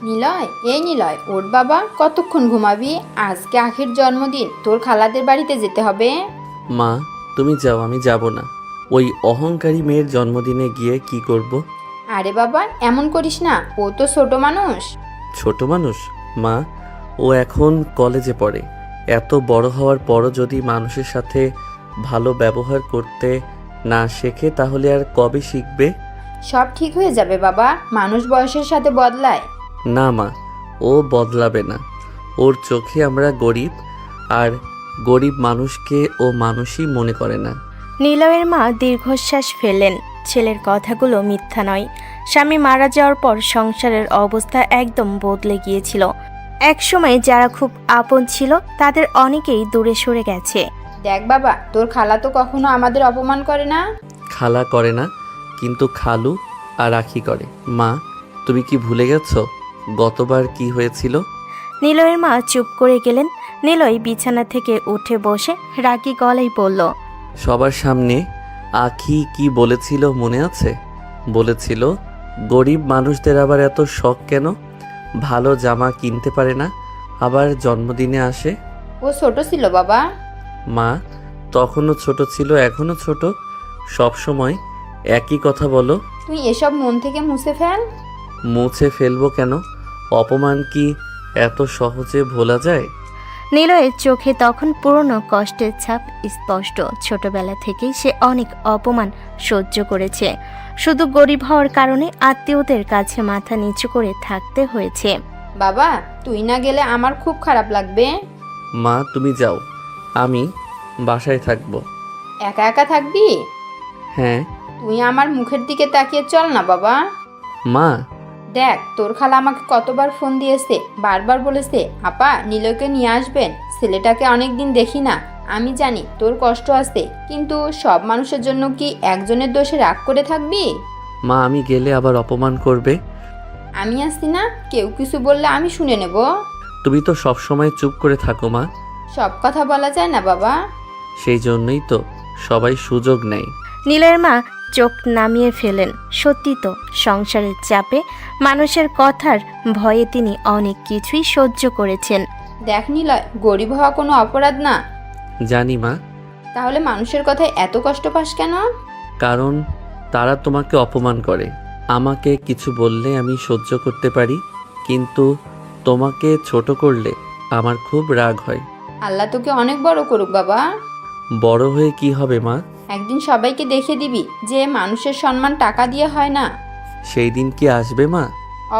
নিলয়, এই নিলয়, ওঠ বাবা, কতক্ষণ ঘুমাবি? আজকে আখির জন্মদিন, তোর খালাদের বাড়িতে যেতে হবে। মা, তুমি যাও, আমি যাব না। ওই অহংকারী মেয়ের জন্মদিনে গিয়ে কি করব? আরে বাবা, এমন করিস না, ও তো ছোট মানুষ। ছোট মানুষ? মা, ও এখন কলেজে পড়ে। এত বড় হওয়ার পরও যদি মানুষের সাথে ভালো ব্যবহার করতে না শেখে তাহলে আর কবে শিখবে? সব ঠিক হয়ে যাবে বাবা, মানুষ বয়সের সাথে বদলায়। না মা, ও বদলাবে না। ওর চোখে আমরা গরিব, আর গরিব মানুষকে ও মানুষই মনে করে না। নিলয়ের মা দীর্ঘশ্বাস ফেললেন। ছেলের কথাগুলো মিথ্যা নয়। স্বামী মারা যাওয়ার পর সংসারের অবস্থা একদম বদলে গিয়েছিল। একসময় যারা খুব আপন ছিল তাদের অনেকেই দূরে সরে গেছে। দেখ বাবা, তোর খালা তো কখনো আমাদের অপমান করে না। খালা করে না, কিন্তু খালু আর আখি করে। মা, তুমি কি ভুলে গেছো গতবার কি হয়েছিল? নিলয়ের মা চুপ করে গেলেন। নিলয় বিছানা থেকে উঠে বসে রাগী গলায় বলল, সবার সামনে আখি কি বলেছিল মনে আছে? বলেছিল গরিব মানুষদের আবার এত শখ কেন? ভালো জামা কিনতে পারে না, আবার জন্মদিনে আসে। ও ছোট ছিল বাবা। মা, তখনও ছোট ছিল, এখনও ছোট, সব সময় একই কথা বলো। তুই এসব মন থেকে মুছে ফেল। মুছে ফেলবো কেন? অপমান কি এত সহজে ভোলা যায়? নিলয়ের চোখে তখন পুরনো কষ্টের ছাপ স্পষ্ট। ছোটবেলা থেকেই সে অনেক অপমান সহ্য করেছে। শুধু গরিব হওয়ার কারণে আত্মীয়দের কাছে মাথা নিচু করে থাকতে হয়েছে। বাবা, তুই না গেলে আমার খুব খারাপ লাগবে। মা, তুমি যাও, আমি বাসায় থাকবো। একা একা থাকবি? হ্যাঁ। তুই আমার মুখের দিকে তাকিয়ে চল না বাবা। মা, দেখ, তোর খালা আমাকে কতবার ফোন দিয়েছে, বারবার বলেছে আপা নিলয়কে নিয়ে আসবেন, ছেলেটাকে অনেকদিন দেখি না। আমি জানি তোর কষ্ট আছে, কিন্তু সব মানুষের জন্য কি একজনের দোষে রাগ করে থাকবি? মা, আমি গেলে আবার অপমান করবে। আমি আসছি না, কেউ কিছু বললে আমি শুনে নেব। তুমি তো সব সময় চুপ করে থাকো মা। সব কথা বলা যায় না বাবা। সেই জন্যই তো সবাই সুযোগ নেয়। নীলের মা চোখ নামিয়ে ফেলেন। সত্যি তো, সংসারের চাপে মানুষের কথার ভয়ে তিনি অনেক কিছুই সহ্য করেছেন। দেখ নিলয়, গরিব হওয়া কোনো অপরাধ না। জানি মা। তাহলে মানুষের কথায় এত কষ্ট পাস কেন? কারণ তারা তোমাকে অপমান করে। আমাকে কিছু বললে আমি সহ্য করতে পারি, কিন্তু তোমাকে ছোট করলে আমার খুব রাগ হয়। আল্লাহ তোকে অনেক বড় করুক বাবা। বড় হয়ে কি হবে মা? একদিন সবাইকে দেখিয়ে দিবি যে মানুষের সম্মান টাকা দিয়ে হয় না। সেই দিন কি আসবে মা?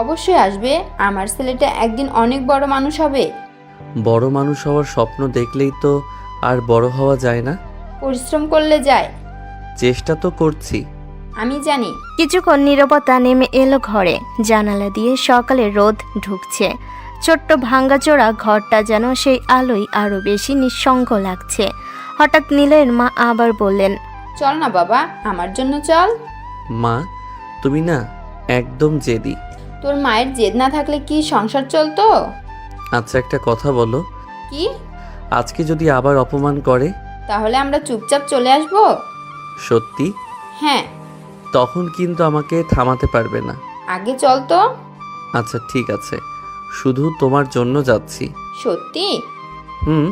অবশ্যই আসবে, আমার ছেলেটা একদিন অনেক বড় মানুষ হবে। বড় মানুষ হওয়ার স্বপ্ন দেখলেই তো আর বড় হওয়া যায় না। পরিশ্রম করলে যায়। চেষ্টা তো করছি। আমি জানি। কিছুক্ষণ নীরবতা নেমে এলো ঘরে। জানালা দিয়ে সকালে রোদ ঢুকছে। ছোট্ট ভাঙ্গাচোরা ঘরটা যেন সেই আলোয় আরো বেশি নিঃসঙ্গ লাগছে। হঠাৎ নীলের মা আবার বললেন, চল না বাবা, আমার জন্য চল। মা, তুমি না একদম জেদি। তোর মায়ের জেদ না থাকলে কি সংসার চলতো? আচ্ছা, একটা কথা বলো, কি? আজকে যদি আবার অপমান করে? তাহলে আমরা চুপচাপ চলে আসব। সত্যি? হ্যাঁ। তখন কিন্তু আমাকে থামাতে পারবে না। আগে চল তো। আচ্ছা ঠিক আছে, শুধু তোমার জন্য যাচ্ছি। সত্যি? হুম।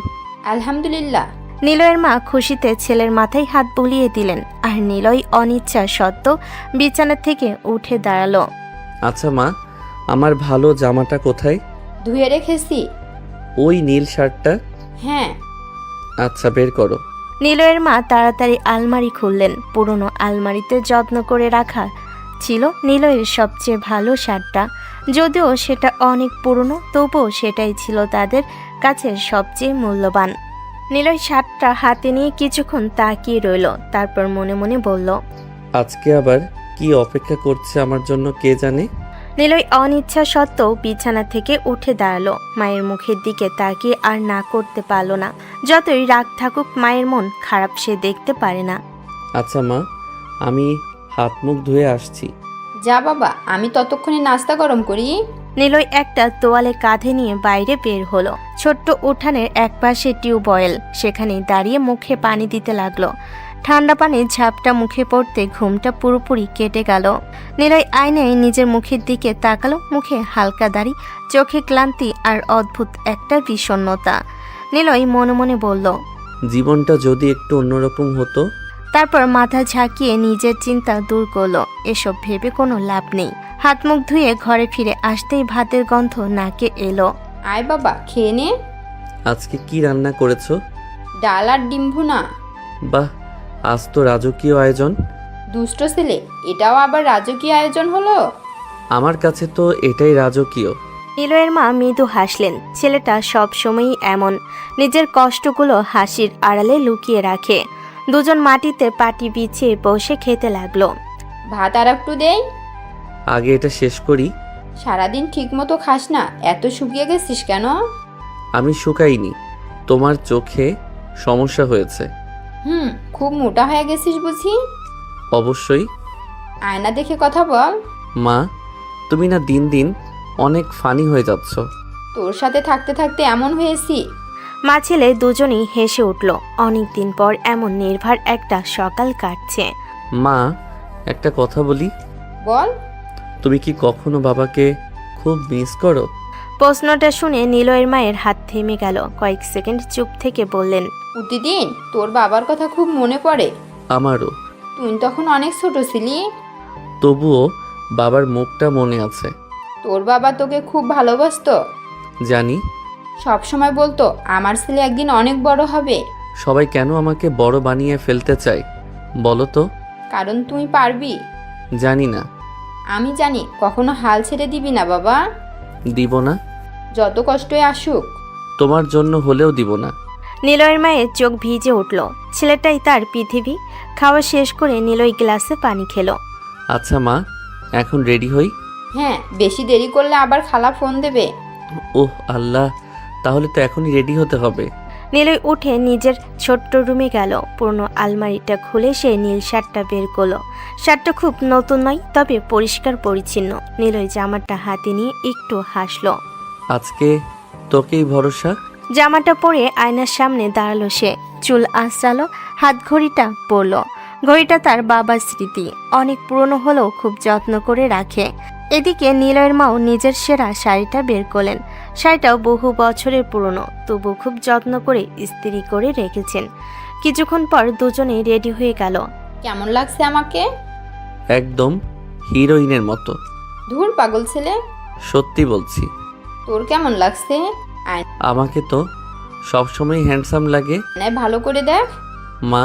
আলহামদুলিল্লাহ। নিলয়ের মা খুশিতে ছেলের মাথায় হাত বুলিয়ে দিলেন। আর নিলয় অনিচ্ছা সত্ত্বেও বিছানা থেকে উঠে দাঁড়ালো। আচ্ছা মা, আমার ভালো জামাটা কোথায়? ধুয়ে রেখেছি। ওই নীল শার্টটা? হ্যাঁ। আচ্ছা, বের করো। নিলয়ের মা তাড়াতাড়ি আলমারি খুললেন। পুরনো আলমারিতে যত্ন করে রাখা ছিল নিলয়ের সবচেয়ে ভালো শার্টটা। যদিও সেটা অনেক পুরনো, তবুও সেটাই ছিল তাদের কাছে সবচেয়ে মূল্যবান। নিলয় শার্টটা হাতে নিয়ে কিছুক্ষণ তাকিয়ে রইল, তারপর মনে মনে বলল, আজকে আবার কি অপেক্ষা করছে আমার জন্য কে জানে। নিলয় অনিচ্ছা সত্ত্বেও বিছানা থেকে উঠে দাঁড়ালো। মায়ের মুখের দিকে তাকিয়ে আর না করতে পারল না। যতই রাগ থাকুক, মায়ের মন খারাপ সে দেখতে পারে না। আচ্ছা মা, আমি হাত মুখ ধুয়ে আসছি। যা বাবা, আমি ততক্ষণে নাস্তা গরম করি। নিলয় একটা তোয়ালে কাঁধে নিয়ে বাইরে বের হলো। ছোট্ট উঠানের একপাশে টিউবওয়েল, সেখানে দাঁড়িয়ে মুখে পানি দিতে লাগলো। ঠান্ডা পানি ঝাপটা মুখে পড়তে ঘুমটা পুরোপুরি কেটে গেল। নিলয় আয়নায় নিজের মুখের দিকে তাকালো, মুখে হালকা দাড়ি, চোখে ক্লান্তি আর অদ্ভুত একটা বিষণ্ণতা। নিলয় মনে মনে বলল, জীবনটা যদি একটু অন্যরকম হতো। তারপর মাথা ঝাঁকিয়ে নিজের চিন্তা দূর করলো। এসব ভেবে কোনো লাভ নেই। হাত মুখ ধুয়ে ঘরে ফিরে আসতেই ভাতের গন্ধ নাকে এলো। আয় বাবা, খেয়ে নে। আজকে কি রান্না করেছো? ডাল আর ডিম ভুনা। বাহ, আজ তো রাজকীয় আয়োজন। দুষ্ট ছেলে, এটাও আবার রাজকীয় আয়োজন হলো? আমার কাছে তো এটাই রাজকীয়। নিলয়ের মা মৃদু হাসলেন। ছেলেটা সব সময়ই এমন, নিজের কষ্টগুলো হাসির আড়ালে লুকিয়ে রাখে। দুজন মাটিতে পাটি বিছিয়ে বসে খেতে লাগলো। ভাত আর একটু দেই? আগে এটা শেষ করি। সারাদিন ঠিক মতো খাস না, এত শুকিয়ে গেছিস কেন? আমি শুকাইনি, তোমার চোখে সমস্যা হয়েছে। খুব মোটা হয়ে গেছিস বুঝি? অবশ্যই। আয়না দেখে কথা বল। মা, তুমি না দিন দিন অনেক ফানি হয়ে যাচ্ছ। তোর সাথে থাকতে থাকতে এমন হয়েছি। মা ছেলে দুজনেই হেসে উঠল। অনেকদিন পর এমন নির্ভার একটা সকাল কাটছে। মা, একটা কথা বলি। বল। তুমি কি কখনো বাবাকে খুব মিস করো? প্রশ্নটা শুনে নিলয়ের মায়ের হাত থেমে গেল। কয়েক সেকেন্ড চুপ থেকে বললেন, প্রতিদিন তোর বাবার কথা খুব মনে পড়ে। আমারও। তুই তখন অনেক ছোট ছিলি। তবুও বাবার মুখটা মনে আছে। তোর বাবা তোকে খুব ভালোবাসতো। জানি। সব সময় বলতো আমার ছেলে একদিন অনেক বড় হবে। সবাই কেন আমাকে বড় বানিয়ে ফেলতে চায় বলো তো? কারণ তুই পারবি। জানি না। আমি জানি, কখনো হাল ছেড়ে দিবি না বাবা। দিব না। যত কষ্টই আসুক। তোমার জন্য হলেও দিব না। নিলয়ের মায়ের চোখ ভিজে উঠল। ছেলেটাই তার পৃথিবী। খাওয়া শেষ করে নিলয় গ্লাসে পানি খেলো। আচ্ছা মা, এখন রেডি হই। হ্যাঁ, বেশি দেরি করলে আবার খালা ফোন দেবে। ওহ আল্লাহ, তাহলে তো এখনই রেডি হতে হবে। নিলয় উঠে নিজের ছোট্ট রুমে গেল। পুরনো আলমারিটা খুলে সে নীল শার্টটা বের করলো। শার্টটা খুব নতুন নয়, তবে পরিষ্কার পরিচ্ছন্ন। নিলয় জামাটা হাতে নিয়ে একটু হাসলো। আজকে তোকেই ভরসা। জামাটা পরে আয়নার সামনে দাঁড়ালো সে। চুল আঁচড়ালো, হাত ঘড়িটা পরলো। ঘড়িটা তার বাবার স্মৃতি, অনেক পুরনো হলেও খুব যত্ন করে রাখে। এদিকে নিলয়ের মাও নিজের সেরা শাড়িটা বের করলেন। শাড়িটাও বহু বছরের পুরনো, তবু খুব যত্ন করে ইস্ত্রি করে রেখেছেন। কিছুক্ষণ পর দুজনেই রেডি হয়ে গেল। কেমন লাগছে আমাকে? একদম হিরোইনের মতো। ধুর পাগল ছেলে। সত্যি বলছি। তোর কেমন লাগছে? আমাকে তো সবসময় হ্যান্ডসাম লাগে। আয়নায় ভালো করে দেখ। মা,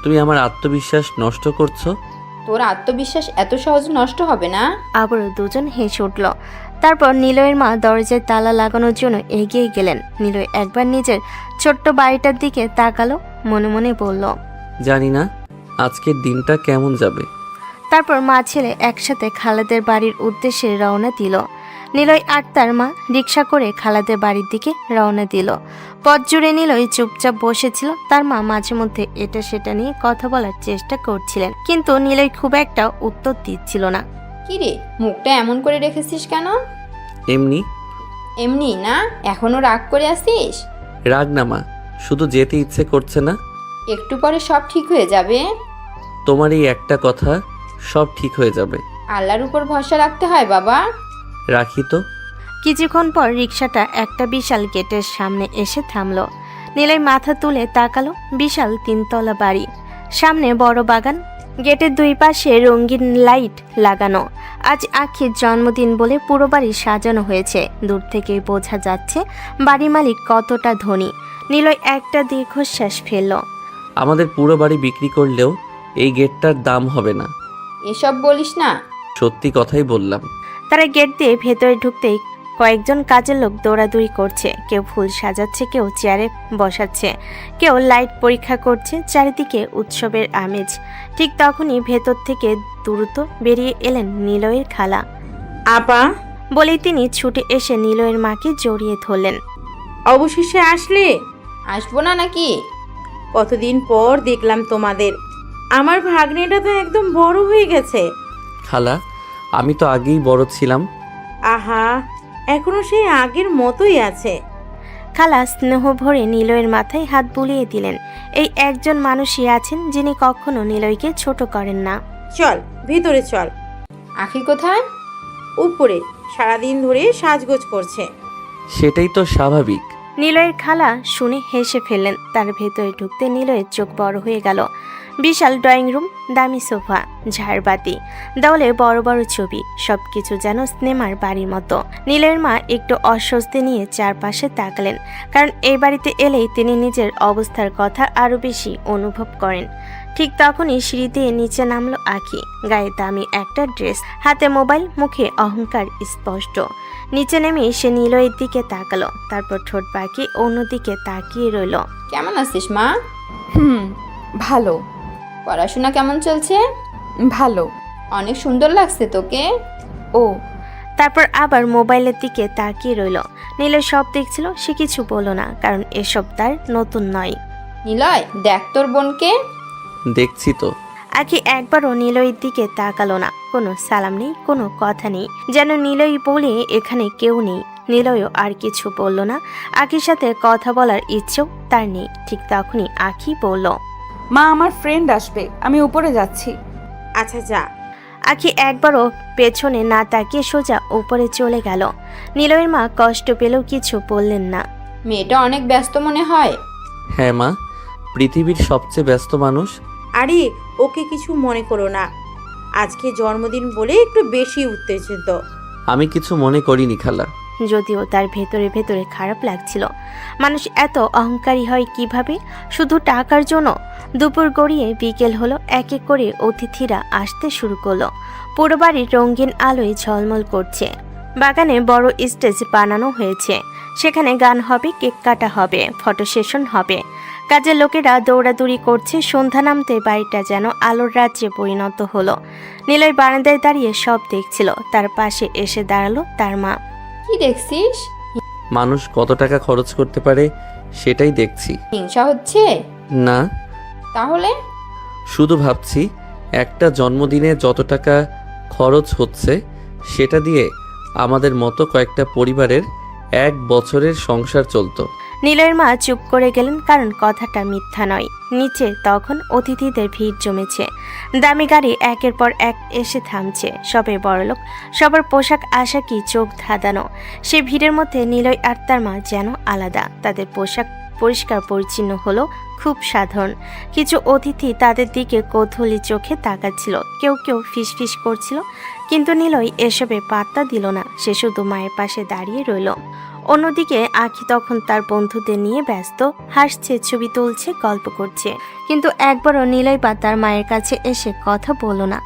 তুমি আমার আত্মবিশ্বাস নষ্ট করছো। তোর আত্মবিশ্বাস এত সহজ নষ্ট হবে না। আবারও দুজন হেসে উঠল। তারপর নিলয়ের মা দরজায় তালা লাগানোর জন্য এগিয়ে গেলেন। নিলয় একবার নিজের ছোট্ট বাড়িটার দিকে তাকালো, মনে মনে বলল, জানি না আজকের দিনটা কেমন যাবে। তারপর মা ছেলে একসাথে খালাদের বাড়ির উদ্দেশ্যে রওনা দিল। নিলয় আর তার মা রিক্সা করে খালাদের বাড়ির দিকে রওনা দিল। পথ জুড়ে নিলয় চুপচাপ বসেছিল। তার মা মাঝে মধ্যে এটা সেটা নিয়ে কথা বলার চেষ্টা করছিলেন, কিন্তু নিলয় খুব একটা উত্তর দিচ্ছিল না। কিরে, মুখটা এমন করে রেখেছিস কেন? এমনি। এমনি না? এখনো রাগ করে আছিস? রাগ না মা, শুধু যেতে ইচ্ছে করছে না। একটু পরে সব ঠিক হয়ে যাবে। তোমার এই একটা কথা, সব ঠিক হয়ে যাবে। আল্লাহর উপর ভরসা রাখতে হয় বাবা। রাখি তো। কিছুক্ষণ পর রিক্সাটা একটা বিশাল গেটের সামনে এসে থামলো। নিলয় মাথা তুলে তাকালো। বিশাল 3 তলা বাড়ি, সামনে বড় বাগান, গেটের 2 পাশে রঙিন লাইট লাগানো। আজ আখির জন্মদিন বলে পুরো বাড়ি সাজানো হয়েছে। দূর থেকেই বোঝা যাচ্ছে বাড়ি মালিক কতটা ধনী। নিলয় একটা দীর্ঘশ্বাস ফেলল। আমাদের পুরো বাড়ি বিক্রি করলেও এই গেটটার দাম হবে না। এসব বলিস না। সত্যি কথাই বললাম। তারা গেট দিয়ে ভেতরে ঢুকতেই কয়েকজন কাজের লোক দৌড়াদৌড়ি করছে। কেউ ফুল সাজাচ্ছে, কেউ চেয়ারে বসাচ্ছে, কেউ লাইট পরীক্ষা করছে। চারিদিকে উৎসবের আমেজ। ঠিক তখনই ভেতর থেকে দ্রুত বেরিয়ে এলেন নিলয়ের খালা। আপা, বলেই তিনি ছুটে এসে নিলয়ের মাকে জড়িয়ে ধরলেন। অবশেষে আসলে? আসবো না নাকি? কতদিন পর দেখলাম তোমাদের। আমার ভাগ্নেটা তো একদম বড় হয়ে গেছে। খালা, আমি তো আগেই বড় ছিলাম। আহা, এখনো সেই আগের মতোই আছে। খালা স্নেহ ভরে নিলয়ের মাথায় হাত বুলিয়ে দিলেন। এই একজন মানুষই আছেন যিনি কখনো নিলয়কে ছোট করেন না। চল ভিতরে চল। আখি কোথায়? উপরে সারাদিন ধরে সাজগোজ করছে। সেটাই তো স্বাভাবিক। নিলয়ের খালা শুনে হেসে ফেললেন। তার ভেতরে ঢুকতে নিলয়ের চোখ বড় হয়ে গেল। বিশাল ড্রয়িং রুম, দামি সোফা, ঝাড়বাতি, দেওয়ালে বড় বড় ছবি, সবকিছু যেন সিনেমার বাড়ির মতো। নিলয়ের মা একটু অস্বস্তি নিয়ে চারপাশে তাকালেন, কারণ এই বাড়িতে এলেই তিনি নিজের অবস্থার কথা আরও বেশি অনুভব করেন। ঠিক তখনই সিঁড়ি দিয়ে নিচে নামলো আখি। গায়ে দামি একটা ড্রেস, হাতে মোবাইল, মুখে অহংকার স্পষ্ট। নিচে নেমে সে নিলয়ের দিকে তাকালো, তারপর ঠোঁট বাঁকিয়ে অন্যদিকে তাকিয়ে রইল। কেমন আছিস মা? ভালো। পড়াশোনা কেমন চলছে? ভালো। অনেক সুন্দর লাগছে তোকে। ও তারপর আবার মোবাইলের দিকে তাকিয়ে রইল। নিলয় সব দেখছিল, সে কিছু বলল না, কারণ এসব তার নতুন নয়। নিলয়, দেখ তোর বোনকে। দেখছি তো। আখি একবারও নিলয়ের দিকে তাকালো না। কোনো সালাম নেই, কোনো কথা নেই, যেন নিলয় বলে এখানে কেউ নেই। নিলয়ও আর কিছু বলল না। আখির সাথে কথা বলার ইচ্ছেও তার নেই। ঠিক তখনই আখি বলল, মা, আমার ফ্রেন্ড আসবে, আমি উপরে যাচ্ছি। আচ্ছা যা। আখি একবারও পেছনে না তাকিয়ে সোজা উপরে চলে গেল। নিলয়ের মা কষ্ট পেলেও কিছু বললেন না। মেয়েটা অনেক ব্যস্ত মনে হয়। হ্যাঁ মা, পৃথিবীর সবচেয়ে ব্যস্ত মানুষ। আরে ওকে কিছু মনে করো না, আজকে জন্মদিন বলে একটু বেশি উত্তেজিত। আমি কিছু মনে করিনি খালা। যদিও তার ভেতরে ভেতরে খারাপ লাগছিল। মানুষ এত অহংকারী হয় কিভাবে, শুধু টাকার জন্য? দুপুর গড়িয়ে বিকেল হলো, এক এক করে অতিথিরা আসতে শুরু করলো। পুরো বাড়ির রঙিন আলোয় ঝলমল করছে। বাগানে বড় স্টেজ বানানো হয়েছে, সেখানে গান হবে, কেক কাটা হবে, ফটো সেশন হবে। কাজের লোকেরা দৌড়াদৌড়ি করছে। সন্ধ্যা নামতে বাড়িটা যেন আলোর রাজ্যে পরিণত হলো। নিলয় বারান্দায় দাঁড়িয়ে সব দেখছিল। তার পাশে এসে দাঁড়ালো তার মা। কি দেখছিস? মানুষ কত টাকা খরচ করতে পারে সেটাই দেখছি। হিংসা হচ্ছে? না, তাহলে? শুধু ভাবছি একটা জন্মদিনে যত টাকা খরচ হচ্ছে সেটা দিয়ে আমাদের মতো কয়েকটা পরিবারের 1 বছরের সংসার চলতো। নিলয়ের মা চুপ করে গেলেন, কারণ কথাটা মিথ্যা নয়। নিচে তখন অতিথিদের ভিড় জমেছে। দামি গাড়ি একের পর এক এসে থামছে। সবে বড়লোক, সবার পোশাক আশাকি চোখ ধাঁধানো। সে ভিড়ের মধ্যে নিলয় আর তার মা যেন আলাদা। তাদের পোশাক পরিষ্কার পরিচ্ছন্ন হলো, খুব সাধারণ। কিছু অতিথি তাদের দিকে কৌতূহলী চোখে তাকাচ্ছিল, কেউ কেউ ফিসফিস করছিল, কিন্তু নিলয় এসবে পাত্তা দিল না। সে শুধু মায়ের পাশে দাঁড়িয়ে রইল। অন্যদিকে আখি তখন তার বন্ধুদের নিয়ে ব্যস্ত, হাসছে, ছবি তুলছে, গল্প করছে, কিন্তু একবারও নিলয় বা তার মায়ের কাছে এসে কথা বলল না।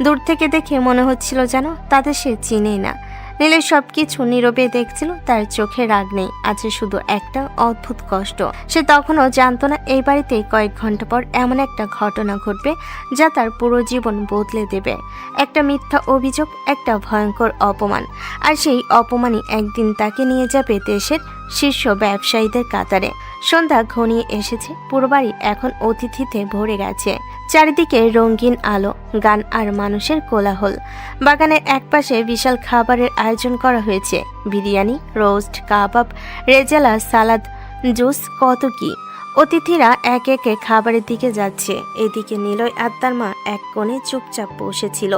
দূর থেকে দেখে মনে হচ্ছিল যেন তাদের সে চিনেই না। নীলের সবকিছু নীরবে দেখছিল, তার চোখে রাগ নেই, আছে শুধু একটা অদ্ভুত কষ্ট। সে তখনও জানতো না এই বাড়িতে কয়েক ঘন্টা পর এমন একটা ঘটনা ঘটবে যা তার পুরো জীবন বদলে দেবে। একটা মিথ্যা অভিযোগ, একটা ভয়ঙ্কর অপমান, আর সেই অপমানই একদিন তাকে নিয়ে যাবে দেশের শীর্ষ ব্যবসায়ীদের কাতারে। সন্ধ্যা ঘনিয়ে এসেছে, পুরো বাড়ি এখন অতিথিতে ভরে গেছে। চারিদিকে রঙিন আলো, গান আর মানুষের কোলাহল। বাগানের একপাশে বিশাল খাবারের আয়োজন করা হয়েছে, বিরিয়ানি, রোস্ট, কাবাব, রেজালা, সালাদ, জুস, কত কি। অতিথিরা একে একে খাবারের দিকে যাচ্ছে। এদিকে নিলয় আর তার মা এক কোণে চুপচাপ বসেছিল।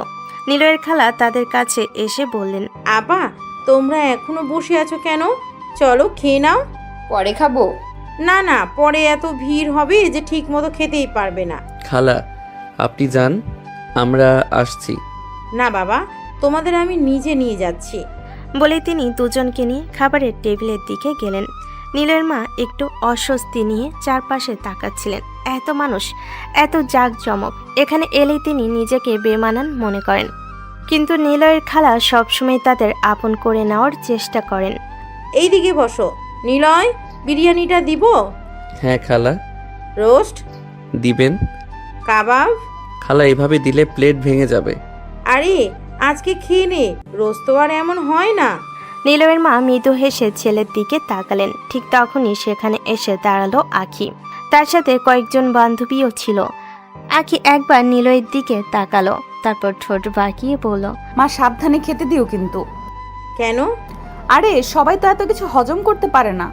নিলয়ের খালা তাদের কাছে এসে বললেন, আবা, তোমরা এখনো বসে আছো কেন? চলো খেয়ে নাও। পরে খাবো। না না, পরে এত ভিড় হবে যে ঠিক মতো খেতেই পারবে না। খালা, আপনি যান, আমরা আসছি। না বাবা, তোমাদের আমি নিজে নিয়ে যাচ্ছি। বলে তিনি দুজনকে নিয়ে খাবারের টেবিলের দিকে গেলেন। নীলের মা একটু অস্বস্তি নিয়ে চারপাশে তাকাচ্ছিলেন। এত মানুষ, এত জাঁকজমক, এখানে এলেই তিনি নিজেকে বেমানান মনে করেন। কিন্তু নিলয়ের খালা সবসময় তাদের আপন করে নেওয়ার চেষ্টা করেন। এইদিকে বসো। নিলয়, বিরিয়ানিটা দিব? হ্যাঁ খালা। রোস্ট? দিবেন। কাবাব? খালা, এভাবে দিলে প্লেট ভেঙে যাবে। আরে আজকে খেয়ে নে, রোজ তো আর এমন হয় না। নিলয়ের মা মৃদু হেসে ছেলের দিকে তাকালেন। ঠিক তখনই সেখানে এসে দাঁড়ালো আখি। তার সাথে কয়েকজন বান্ধবীও ছিল। আখি একবার নিলয়ের দিকে তাকালো, তারপর ঠোঁট বাঁকিয়ে বলল, মা, সাবধানে খেতে দিও কিন্তু। কেন? আরে সবাই তো এত কিছু হজম করতে পারে না।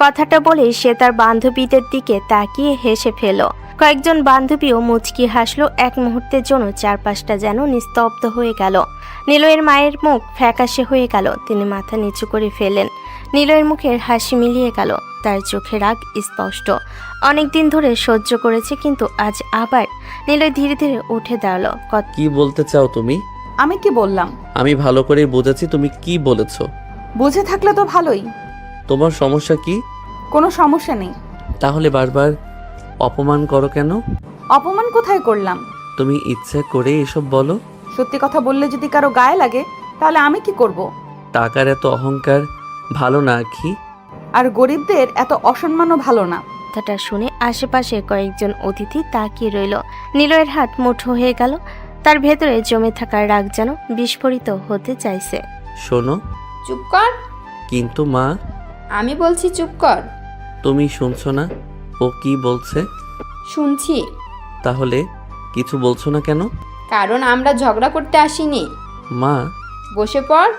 কথাটা বলে সে তার বান্ধবীদের দিকে তাকিয়ে হেসে ফেল। কয়েকজন বান্ধবীও মুচকি হাসলো। এক মুহূর্তের জন্য চারপাশটা যেন নিস্তব্ধ হয়ে গেল। নিলয়ের মায়ের মুখ ফ্যাকাশে হয়ে গেল। তিনি মাথা নিচু করে ফেললেন। নিলয়ের মুখের হাসি মিলিয়ে গেল। তার চোখে রাগ স্পষ্ট। অনেকদিন ধরে সহ্য করেছে, কিন্তু আজ আবার। নিলয় ধীরে ধীরে উঠে দাঁড়ালো। কি বলতে চাও তুমি? আমি কি বললাম? আমি ভালো করেই বুঝেছি তুমি কি বলেছো। বুঝে থাকলে তো ভালোই। তোমার সমস্যা কি? কোনো সমস্যা নেই। তাহলে বারবার অপমান করো কেন? অপমান কোথায় করলাম? তুমি ইচ্ছে করে এসব বলো? সত্যি কথা বললে যদি কারো গায়ে লাগে তাহলে আমি কি করব? টাকার এত অহংকার ভালো না আখি। আর গরিবদের এত অসম্মানও ভালো না। কথাটা শুনে আশেপাশে কয়েকজন অতিথি তাকিয়ে রইল। নিলয়ের হাত মুঠো হয়ে গেল। তার ভেতরে জমে থাকা রাগ যেন বিস্ফোরিত হতে চাইছে। শোনো। চুপ কর। কিন্তু মা। আমি বলছি চুপ কর। তুমি শুনছো না ও কি বলছে? শুনছি। তাহলে কিছু বলছো না কেন? কারণ আমরা ঝগড়া করতে আসিনি। মা। বসে পড়।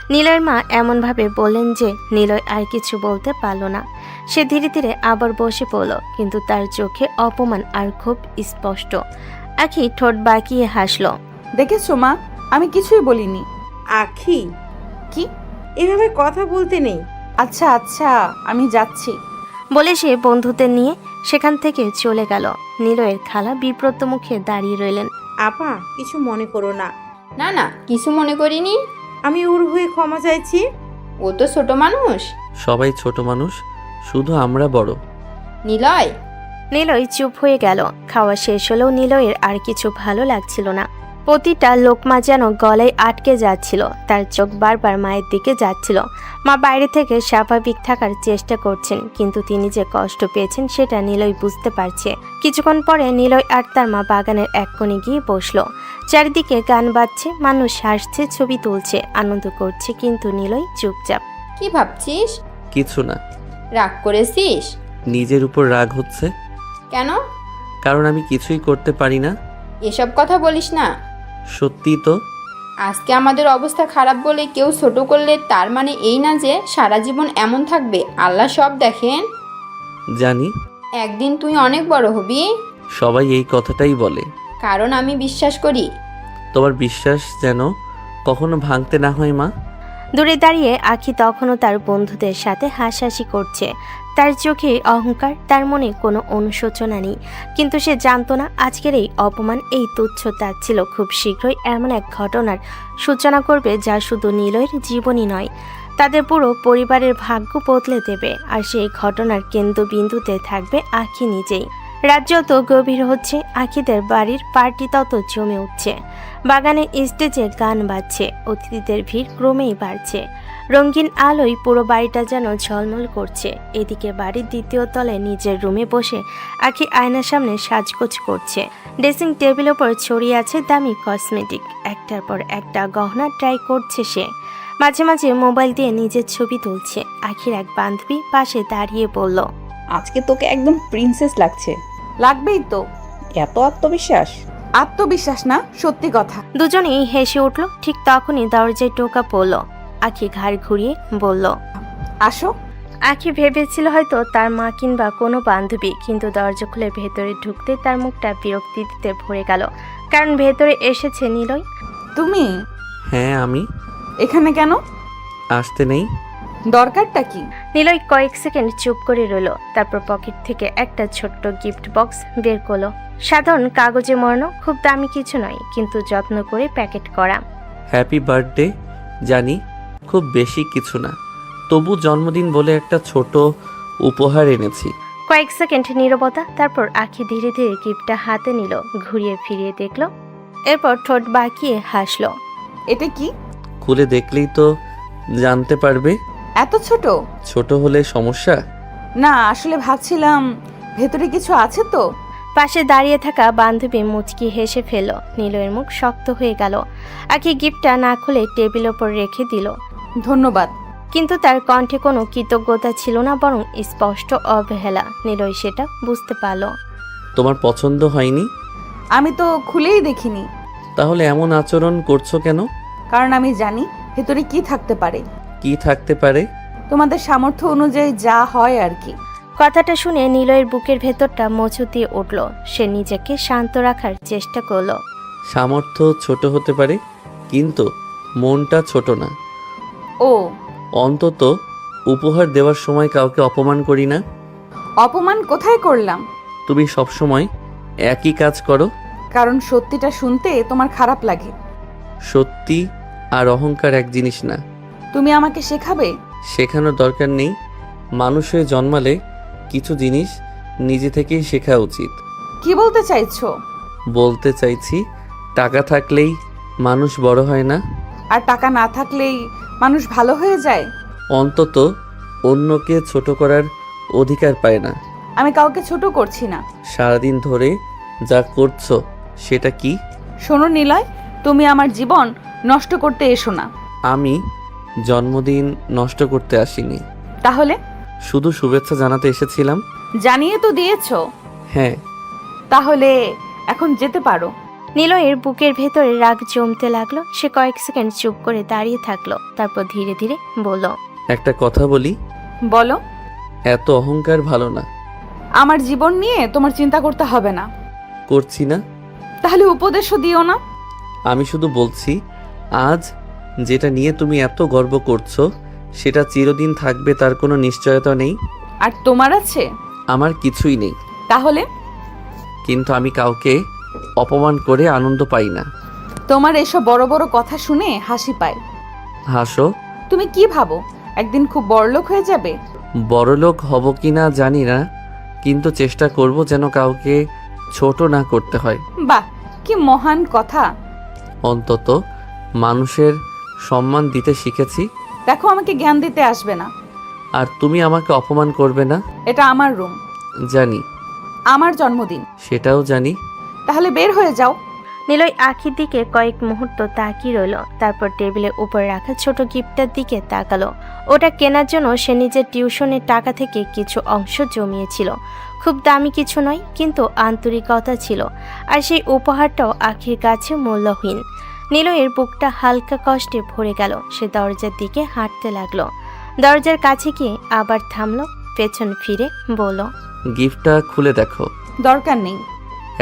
নিলয়ের মা এমনভাবে বললেন যে নিলয় আর কিছু বলতে পারল না। সে ধীরে ধীরে আবার বসে পড়ল, কিন্তু তার চোখে অপমান আর খুব স্পষ্ট। আখি ঠোঁট বাঁকিয়ে হাসল। দেখেছো মা, আমি কিছুই বলিনি। আখি, কি? এভাবে কথা বলতে নেই। আচ্ছা আচ্ছা, আমি যাচ্ছি। বলে সে বন্ধুদের নিয়ে সেখান থেকে চলে গেল। নিলয়ের খালা বিব্রত মুখে দাঁড়িয়ে রইলেন। আপা, কিছু মনে করো না। না না, কিছু মনে করিনি। আমি ওর হয়ে ক্ষমা চাইছি। ও তো ছোট মানুষ। সবাই ছোট মানুষ, শুধু আমরা বড়। নিলয়। নিলয় চুপ হয়ে গেল। খাওয়া শেষ হলেও নিলয়ের আর কিছু ভালো লাগছিল না। প্রতিটা লোকমা যেন গলায় আটকে যাচ্ছিল। তার চোখ বারবার মায়ের দিকে যাচ্ছিল। মা বাইরে থেকে স্বাভাবিক থাকার চেষ্টা করছেন, কিন্তু তিনি যে কষ্ট পেয়েছেন সেটা নিলয় বুঝতে পারছে। কিছুক্ষণ পরে নিলয় আর তার মা বাগানের এক কোণে গিয়ে বসলো। চারিদিকে গান বাজছে, মানুষ হাসছে, ছবি তুলছে, আনন্দ করছে, কিন্তু নিলয় চুপচাপ। কি ভাবছিস? কিছু না। রাগ করেছিস? নিজের উপর রাগ হচ্ছে। কেন? কারণ আমি কিছুই করতে পারি না। এসব কথা বলিস না। সত্যি তো। আজকে আমাদের অবস্থা খারাপ বলে কেউ ছোট করলে তার মানে এই না যে সারা জীবন এমন থাকবে। আল্লাহ সব দেখেন। জানি। একদিন তুই অনেক বড় হবি। সবাই এই কথাটাই বলে। কারণ আমি বিশ্বাস করি। তোমার বিশ্বাস যেন কখনো ভাঙতে না হয় মা। দূরে দাঁড়িয়ে আখি তখনও তার বন্ধুদের সাথে হাসাহাসি করছে। তার চোখে অহংকার, তার মনে কোনো অনুশোচনা নেই। কিন্তু সে জানতো না আজকের এই অপমান, এই তুচ্ছ-তাচ্ছিল্য খুব শীঘ্রই এমন এক ঘটনার সূচনা করবে যা শুধু নিলয়ের জীবনই নয়, তাদের পুরো পরিবারের ভাগ্য বদলে দেবে। আর সেই ঘটনার কেন্দ্রবিন্দুতে থাকবে আখি নিজেই। রাত যত গভীর হচ্ছে, আখিদের বাড়ির পার্টি তত জমে উঠছে। বাগানের স্টেজে গান বাজছে, অতিথিদের ভিড় ক্রমেই বাড়ছে। রঙিন আলোয় পুরো বাড়িটা যেন ঝলমল করছে। এদিকে বাড়ির দ্বিতীয় তলায় নিজের রুমে বসে আখি আয়নার সামনে সাজগোজ করছে। ড্রেসিং টেবিলের ওপর ছড়িয়ে আছে দামি কসমেটিক। একটার পর একটা গহনা ট্রাই করছে সে। মাঝে মাঝে মোবাইল দিয়ে নিজের ছবি তুলছে। আখির এক বান্ধবী পাশে দাঁড়িয়ে বলল, আজকে তোকে একদম প্রিন্সেস লাগছে। লাগবেই তো। এত আত্মবিশ্বাস। আত্মবিশ্বাস না, সত্যি কথা। দুজনেই হেসে উঠল। ঠিক তখনই দরজায় টোকা পড়ল। আখি ঘাড় ঘুরিয়ে বলল, আসো। আখি ভেবেছিল হয়তো তার মা কিংবা কোনো বান্ধবী, কিন্তু দরজা খুলে ভেতরে ঢুকতে তার মুখটা বিরক্তিতে ভরে গেল। কারণ ভেতরে এসেছে নিলয়। তুমি হ্যাঁ আমি। এখানে কেন? আসতে নেই। দরকারটা কি? নিলয় কয়েক সেকেন্ড চুপ করে রইল। তারপর পকেট থেকে একটা ছোট্ট গিফট বক্স বের করলো। সাধারণ কাগজে মোড়ানো, খুব দামি কিছু নয়, কিন্তু যত্ন করে প্যাকেট করা। Happy birthday. জানি খুব বেশি কিছু না, তবু জন্মদিন বলে একটা ছোট উপহার এনেছি। কয়েক সেকেন্ড নীরবতা, তারপর আখি ধীরে ধীরে গিফটটা হাতে নিল, ঘুরিয়ে ফিরিয়ে দেখলো, এরপর ঠোঁট বাঁকিয়ে হাসলো। এটা কি? খুলে দেখলেই তো জানতে পারবে। এত ছোট? ছোট হলে সমস্যা? না, আসলে ভাবছিলাম ভেতরে কিছু আছে তো। পাশে দাঁড়িয়ে থাকা বান্ধবী মুচকি হেসে ফেল। নিলয়ের মুখ শক্ত হয়ে গেল। আখি গিফটটা না খুলে টেবিল ওপর রেখে দিল। ধন্যবাদ। কিন্তু তার কণ্ঠে কোনো কৃতজ্ঞতা ছিল না, বরং স্পষ্ট অবহেলা। নিলয় সেটা বুঝতে পারল। তোমার পছন্দ হয়নি? আমি তো খুলেই দেখিনি। তাহলে এমন আচরণ করছো কেন? কারণ আমি জানি ভেতরে কি থাকতে পারে। কি থাকতে পারে? তোমাদের সামর্থ্য অনুযায়ী যা হয় আর কি। কথাটা শুনে নিলয়ের বুকের ভেতরটা মোচড় দিয়ে উঠল। সে নিজেকে শান্ত রাখার চেষ্টা করলো। সামর্থ্য ছোট হতে পারে, কিন্তু মনটা ছোট না। ও, অন্তত উপহার দেওয়ার সময় কাউকে অপমান করি না। অপমান কোথায় করলাম? তুমি সবসময় একই কাজ করো। কারণ সত্যিটা শুনতে তোমার খারাপ লাগে। সত্যি আর অহংকার এক জিনিস না। তুমি আমাকে শেখাবে? শেখানোর দরকার নেই। মানুষ হয়ে জন্মালে কিছু জিনিস নিজে থেকেই শেখা উচিত। কি বলতে চাইছো? বলতে চাইছি, টাকা থাকলেই মানুষ বড় হয় না। আর টাকা না থাকলেই মানুষ ভালো হয়ে যায়? অন্তত অন্যকে ছোট করার অধিকার পায় না। আমি কাউকে ছোট করছি না। সারাদিন ধরে যা করছো সেটা কি? শোনো নিলয়, তুমি আমার জীবন নষ্ট করতে এসো না। আমি জন্মদিন নষ্ট করতে আসিনি, তাহলে? শুধু শুভেচ্ছা জানাতে এসেছিলাম। জানিয়ে তো দিয়েছো। হ্যাঁ। তাহলে এখন যেতে পারো। নিলয়ের বুকের ভেতরে রাগ জমতে লাগলো। সে কয়েক সেকেন্ড চুপ করে দাঁড়িয়ে থাকলো, তারপর ধীরে ধীরে বলল, একটা কথা বলি, বলো। এত অহংকার ভালো না। আমার জীবন নিয়ে তোমার চিন্তা করতে হবে না। করছি না। তাহলে উপদেশও দিও না। আমি শুধু বলছি, আজ যেটা নিয়ে তুমি এত গর্ব করছো সেটা চিরদিন থাকবে তার কোনো নিশ্চয়তা নেই। আর তোমার আছে? আমার কিছুই নেই, তাহলে? কিন্তু আমি কাউকে অপমান করে আনন্দ পাই না। তোমার এসব বড় বড় কথা শুনে হাসি পায়। হাসো। তুমি কি ভাবো একদিন খুব বড়লোক হয়ে যাবে? বড়লোক হব কি না জানি না, কিন্তু চেষ্টা করব যেন কাউকে ছোট না করতে হয়। বাহ, কি মহান কথা। অন্তত মানুষের সম্মান দিতে শিখেছি। দেখো, আমাকে জ্ঞান দিতে আসবে না। আর তুমি আমাকে অপমান করবে না। এটা আমার রুম, জানি। আমার জন্মদিন। সেটাও জানি। তাহলে বের হয়ে যাও। নিলয় আখির দিকে কয়েক মুহূর্ত তাকিয়ে রইল, তারপর টেবিলের উপর রাখা ছোট গিফটটার দিকে তাকালো। ওটা কেনার জন্য সে নিজের টিউশনের টাকা থেকে কিছু অংশ জমিয়েছিল। খুব দামি কিছু নয়, কিন্তু আন্তরিকতা ছিল। আর সেই উপহারটাও আখির কাছে মূল্যহীন। নিলয়ের বুকটা হালকা কষ্টে ভরে গেল। সে দরজার দিকে হাঁটতে লাগলো। দরজার কাছে গিয়ে আবার থামলো, পেছন ফিরে বলল, গিফটটা খুলে দেখো। দরকার নেই।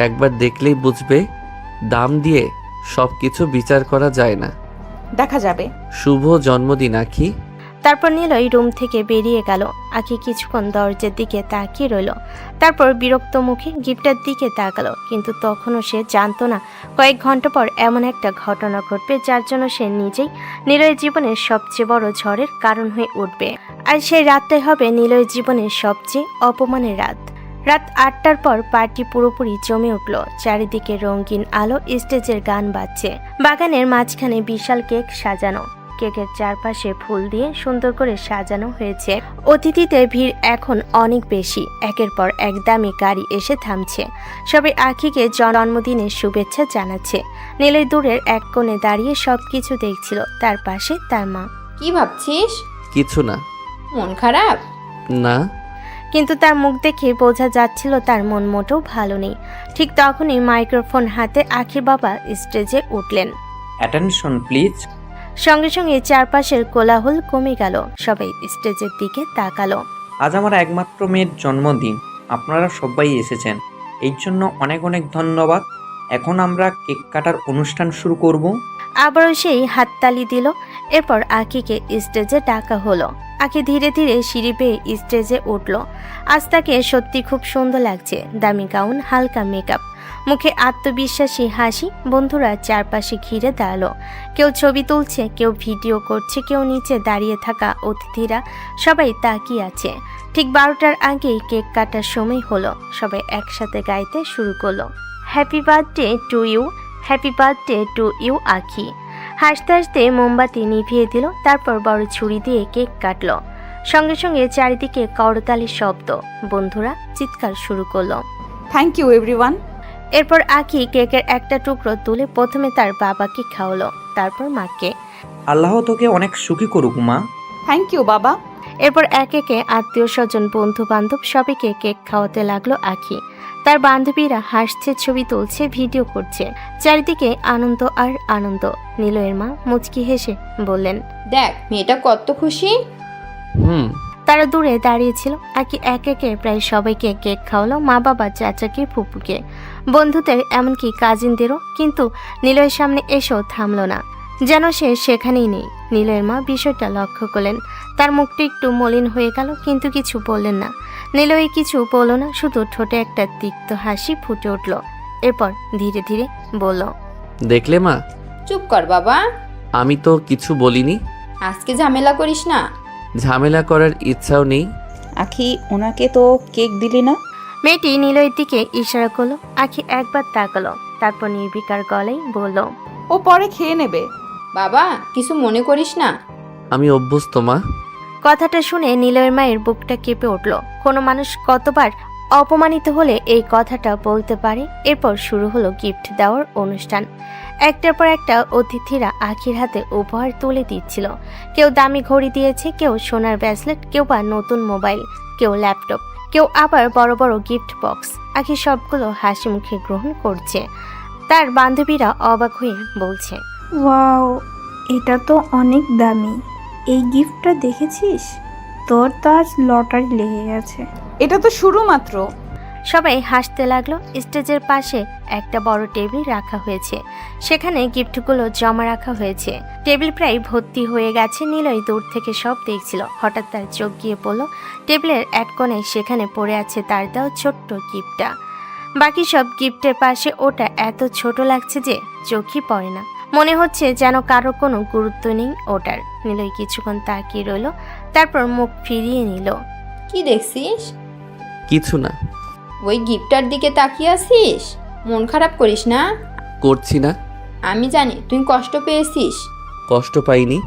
একবার দেখলেই বুঝবে, দাম দিয়ে সব কিছু বিচার করা যায় না। দেখা যাবে। শুভ জন্মদিন আখি। তারপর নিলয় রুম থেকে বেরিয়ে গেল। আখি কিছুক্ষণ দরজার দিকে তাকিয়ে রইল, তারপর বিরক্ত মুখে গিফটের দিকে তাকালো। কিন্তু তখনও সে জানতো না কয়েক ঘন্টা পর এমন একটা ঘটনা ঘটবে যার জন্য সে নিজেই নিলয়ের জীবনের সবচেয়ে বড় ঝড়ের কারণ হয়ে উঠবে। আর সেই রাতটাই হবে নিলয়ের জীবনের সবচেয়ে অপমানের রাত। রাত 8টার পর পার্টি পুরোপুরি জমে উঠল। চারিদিকে রঙিন আলো, স্টেজের গান বাজছে। বাগানের মাঝখানে বিশাল কেক সাজানো। কেকের চারপাশে ফুল দিয়ে সুন্দর করে সাজানো হয়েছে। অতিথিদের ভিড় এখন অনেক বেশি। একের পর এক দামি গাড়ি এসে থামছে। সবাই আখিকে জন্মদিনের শুভেচ্ছা জানাচ্ছে। নিলয় দূরের এক কোণে দাঁড়িয়ে সবকিছু দেখছিল। তার পাশে তার মা। কি ভাবছিস? কিছু না। মন খারাপ? না। কিন্তু তার মুখ দেখে বোঝা যাচ্ছিল তার মন মোটেও ভালো নেই। ঠিক তখনই মাইক্রোফোন হাতে আখির বাবা স্টেজে উঠলেন। Attention please. সঙ্গে সঙ্গে চারপাশের কোলাহল কমে গেল। সবাই স্টেজের দিকে তাকালো। আজ আমার একমাত্র মেয়ের জন্মদিন, আপনারা সবাই এসেছেন, এই জন্য অনেক অনেক ধন্যবাদ। এখন আমরা কেক কাটার অনুষ্ঠান শুরু করব। আবারও সেই হাততালি দিল। এরপর আখিকে স্টেজে ডাকা হলো। আখি ধীরে ধীরে সিঁড়ি বেয়ে স্টেজে উঠল। আজ তাকে সত্যি খুব সুন্দর লাগছে। দামি গাউন, হালকা মেকআপ, মুখে আত্মবিশ্বাসী হাসি। বন্ধুরা চারপাশে ঘিরে দাঁড়ালো। কেউ ছবি তুলছে, কেউ ভিডিও করছে, কেউ নিচে দাঁড়িয়ে থাকা অতিথিরা সবাই তাকিয়ে আছে। ঠিক 12টার আগেই কেক কাটার সময় হলো। সবাই একসাথে গাইতে শুরু করলো, happy birthday to you, happy birthday to you Akhi. হাসতে হাসতে মোমবাতি নিভিয়ে দিল, তারপর বড় ছুরি দিয়ে কেক কাটলো। সঙ্গে সঙ্গে চারিদিকে করতালির শব্দ। বন্ধুরা চিৎকার শুরু করলো, থ্যাংক ইউ এভরিওয়ান। এরপর আখি কেকের একটা টুকরো তুলে প্রথমে তার বাবাকে খাওয়ালো, তারপর মাকে। আল্লাহ তোকে অনেক সুখী করুক মা। থ্যাংক ইউ বাবা। এরপর একে একে আত্মীয় স্বজন, বন্ধু বান্ধব সবাইকে কেক খাওয়াতে লাগলো আখি। তার বান্ধবীরা হাসছে, ছবি তুলছে, ভিডিও করছে। চারিদিকে আনন্দ আর আনন্দ। নিলয়ের মা মুচকি হেসে বললেন, দেখ মেয়েটা কত খুশি। হুম। তারা দূরে দাঁড়িয়েছিল। আকি এক একে প্রায় সবাইকে কেক খাওয়ালো, মা বাবা, চাচাকে, ফুপুকে, বন্ধুদের, এমনকি কাজিনদেরও। কিন্তু নিলয়ের সামনে এসেও থামলো না, যেন সে সেখানেই নেই। নিলয়ের মা বিষয়টা লক্ষ্য করলেন। তার মুখটা একটু মলিন হয়ে গেল, কিন্তু কিছু বললেন না। নিলয় কিছু বলল না, শুধু ঠোঁটে একটা তিক্ত হাসি ফুটে উঠল। এরপর ধীরে ধীরে বলল, দেখলে মা, চুপ কর বাবা, আমি তো কিছু বলিনি। আজকে ঝামেলা করিস না। ঝামেলা করার ইচ্ছাও নেই। আখি, ওনাকে তো কেক দিলি না? মেয়েটি নিলয়ের দিকে ইশারা করলো। আখি একবার তাকালো, তারপর নির্বিকার গলায় বলল, ও পরে খেয়ে নেবে। বাবা কিছু মনে করিস না। আমি অভ্যস্ত মা। কথাটা শুনে নিলয়ের মায়ের বুকটা কেঁপে উঠল। কোনো মানুষ কতবার অপমানিত হলে এই কথাটা বলতে পারে। এরপর শুরু হলো গিফট দেওয়ার অনুষ্ঠান। একটার পর একটা অতিথিরা আখির হাতে উপহার তুলে দিচ্ছিল। কেউ দামি ঘড়ি দিয়েছে, কেউ সোনার ব্রেসলেট, কেউ বা নতুন মোবাইল, কেউ ল্যাপটপ, কেউ আবার বড় বড় গিফট বক্স। আখি সবগুলো হাসি মুখে গ্রহণ করছে। তার বান্ধবীরা অবাক হয়ে বলছে, ওয়াও, এটা তো অনেক দামি। এই গিফটটা দেখেছিস? তোর তো আজ লটারি লেগে গেছে। এটা তো শুরু মাত্র। সবাই হাসতে লাগলো। স্টেজের পাশে একটা বড় টেবিল রাখা হয়েছে, সেখানে গিফটগুলো জমা রাখা হয়েছে। টেবিল প্রায় ভর্তি হয়ে গেছে। নিলয় দূর থেকে সব দেখছিল। হঠাৎ তার চোখ গিয়ে পড়ল টেবিলের এক কোণে, সেখানে পড়ে আছে তার দেওয়া ছোট্ট গিফটটা। বাকি সব গিফটের পাশে ওটা এত ছোট লাগছে যে চোখই পড়ে না। মনে হচ্ছে যেন কারো কোনো গুরুত্ব নেই ওটার। নিলয় কিছুক্ষণ তাকিয়ে রইল, তারপর মুখ ফিরিয়ে নিল। কি দেখছিস? কিছু না। ওই গিফটার দিকে তাকিয়ে আছিস? মন খারাপ করিস না। করছি না। আমি জানি তুই কষ্ট পেয়েছিস। কষ্ট পাইনি।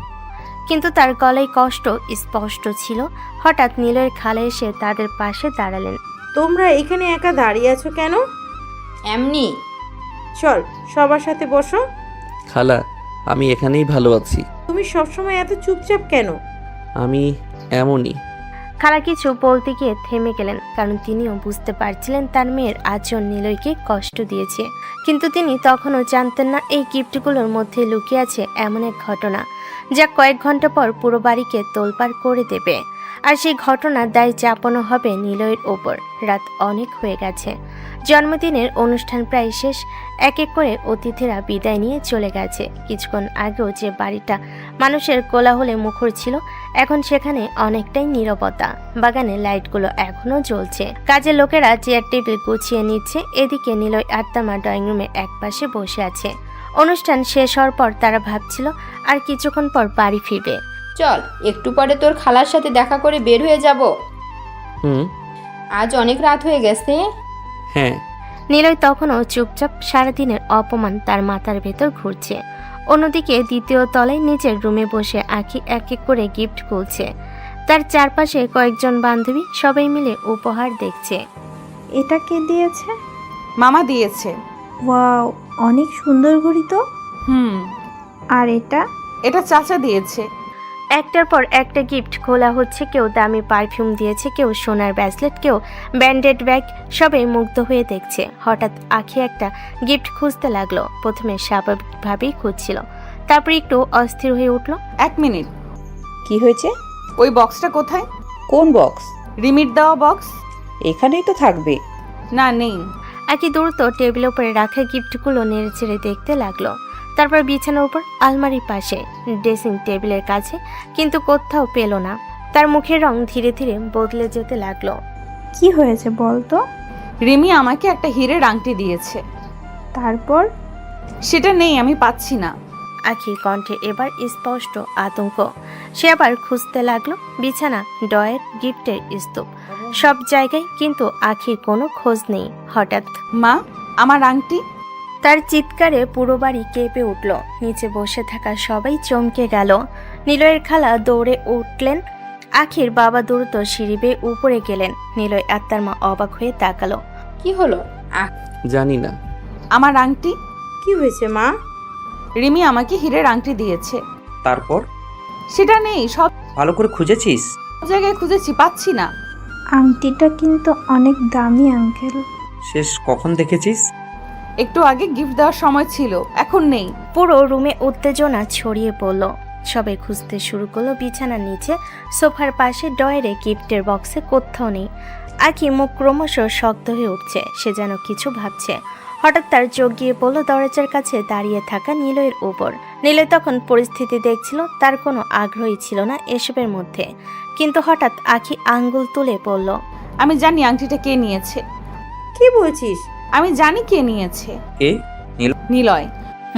কিন্তু তার গলায় কষ্ট স্পষ্ট ছিল। হঠাৎ নিলয়ের খালা এসে তাদের পাশে দাঁড়ালেন। তোমরা এখানে একা দাঁড়িয়ে আছো কেন? এমনি। চল সবার সাথে বসো। খালা, আমি এখানেই ভালো আছি। তুমি সবসময় এত চুপচাপ কেন? আমি এমনই। খালা কিছু বলতে গিয়ে থেমে গেলেন, কারণ তিনিও বুঝতে পারছিলেন তার মেয়ের আচরণ নিলয়কে কষ্ট দিয়েছে। কিন্তু তিনি তখনও জানতেন না এই গিফটগুলোর মধ্যে লুকিয়ে আছে এমন এক ঘটনা যা কয়েক ঘন্টা পর পুরো বাড়িকে তোলপাড় করে দেবে। আর সেই ঘটনার দায় চাপানো হবে নিলয়ের ওপর। রাত অনেক হয়ে গেছে, জন্মদিনের অনুষ্ঠান প্রায় শেষ। এক এক করে অতিথিরা বিদায় নিয়ে চলে গেছে। কিছুক্ষণ আগেও যে বাড়িটা মানুষের কোলাহলে মুখর ছিল, এখন সেখানে অনেকটাই নীরবতা। বাগানে লাইটগুলো এখনো জ্বলছে। কাজের লোকেরা চেয়ার টেবিল গুছিয়ে নিচ্ছে। এদিকে নিলয় আর তার মা ড্রয়িং রুমের একপাশে বসে আছে। অনুষ্ঠান শেষ হওয়ার পর তারা ভাবছিল আর কিছুক্ষণ পর বাড়ি ফিরবে। চল একটু পরে তোর খালার সাথে দেখা করে বের হয়ে যাব। হুম। আজ অনেক রাত হয়ে গেছে। হ্যাঁ। নিলয় তখনও চুপচাপ। সারাদিনের অপমান তার মাথার ভেতর ঘুরছে। অন্যদিকে দ্বিতীয় তলায় নিজের রুমে বসে আখি এক এক করে গিফট খুলছে। তার চারপাশে কয়েকজন বান্ধবী, সবাই মিলে উপহার দেখছে। এটা কে দিয়েছে? মামা দিয়েছে। ওয়াও, অনেক সুন্দর ঘড়ি তো। হুম। আর এটা? এটা চাচা দিয়েছে। একটার পর একটা গিফট খোলা হচ্ছে। কেউ দামি পারফিউম দিয়েছে, কেউ সোনার ব্রেসলেট, কেউ ব্যান্ডেড ব্যাগ। সবাই মুগ্ধ হয়ে দেখছে। হঠাৎ আখি একটা গিফট খুঁজতে লাগলো। প্রথমে স্বাভাবিকভাবেই খুঁজছিল, তারপর একটু অস্থির হয়ে উঠল। 1 মিনিট, কি হয়েছে? ওই বক্সটা কোথায়? কোন বক্স? রিমিট দেওয়া বক্স। এখানেই তো থাকবে। না, নেই। আখি দ্রুত টেবিলের উপরে রাখা গিফটগুলো নেড়ে চেড়ে দেখতে লাগলো। তারপর বিছানার উপর, আলমারির পাশে, ড্রেসিং টেবিলের কাছে, কিন্তু কোথাও পেল না। তার মুখের রং ধীরে ধীরে বদলে যেতে লাগলো। কি হয়েছে বল তো? রিমি আমাকে একটা হীরের আংটি দিয়েছে। তারপর? সেটা নেই, আমি পাচ্ছি না। আখির কণ্ঠে এবার স্পষ্ট আতঙ্ক। সে আবার খুঁজতে লাগলো বিছানা, ড্রয়ার, গিফটের স্তূপ, সব জায়গায়, কিন্তু আখির কোনো খোঁজ নেই। হঠাৎ মা, আমার আংটি। তার চিৎকারে পুরো বাড়ি কেঁপে উঠল। নিচে বসে থাকা সবাই চমকে গেল। নিলয়ের খালা দৌড়ে উঠলেন। আখির বাবা দ্রুত সিঁড়ি বেয়ে উপরে গেলেন। নিলয় আর তার মা অবাক হয়ে তাকালো। কি হলো? জানি না। আমার আংটি। কি হয়েছে মা? রিমি আমাকে হীরের আংটি দিয়েছে। তারপর সেটা নেই, সব ভালো করে খুঁজেছিস? জায়গায় খুঁজেছি, পাচ্ছি না। আংটিটা কিন্তু অনেক দামি আঙ্কেল। শেষ কখন দেখেছিস? একটু আগে গিফট দেওয়ার সময় ছিল, এখন নেই। পুরো রুমে উত্তেজনা ছড়িয়ে পড়ল। সবাই খুঁজতে শুরু করলো বিছানার নিচে, সোফার পাশে, ডয়ারে, গিফটের বক্সে, কোথাও নেই। আখি মুখ ক্রমশ শক্ত হয়ে উঠছে, সে যেন কিছু ভাবছে। হঠাৎ তার চোখ গিয়ে পড়ল দরজার কাছে দাঁড়িয়ে থাকা নিলয়ের উপর। নিলয় তখন পরিস্থিতি দেখছিল, তার কোনো আগ্রহই ছিল না এসবের মধ্যে। কিন্তু হঠাৎ আখি আঙ্গুল তুলে বলল, আমি জানি আংটিটা কে নিয়েছে। কি বলছিস? আমি জানি কে নিয়েছে। কে? নিলয়।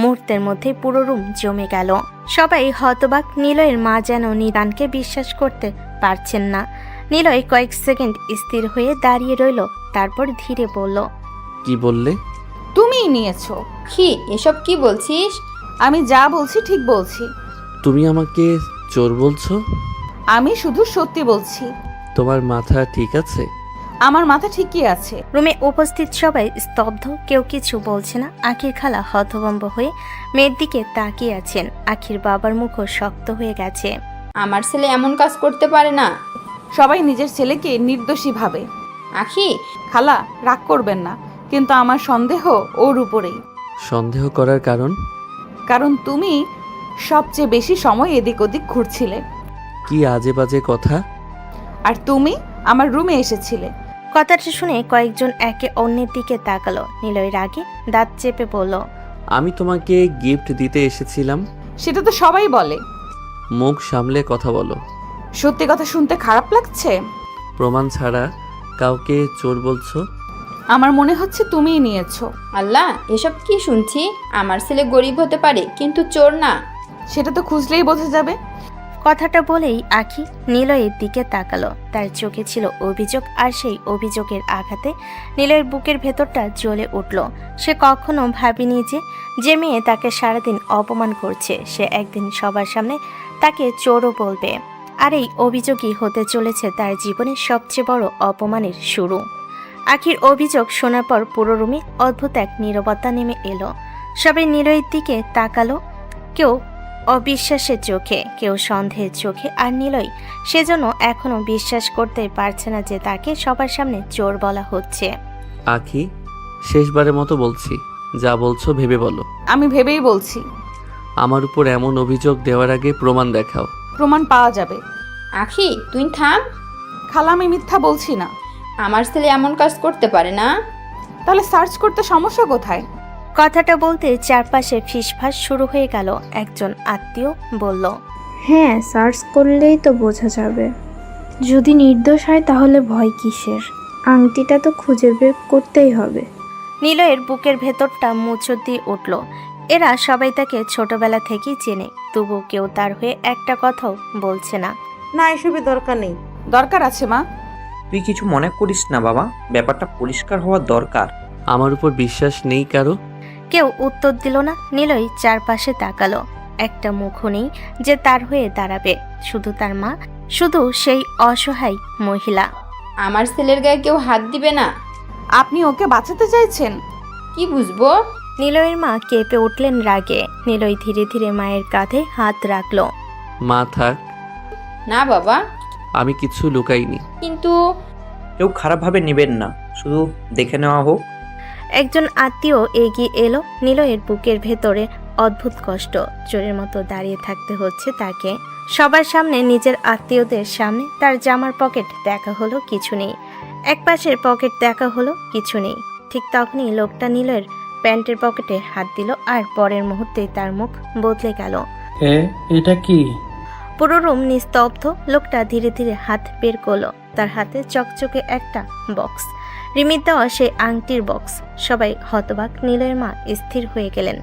মুহূর্তের মধ্যে পুরো রুম জমে গেল। সবাই হতবাক। নিলয়ের মা যেন নিদানকে বিশ্বাস করতে পারছেন না। নিলয় কয়েক সেকেন্ড স্থির হয়ে দাঁড়িয়ে রইল, তারপর ধীরে বলল, কি বললে? তুমিই নিয়েছো। কি এসব কি বলছিস? আমি যা বলছি ঠিক বলছি। তুমি আমাকে চোর বলছো? আমি শুধু সত্যি বলছি। তোমার মাথা ঠিক আছে? আমার মাথা ঠিকই আছে। রুমে উপস্থিত সবাই স্তব্ধ, কেউ কিছু বলছে না। আখির খালা হতভম্ব হয়ে মেয়ের দিকে তাকিয়ে আছেন। আখির বাবার মুখও শক্ত হয়ে গেছে। আমার ছেলে এমন কাজ করতে পারে না। সবাই নিজের ছেলেকে নির্দোষী ভাবে। আখি, খালা রাগ করবেন না, কিন্তু আমার সন্দেহ ওর উপরেই। সন্দেহ করার কারণ? কারণ তুমি সবচেয়ে বেশি সময় এদিক ওদিক ঘুরছিলে, কি আজে বাজে কথা! আর তুমি আমার রুমে এসেছিলে। কথাটা শুনে কয়েকজন একে অন্যের দিকে তাকালো। নিলয় রাগে দাঁত চেপে বলল, আমি তোমাকে গিফট দিতে এসেছিলাম। সেটা তো সবাই বলে। মুখ সামলে কথা বলো। সত্যি কথা শুনতে খারাপ লাগছে। প্রমাণ ছাড়া কাউকে চোর বলছো? আমার মনে হচ্ছে তুমিই নিয়েছো। আল্লাহ, এসব কি শুনছি? আমার ছেলে গরিব হতে পারে, কিন্তু চোর না। সেটা তো খুঁজলেই বোঝা যাবে। কথাটা বলেই আখি নিলয়ের দিকে তাকালো। তার চোখে ছিল অভিযোগ, আর সেই অভিযোগের আঘাতে নিলয়ের বুকের ভেতরটা জ্বলে উঠল। সে কখনো ভাবেনি যে মেয়ে তাকে সারাদিন অপমান করছে, সে একদিন সবার সামনে তাকে চোরও বলবে। আর এই অভিযোগই হতে চলেছে তার জীবনের সবচেয়ে বড় অপমানের শুরু। আখির অভিযোগ শোনার পর পুরো রুমে অদ্ভুত এক নীরবতা নেমে এলো। সবাই নিলয়ের দিকে তাকালো, কেউ অবিশ্বাসের চোখে, কেউ সন্দেহের চোখে। আর নিলয় সেজন্য এখনো বিশ্বাস করতে পারছে না যে তাকে সবার সামনে চোর বলা হচ্ছে। আখি, শেষবারের মতো বলছি, যা বলছো ভেবে বলো। আমি ভেবেই বলছি। আমার উপর এমন অভিযোগ দেওয়ার আগে প্রমাণ দেখাও। প্রমাণ পাওয়া যাবে। আখি, তুই থাম। খালা আমি মিথ্যা বলছি না। আমার ছেলে এমন কাজ করতে পারে না। তাহলে সার্চ করতে সমস্যা কোথায়? কথাটা বলতে চারপাশে ফিসফাস শুরু হয়ে গেল। একজন আত্মীয় বলল, হ্যাঁ, সার্চ করলেই তো বোঝা যাবে। যদি নির্দোষ হয় তাহলে ভয় কিসের? আংটিটা তো খুঁজে বের করতেই হবে। নিলয়ের বুকের ভেতরটা মুচড় দিয়ে উঠল। এরা সবাই তাকে ছোটবেলা থেকেই চেনে, তবু কেউ তার হয়ে একটা কথাও বলছে না। না, এসবের দরকার নেই। দরকার আছে মা। তুই কিছু মনে করিস না বাবা, ব্যাপারটা পরিষ্কার হওয়া দরকার। আমার উপর বিশ্বাস নেই কারো? কেউ উত্তর দিল না। নিলয় চারপাশে তাকালো। একটা মুখও নেই যে তার হয়ে দাঁড়াবে, শুধু তার মা, শুধু সেই অসহায় মহিলা। আমার ছেলের গায়ে কেউ হাত দিবে না। আপনি ওকে বাঁচাতে চাইছেন? কি বুঝবো? নিলয়ের মা কেঁপে উঠলেন রাগে। নিলয় ধীরে ধীরে মায়ের কাঁধে হাত রাখল। মা থাক, না বাবা। আমি কিছু লুকাইনি। কিন্তু কেউ খারাপভাবে নেবেন না, শুধু দেখে নেওয়া হোক। একজন আত্মীয় এগিয়ে এলো। নিলয়ের বুকের ভেতরে অদ্ভুত কষ্ট, চোরের মতো দাঁড়িয়ে থাকতে হচ্ছে তাকে সবার সামনে, নিজের আত্মীয়দের সামনে। তার জামার পকেট দেখা হলো, কিছু নেই। এক পাশের পকেট দেখা হলো, কিছু নেই। ঠিক তখনই লোকটা নিলয়ের প্যান্টের পকেটে হাত দিল, আর পরের মুহূর্তেই তার মুখ বদলে গেল। এটা কি? পুরো রুম নিস্তব্ধ। লোকটা ধীরে ধীরে হাত বের করলো। তার হাতে চকচকে একটা বক্স, রিমির দেওয়া সেই আংটির বক্স। সবাই হতবাক। নিলয়ের মা স্থির হয়ে গেলেন।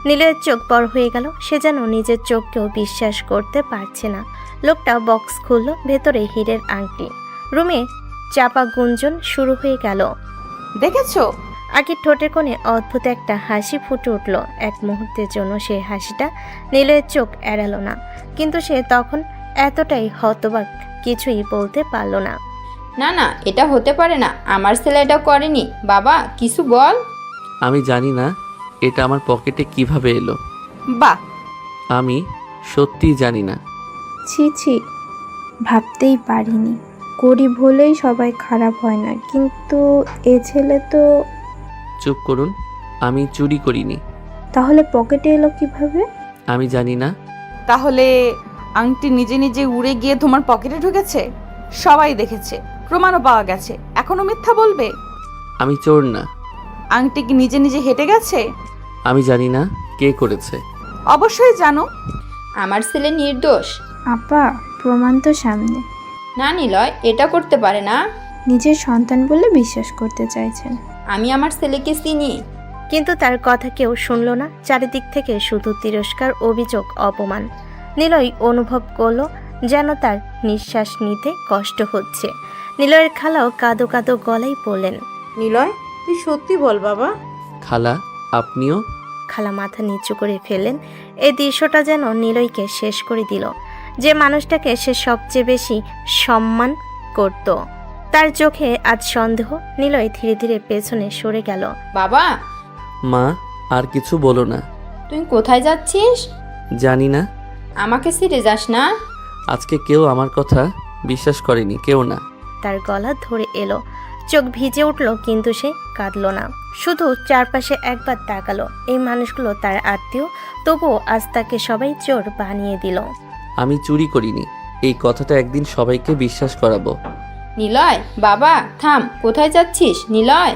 নিলয়ের চোখ বড় হয়ে গেল। সে যেন নিজের চোখকেও বিশ্বাস করতে পারছে না। লোকটা বক্স খুলল, ভেতরে হীরের আংটি। রুমে চাপা গুঞ্জন শুরু হয়ে গেল। দেখেছো? আগে ঠোঁটের কোণে অদ্ভুত একটা হাসি ফুটে উঠল। এক মুহূর্তের জন্য সেই হাসিটা নিলয়ের চোখ এড়ালো না, কিন্তু সে তখন এতটাই হতবাক, কিছুই বলতে পারল না। না না, এটা হতে পারে না। আমার ছেলে এটা করেনি। বাবা, কিছু বল। আমি জানি না এটা আমার পকেটে কিভাবে এলো। বাহ, আমি সত্যিই জানি না। ছি ছি, ভাবতেই পারিনি। গরিব হলেই সবাই খারাপ হয় না, কিন্তু এ ছেলে তো। চুপ করুন, আমি চুরি করিনি। তাহলে পকেটে এলো কিভাবে? আমি জানি না। তাহলে আংটি নিজে নিজে উড়ে গিয়ে তোমার পকেটে ঢুকেছে? সবাই দেখেছে, প্রমাণও পাওয়া গেছে, এখনো মিথ্যা বলবে? আমি চোর না। আংটি কি নিজে নিজে হেঁটে গেছে? আমি জানি না কে করেছে। অবশ্যই জানো। আমার ছেলে নির্দোষ। আপা, প্রমাণ তো সামনে। না নিলয়, এটা করতে পারে না। নিজের সন্তান বলে বিশ্বাস করতে চাইছেন। আমি আমার ছেলেকে চিনি। কিন্তু তার কথা কেউ শুনল না। চারিদিক থেকে শুধু তিরস্কার, অভিযোগ, অপমান। নিলয় অনুভব করলো যেন তার নিঃশ্বাস নিতে কষ্ট হচ্ছে। নিলয়ের খালাও কাঁদো কাঁদো গলায় বললেন, নিলয়, তুই সত্যি বল বাবা। খালা, আপনিও? খালা মাথা নিচু করে ফেললেন। এই দৃশ্যটা যেন নিলয়কে শেষ করে দিল। যে মানুষটাকে সে সবচেয়ে বেশি সম্মান করত, তার চোখে আজ সন্দেহ। নিলয় ধীরে ধীরে পেছনে সরে গেল। বাবা, মা, আর কিছু বলো না। তুই কোথায় যাচ্ছিস? জানি না। আমাকে ছেড়ে যাস না। আজকে কেউ আমার কথা বিশ্বাস করেনি, কেউ না। তার গলা ধরে এলো, চোখ ভিজে উঠল, কিন্তু সে কাঁদল না। শুধু চারপাশে একবার তাকালো। এই মানুষগুলো তার আত্মীয়, তবুও আজ তাকে সবাই চোর বানিয়ে দিল। আমি চুরি করিনি, এই কথাটা একদিন সবাইকে বিশ্বাস করাবো। নিলয়, বাবা থাম, কোথায় যাচ্ছিস নিলয়?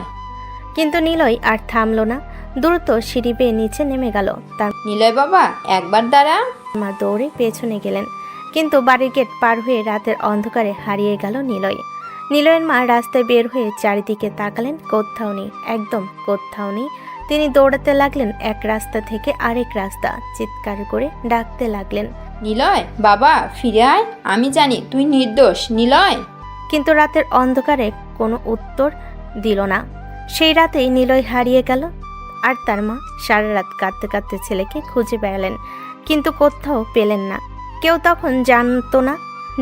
কিন্তু নিলয় আর থামল না। দ্রুত সিঁড়ি বেয়ে নিচে নেমে গেল। তার নিলয় বাবা, একবার দাঁড়া। মা দৌড়ে পেছনে গেলেন, কিন্তু বাড়ির গেট পার হয়ে রাতের অন্ধকারে হারিয়ে গেল নিলয়। নিলয়ের মা রাস্তায় বের হয়ে চারিদিকে তাকালেন, কোথাও নেই, একদম কোথাও নেই। তিনি দৌড়াতে লাগলেন এক রাস্তা থেকে আরেক রাস্তা, চিৎকার করে ডাকতে লাগলেন, নিলয় বাবা, ফিরে আয়, আমি জানি তুই নির্দোষ নিলয়। কিন্তু রাতের অন্ধকারে কোনো উত্তর দিল না। সেই রাতেই নিলয় হারিয়ে গেল। আর তার মা সারা রাত কাঁদতে কাঁদতে ছেলেকে খুঁজে বেড়ালেন, কিন্তু কোথাও পেলেন না। কেউ তখন জানতো না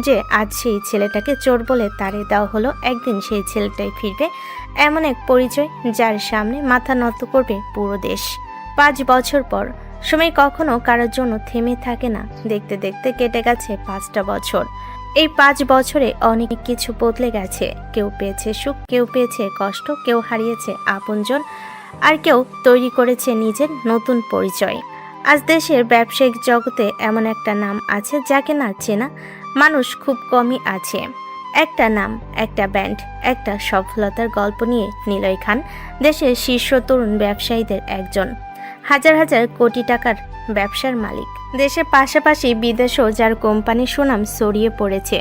যে আজ সেই ছেলেটাকে চোর বলে তাড়িয়ে দেওয়া হলো। একদিন সেই ছেলেটাই ফিরবে, এমন এক পরিচয় যার সামনে মাথা নত করবে পুরো দেশ। 5 বছর পর। সময় কখনো কারোর জন্য থেমে থাকে না। দেখতে দেখতে কেটে গেছে 5টা বছর। এই 5 বছরে অনেক কিছু বদলে গেছে। কেউ পেয়েছে সুখ, কেউ পেয়েছে কষ্ট, কেউ হারিয়েছে আপনজন, আর কেউ তৈরি করেছে নিজের নতুন পরিচয়। আজ দেশের ব্যবসায়িক জগতে এমন একটা নাম আছে যাকে না চেনা মানুষ খুব কমই আছে। একটা নাম, একটা ব্যান্ড, একটা সফলতার গল্প নিয়ে নিলয় খান দেশের শীর্ষ তরুণ ব্যবসায়ীদের একজন। হাজার হাজার কোটি টাকার ব্যবসার মালিক। দেশের পাশাপাশি বিদেশেও যার কোম্পানি সুনাম ছড়িয়ে পড়েছে।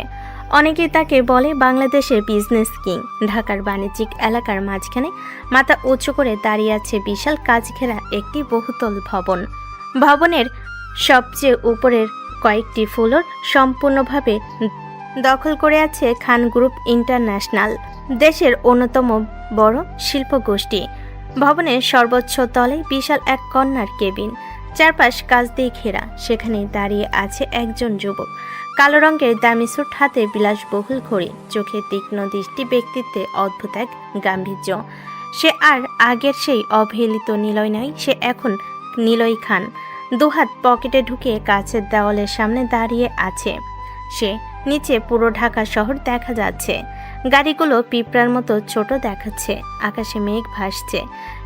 অনেকেই তাকে বলে বাংলাদেশের বিজনেস কিং। ঢাকার বাণিজ্যিক এলাকার মাঝখানে মাথা উঁচু করে দাঁড়িয়ে আছে বিশাল কাচ ঘেরা একটি বহুতল ভবন। ভবনের সবচেয়ে উপরের কয়েকটি ফ্লোর সম্পূর্ণভাবে দখল করে আছে খান গ্রুপ ইন্টারন্যাশনাল, দেশের অন্যতম বড় শিল্প গোষ্ঠী। ভবনের সর্বোচ্চ তলে বিশাল এক কর্নার কেবিন, চারপাশ কাচ দিয়ে ঘেরা। সেখানে দাঁড়িয়ে আছে একজন যুবক, কালো রঙের দামি স্যুট, হাতে বিলাসবহুল ঘড়ি, চোখে তীক্ষ্ণ দৃষ্টি, ব্যক্তিত্বে অদ্ভুত এক গাম্ভীর্য। সে আর আগের সেই অবহেলিত নিলয় নয়, সে এখন নিলয় খান। দুহাত পকেটে ঢুকিয়ে কাছের দেওয়ালের সামনে দাঁড়িয়ে আছে সে। নিচে পুরো ঢাকা শহর দেখা যাচ্ছে। গাড়িগুলো পিঁপড়ার মতো ছোট দেখাচ্ছে, আকাশে মেঘ ভাসছে,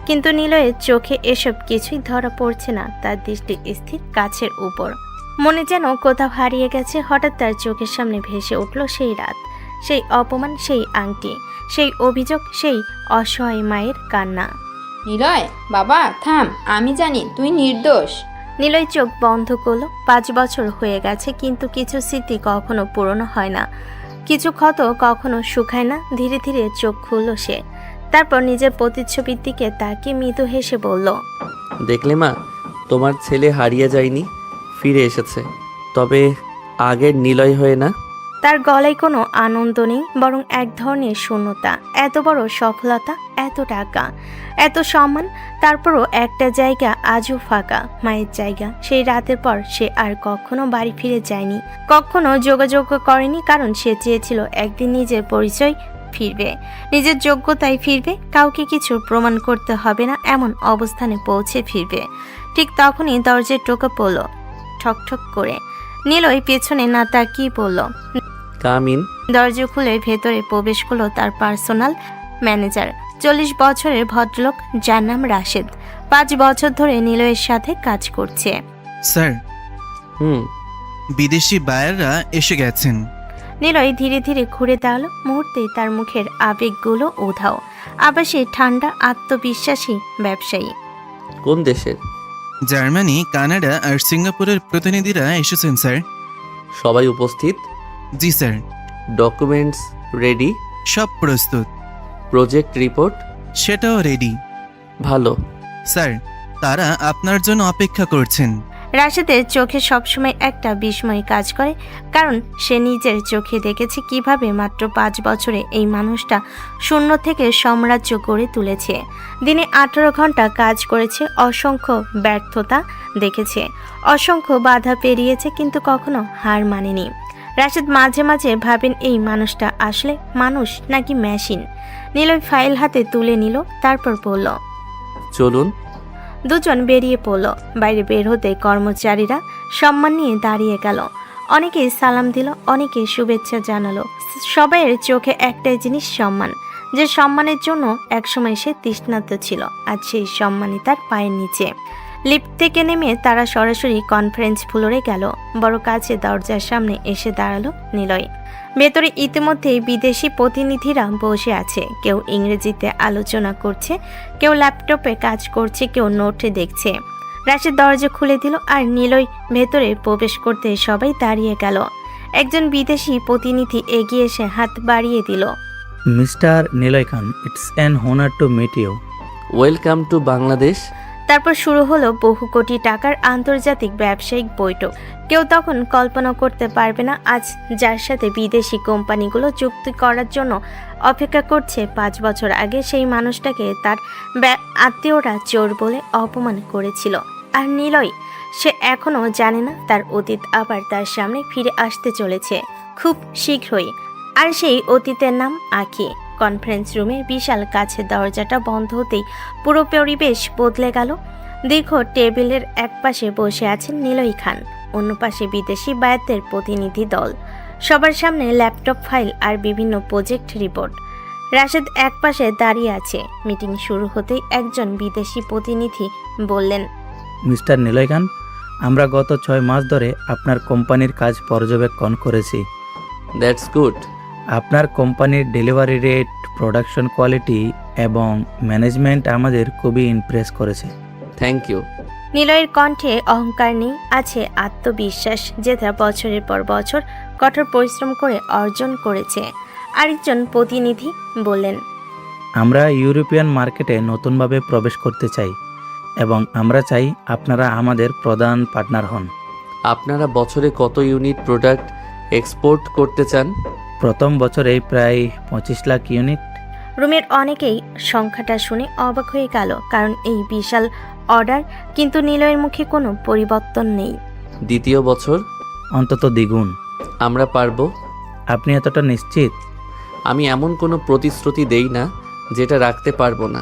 কিন্তু নিলয়ের চোখে এসব কিছুই ধরা পড়ছে না। তার দৃষ্টি স্থির কাছের উপর। মনে যেন কোথাও হারিয়ে গেছে। হঠাৎ তার চোখের সামনে ভেসে উঠল সেই রাত, সেই অপমান, সেই আংটি, সেই অভিযোগ, সেই অসহায় মায়ের কান্না। নিলয় বাবা থাম, আমি জানি তুই নির্দোষ। নিলয় চোখ বন্ধ করলো। 5 বছর হয়ে গেছে, কিন্তু কিছু স্মৃতি কখনো পুরনো হয় না, কিছু ক্ষত কখনো শুকায় না। ধীরে ধীরে চোখ খুলল সে। তারপর নিজের প্রতিচ্ছবির দিকে তাকিয়ে মৃদু হেসে বলল, দেখলে মা, তোমার ছেলে হারিয়ে যায়নি, ফিরে এসেছে, তবে আগের নিলয় হয়ে না। তার গলায় কোনো আনন্দ নেই, বরং এক ধরনের শূন্যতা। এত বড় সফলতা, এত টাকা, এত সম্মান, তারপরও একটা জায়গা আজও ফাঁকা, মায়ের জায়গা। সেই রাতের পর সে আর কখনো বাড়ি ফিরে যায়নি, কখনো যোগাযোগ করেনি, কারণ সে চেয়েছিল একদিন নিজের পরিচয় ফিরবে, নিজের যোগ্যতায় ফিরবে, কাউকে কিছু প্রমাণ করতে হবে না এমন অবস্থানে পৌঁছে ফিরবে। ঠিক তখনই দরজায় টোকা পড়ল, ঠকঠক করে। নিলয় পেছনে না তাকিয়ে বলল, কামিন। দরজা খুলে ভেতরে প্রবেশ করলো তার পার্সোনাল ম্যানেজার, 40 বছরের ভদ্রলোক, যার নাম রাশেদ। 5 বছর ধরে নিলয়ের সাথে কাজ করছে। স্যার। বিদেশি বায়াররা এসে গেছেন। নিলয় ধীরে ধীরে ঘুরে দাঁড়ালো, মুহূর্তেই তার মুখের আবেগগুলো উধাও। আবার সেই ঠান্ডা আত্মবিশ্বাসী ব্যবসায়ী। কোন দেশের? জার্মানি, কানাডা আর সিঙ্গাপুরের প্রতিনিধিরা এসেছেন স্যার। সবাই উপস্থিত? জি স্যার। Documents ready? সব প্রস্তুত। Project report? সেটাও রেডি। ভালো। স্যার, তারা আপনার জন্য অপেক্ষা করছেন। রাশেদের চোখে সবসময় একটা বিস্ময় কাজ করে, কারণ সে নিজের চোখে দেখেছে কিভাবে মাত্র 5 বছরে এই মানুষটা শূন্য থেকে সাম্রাজ্য গড়ে তুলেছে। দিনে 18 ঘন্টা কাজ করেছে, অসংখ্য ব্যর্থতা দেখেছে, অসংখ্য বাধা পেরিয়েছে, কিন্তু কখনো হার মানেনি। রাশেদ মাঝে মাঝে ভাবেন এই মানুষটা আসলে মানুষ নাকি মেশিন। নিলয় ফাইল হাতে তুলে নিল, তারপর বলল, চলুন। দুজন বেরিয়ে পড়ল। বাইরে বের হতে কর্মচারীরা সম্মান নিয়ে দাঁড়িয়ে গেল। অনেকে সালাম দিল, অনেকে শুভেচ্ছা জানালো। সবাইয়ের চোখে একটাই জিনিস, সম্মান। যে সম্মানের জন্য একসময় সে তৃষ্ণার্ত ছিল, আজ সেই সম্মানই তার পায়ের নিচে। লিফট থেকে নেমে তারা সরাসরি কনফারেন্স ফ্লোরে গেল। বড় কাছে দরজার সামনে এসে দাঁড়ালো নিলয়। ভেতরে ইতিমধ্যেই বিদেশি প্রতিনিধিরা বসে আছে। কেউ ইংরেজিতে আলোচনা করছে, কেউ ল্যাপটপে কাজ করছে, কেউ নোটে দেখছে। রাশেদ দরজা খুলে দিল আর নিলয় ভেতরে প্রবেশ করতে সবাই দাঁড়িয়ে গেল। একজন বিদেশি প্রতিনিধি এগিয়ে এসে হাত বাড়িয়ে দিল। Mister Niloy Khan, it's an honor to meet you. Welcome to Bangladesh. তারপর শুরু হলো বহু কোটি টাকার আন্তর্জাতিক ব্যবসায়িক বৈঠক। কেউ তখন কল্পনা করতে পারবে না আজ যার সাথে বিদেশি কোম্পানিগুলো চুক্তি করার জন্য অপেক্ষা করছে, 5 বছর আগে সেই মানুষটাকে তার আত্মীয়রা চোর বলে অপমান করেছিল। আর নিলয়, সে এখনও জানে না তার অতীত আবার তার সামনে ফিরে আসতে চলেছে খুব শীঘ্রই। আর সেই অতীতের নাম আঁখি। কনফারেন্স রুমের বিশাল কাছের দরজাটা বন্ধ হতেই পুরো পরিবেশ বদলে গেল। দীর্ঘ টেবিলের এক পাশে বসে আছেন নিলয় খান, অন্য পাশে বিদেশি বায়াতদের প্রতিনিধি দল। সবার সামনে ল্যাপটপ, ফাইল আর বিভিন্ন প্রজেক্ট রিপোর্ট। রাশেদ এক পাশে দাঁড়িয়ে আছে। মিটিং শুরু হতেই একজন বিদেশি প্রতিনিধি বললেন, মিস্টার নিলয় খান, আমরা গত 6 মাস ধরে আপনার কোম্পানির কাজ পর্যবেক্ষণ করেছি। That's good. আপনার কোম্পানির ডেলিভারি রেট, প্রোডাকশন কোয়ালিটি এবং ম্যানেজমেন্ট আমাদের খুবই ইমপ্রেস করেছে। Thank you. নিলয়ের কণ্ঠে অহংকার নেই, আছে আত্মবিশ্বাস, যেটা বছরের পর বছর কঠোর পরিশ্রম করে অর্জন করেছে। আরেকজন প্রতিনিধি বললেন, আমরা ইউরোপিয়ান মার্কেটে নতুনভাবে প্রবেশ করতে চাই এবং আমরা চাই আপনারা আমাদের প্রধান পার্টনার হন। আপনারা বছরে কত ইউনিট প্রোডাক্ট এক্সপোর্ট করতে চান? প্রথম বছরেই প্রায় 25 লাখ ইউনিট। রুমের অনেকেই সংখ্যাটা শুনে অবাক হয়ে গেল, কারণ এই বিশাল অর্ডার, কিন্তু নিলয়ের মুখে কোনো পরিবর্তন নেই। দ্বিতীয় বছর? অন্তত দ্বিগুণ। আমরা পারবো। আপনি এতটা নিশ্চিত? আমি এমন কোনো প্রতিশ্রুতি দেই না যেটা রাখতে পারবো না।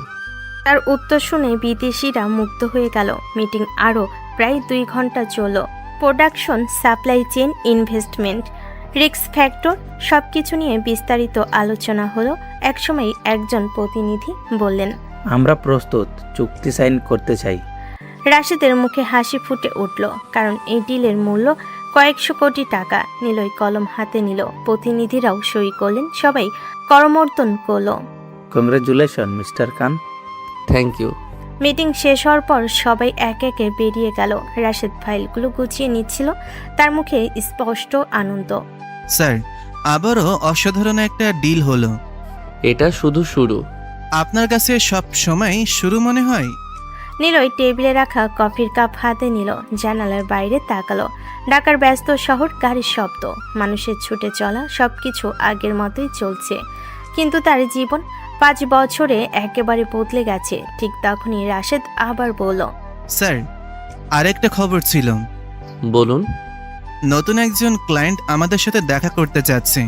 তার উত্তর শুনে বিদেশিরা মুগ্ধ হয়ে গেল। মিটিং আরও প্রায় 2 ঘন্টা চলল। Production, supply chain, investment, risk factor সবকিছু নিয়ে বিস্তারিত আলোচনা হলো। একসময় একজন প্রতিনিধি বললেন, আমরা প্রস্তুত, চুক্তি সাইন করতে চাই। রাশেদের মুখে হাসি ফুটে উঠল, কারণ এই ডিলের মূল্য কয়েকশো কোটি টাকা। নিলয় কলম হাতে নিল, প্রতিনিধিরাও সই করলেন, সবাই করমর্দন করল। Congratulation mister Khan. Thank you. Meeting শেষ হওয়ার পর সবাই একে একে বেরিয়ে গেল। রাশেদ ফাইলগুলো গুছিয়ে নিচ্ছিল, তার মুখে স্পষ্ট আনন্দ। স্যার, আবারও অসাধারণ একটা ডিল হলো। এটা শুধু শুরু। আপনার কাছে সব সময় শুরু মনে হয়? নিলয় টেবিলে রাখা কফির কাপ হাতে নিল, জানালার বাইরে তাকালো। ঢাকার ব্যস্ত শহর, গাড়ির শব্দ, মানুষের ছুটে চলা, সবকিছু আগের মতোই চলছে। কিন্তু তার জীবন 5 বছরে একেবারে বদলে গেছে। ঠিক তখনই রাশেদ আবার বলল, স্যার, আরেকটা খবর ছিল। বলুন। নতুন একজন ক্লায়েন্ট আমাদের সাথে দেখা করতে চাচ্ছে।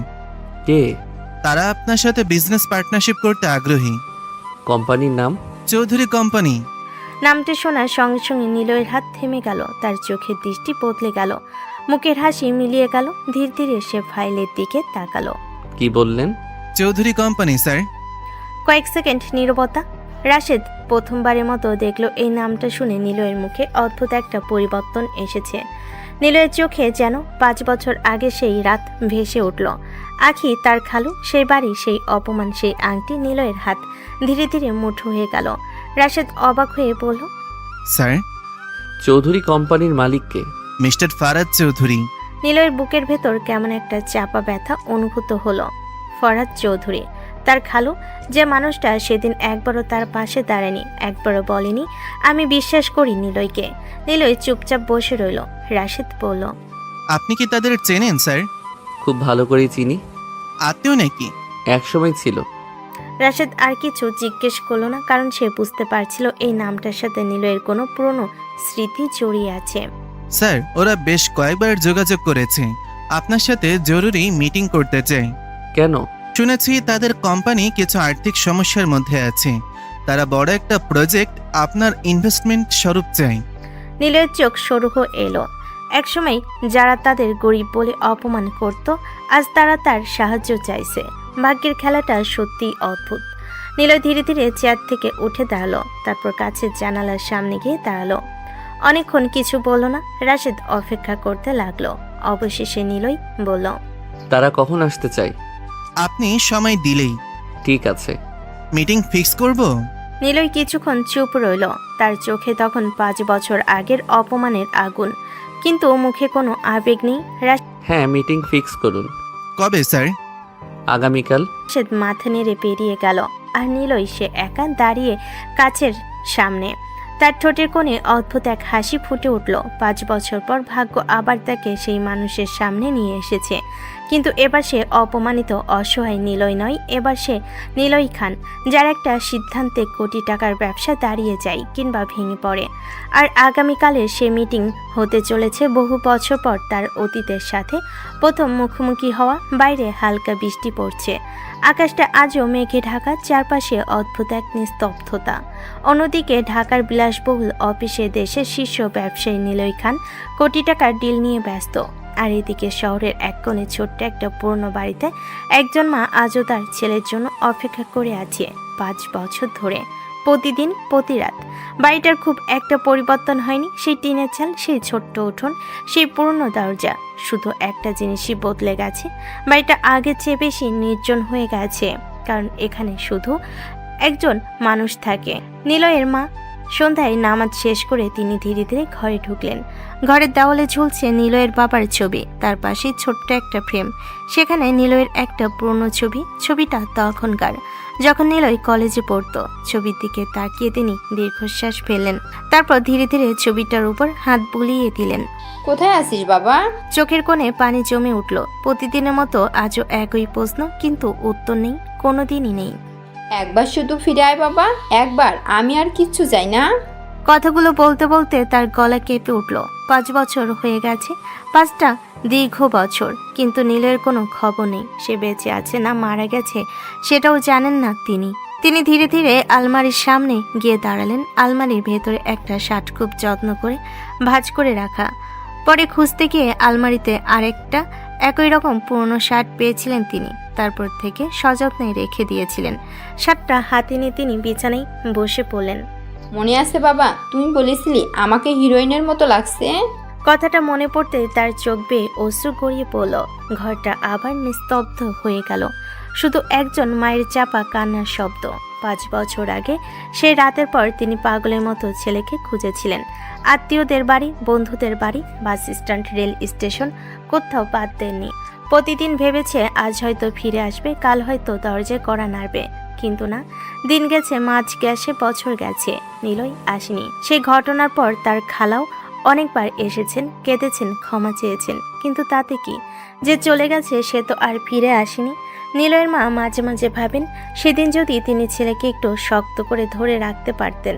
কে? তারা আপনার সাথে বিজনেস পার্টনারশিপ করতে আগ্রহী। কোম্পানির নাম? চৌধুরী কোম্পানি। নামটা শোনার সঙ্গে সঙ্গে নিলয়ের হাত থেমে গেল, তার চোখের দৃষ্টি বদলে গেল, মুখের হাসি মিলিয়ে গেল। ধীরে ধীরে সে ফাইলের দিকে তাকালো। কি বললেন? Chowdhury company sir. কয়েক সেকেন্ড নীরবতা। রাশেদ প্রথমবারের মতো দেখলো এই নামটা শুনে নিলয়ের মুখে অদ্ভুত একটা পরিবর্তন এসেছে। নিলয়ের চোখে যেন 5 বছর আগে সেই রাত ভেসে উঠল। আখি, তার খালু, সেই বাড়ি, সেই অপমান, সেই আংটি। নিলয়ের হাত ধীরে ধীরে মুঠো হয়ে গেল। রাশেদ অবাক হয়ে বলল, স্যার, চৌধুরী কোম্পানির মালিককে? মিস্টার ফারাদ চৌধুরী। নিলয়ের বুকের ভেতর কেমন একটা চাপা ব্যথা অনুভূত হলো। ফরহাদ চৌধুরী, তার খালু, যে মানুষটা সেদিন একবারও তার পাশে দাঁড়ায়নি, একবারও বলেনি আমি বিশ্বাস করি নিলয়কে। নিলয় চুপচাপ বসে রইল। রাশেদ বলল, আপনি কি তাদের চেনেন স্যার? খুব ভালো করেই চিনি। আত্মীয় নাকি? একসময় ছিল। রাশেদ আর কিছু জিজ্ঞেস করলো না, কারণ সে বুঝতে পারছিল এই নামটার সাথে নিলয়ের কোনো পুরনো স্মৃতি জড়িয়ে আছে। স্যার, ওরা বেশ কয়েকবার যোগাযোগ করেছে, আপনার সাথে জরুরি মিটিং করতে চাই। কেন? শুনেছি তাদের কোম্পানি কিছু আর্থিক সমস্যার মধ্যে আছে, তারা বড় একটা প্রজেক্ট আপনার ইনভেস্টমেন্ট স্বরূপ চাই। নিলয়ের চোখ সরু হয়ে এলো। একসময় যারা তাদের গরিব বলে অপমান করত, আজ তারা তার সাহায্য চাইছে। ভাগ্যের খেলাটা সত্যিই অদ্ভুত। নিলয় ধীরে ধীরে চেয়ার থেকে উঠে দাঁড়ালো, তারপর কাছের জানালার সামনে গিয়ে দাঁড়ালো। অনেকক্ষণ কিছু বলল না। রাশেদ অপেক্ষা করতে লাগলো। অবশেষে নিলয় বলল, তারা কখন আসতে চাই? আপনি সময় দিলেই। ঠিক আছে। মিটিং ফিক্স করব। নিলয় কিছুক্ষণ চুপ রইল। তার চোখে তখন 5 বছর আগের অপমানের আগুন, কিন্তু মুখে কোনো আবেগ নেই। হ্যাঁ, মিটিং ফিক্স করুন। কবে স্যার? আগামীকাল। রাশেদ মাথা নেড়ে পেরিয়ে গেল। আর নিলয় সে একা দাঁড়িয়ে কাছের সামনে। তার ঠোঁটের কোণে অদ্ভুত এক হাসি ফুটে উঠল। 5 বছর পর ভাগ্য আবার তাকে সেই মানুষের সামনে নিয়ে এসেছে। কিন্তু এবার সে অপমানিত, অসহায় নিলয় নয়। এবার সে নিলয় খান, যার একটা সিদ্ধান্তে কোটি টাকার ব্যবসা দাঁড়িয়ে যায় কিংবা ভেঙে পড়ে। আর আগামীকালের সে মিটিং হতে চলেছে বহু বছর পর তার অতীতের সাথে প্রথম মুখোমুখি হওয়া। বাইরে হালকা বৃষ্টি পড়ছে, আকাশটা আজও মেঘে ঢাকা, চারপাশে অদ্ভুত এক নিস্তব্ধতা। অন্যদিকে ঢাকার বিলাসবহুল অফিসে দেশের শীর্ষ ব্যবসায়ী নিলয় খান কোটি টাকার ডিল নিয়ে ব্যস্ত। আর এদিকে শহরের এক কোণে ছোট্ট একটা পুরনো বাড়িতে একজন মা আজও তার ছেলের জন্য অপেক্ষা করে আছে 5 বছর ধরে, প্রতিদিন প্রতি রাত। বাড়িটার খুব একটা পরিবর্তন হয়নি। সেই টিনের চাল, সেই ছোট্ট উঠোন, সেই পুরনো দরজা। শুধু একটা জিনিসই বদলে গেছে, বাড়িটা আগের চেয়ে বেশি নির্জন হয়ে গেছে, কারণ এখানে শুধু একজন মানুষ থাকে, নিলয়ের মা। সন্ধ্যায় নামাজ শেষ করে তিনি ধীরে ধীরে ঘরে ঢুকলেন। ঘরের দেওয়ালে ঝুলছে নিলয়ের বাবার ছবি, তার পাশে ছোট্ট একটা ফ্রেম, সেখানে নিলয়ের একটা পুরনো ছবি। ছবিটা তখনকার, যখন নিলয় কলেজে পড়তো। ছবির দিকে তাকিয়ে তিনি দীর্ঘশ্বাস ফেললেন, তারপর ধীরে ধীরে ছবিটার উপর হাত বুলিয়ে দিলেন। কোথায় আছিস বাবা? চোখের কোণে পানি জমে উঠল। প্রতিদিনের মতো আজও একই প্রশ্ন, কিন্তু উত্তর নেই, কোনোদিনই নেই। একবার শুধু ফিরে আয় বাবা, একবার, আমি আর কিচ্ছু চাই না। কথাগুলো বলতে বলতে তার গলা কেঁপে উঠল। 5 বছর হয়ে গেছে, 5টা দীর্ঘ বছর, কিন্তু নীলের কোনো খবর নেই। সে বেঁচে আছে না মারা গেছে সেটাও জানেন না তিনি। তিনি ধীরে ধীরে আলমারির সামনে গিয়ে দাঁড়ালেন। আলমারির ভেতরে একটা শার্ট খুব যত্ন করে ভাঁজ করে রাখা। পরে খুঁজতে গিয়ে আলমারিতে আরেকটা একই রকম পুরনো শার্ট পেয়েছিলেন তিনি। তারপর থেকে সযত্নে রেখে দিয়েছিলেন। শার্টটা হাতে নিয়ে তিনি বিছানায় বসে পড়লেন। মনে আছে বাবা, তুমি বলেছিলি আমাকে হিরোইনের মতো লাগছে? কথাটা মনে পড়তে তার চোখ বেয়ে অশ্রু গড়িয়ে পড়ল। ঘরটা আবার নিস্তব্ধ হয়ে গেল, শুধু একজন মায়ের চাপা কান্নার শব্দ। 5 বছর আগে সেই রাতের পর তিনি পাগলের মতো ছেলেকে খুঁজেছিলেন। আত্মীয়দের বাড়ি, বন্ধুদের বাড়ি, বাস স্ট্যান্ড, রেল স্টেশন, কোথাও বাদ দেননি। প্রতিদিন ভেবেছে আজ হয়তো ফিরে আসবে, কাল হয়তো দরজায় কড়া নাড়বে, কিন্তু না। দিন গেছে, মাঝ গেছে, বছর গেছে, নিলয় আসেনি। সেই ঘটনার পর তার খালাও অনেকবার এসেছেন, কেঁদেছেন, ক্ষমা চেয়েছেন, কিন্তু তাতে কি? যে চলে গেছে সে তো আর ফিরে আসেনি। নিলয়ের মা মাঝে মাঝে ভাবেন, সেদিন যদি তিনি ছেলেকে একটু শক্ত করে ধরে রাখতে পারতেন,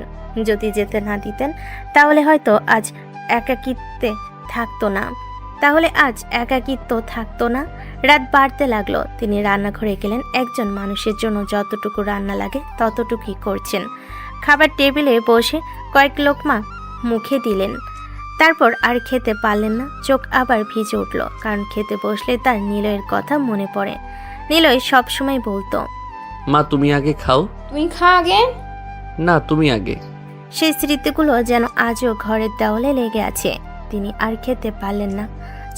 যদি যেতে না দিতেন, তাহলে হয়তো আজ একাকিত্বে থাকতো না। রাত বাড়তে লাগলো। তিনি রান্নাঘরে গেলেন। একজন মানুষের জন্য যতটুকু রান্না লাগে ততটুকুই করছেন। খাবার টেবিলে বসে কয়েক লোকমা মুখে দিলেন, তারপর আর খেতে পারলেন না। চোখ আবার ভিজে উঠল, কারণ খেতে বসলে তার নিলয়ের কথা মনে পড়ে। নিলয় সবসময় বলতো, মা তুমি আগে খাও। তুই খা আগে। না, তুমি আগে। সেই স্মৃতিগুলো যেন আজও ঘরের দেওয়ালে লেগে আছে। তিনি আর খেতে পারলেন না।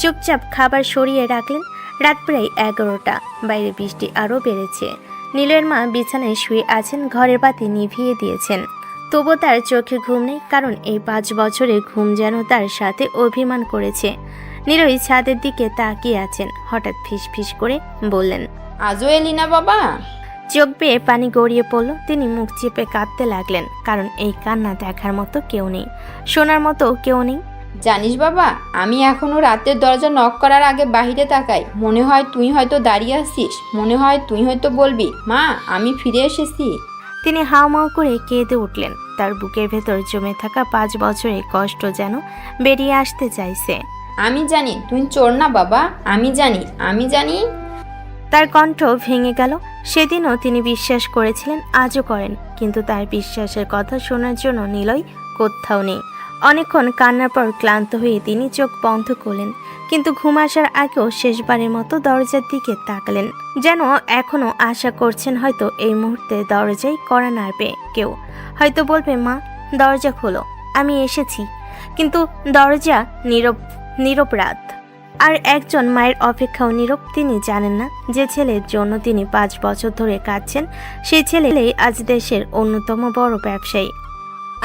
চুপচাপ খাবার সরিয়ে রাখলেন। রাত প্রায় 11টা। বাইরে বৃষ্টি আরও বেড়েছে। নীলের মা বিছানায় শুয়ে আছেন, ঘরের বাতি নিভিয়ে দিয়েছেন। তবু তার চোখে ঘুম নেই, কারণ এই 5 বছরে ঘুম যেন তার সাথে অভিমান করেছে। নীলই ছাদের দিকে তাকিয়ে আছেন। হঠাৎ ফিসফিস করে বললেন, আজও এলি না বাবা? চোখ বেয়ে পানি গড়িয়ে পড়ল। তিনি মুখ চেপে কাঁদতে লাগলেন, কারণ এই কান্না দেখার মতো কেউ নেই, শোনার মতো কেউ নেই। জানিস বাবা, আমি এখনো রাতের দরজা নক করার আগে বাহিরে তাকাই। মনে হয় তুই হয়তো দাঁড়িয়ে আছিস, মনে হয় তুই হয়তো বলবি, মা আমি ফিরে এসেছি। তিনি হাউমাউ করে কেঁদে উঠলেন। তার বুকের ভেতর জমে থাকা 5 বছরের কষ্ট যেন বেরিয়ে আসতে চাইছে। আমি জানি তুই চোর না বাবা, আমি জানি। তার কণ্ঠ ভেঙে গেল। সেদিনও তিনি বিশ্বাস করেছিলেন, আজও করেন, কিন্তু তার বিশ্বাসের কথা শোনার জন্য নীলয় কোথাও নেই। অনেকক্ষণ কান্নার পর ক্লান্ত হয়ে তিনি চোখ বন্ধ করলেন, কিন্তু ঘুম আসার আগেও শেষবারের মতো দরজার দিকে তাকালেন, যেন এখনো আশা করছেন হয়তো এই মুহূর্তে দরজায় কড়া নাড়বে কেউ, হয়তো বলবে, মা দরজা খোলো, আমি এসেছি। কিন্তু দরজা নীরব রাত। আর একজন মায়ের অপেক্ষাও নীরব। তিনি জানেন না যে ছেলের জন্য তিনি 5 বছর ধরে কাঁদছেন, সেই ছেলেই আজ দেশের অন্যতম বড় ব্যবসায়ী।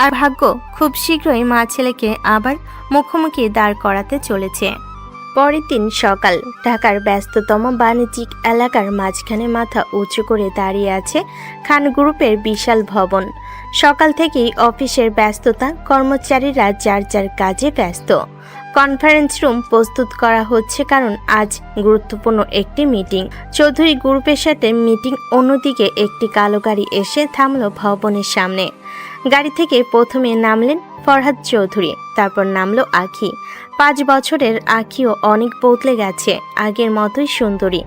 আর ভাগ্য খুব শীঘ্রই মা ছেলেকে আবার মুখোমুখি দাঁড় করাতে চলেছে। পরের দিন সকাল। ঢাকার ব্যস্ততম বাণিজ্যিক এলাকার মাঝখানে মাথা উঁচু করে দাঁড়িয়ে আছে খান গ্রুপের বিশাল ভবন। সকাল থেকেই অফিসের ব্যস্ততা, কর্মচারীরা যার যার কাজে ব্যস্ত। কনফারেন্স রুম প্রস্তুত করা হচ্ছে, কারণ আজ গুরুত্বপূর্ণ একটি মিটিং। চৌধুরী গ্রুপের সাথে মিটিং। অন্যদিকে একটি কালো গাড়ি এসে থামল ভবনের সামনে। গাড়ি থেকে প্রথমে নামলেন ফরহাদ চৌধুরী, তারপর নামলো আখি। 5 বছরের আখিও অনেক বদলে গেছে, আগের মতোই সুন্দরী,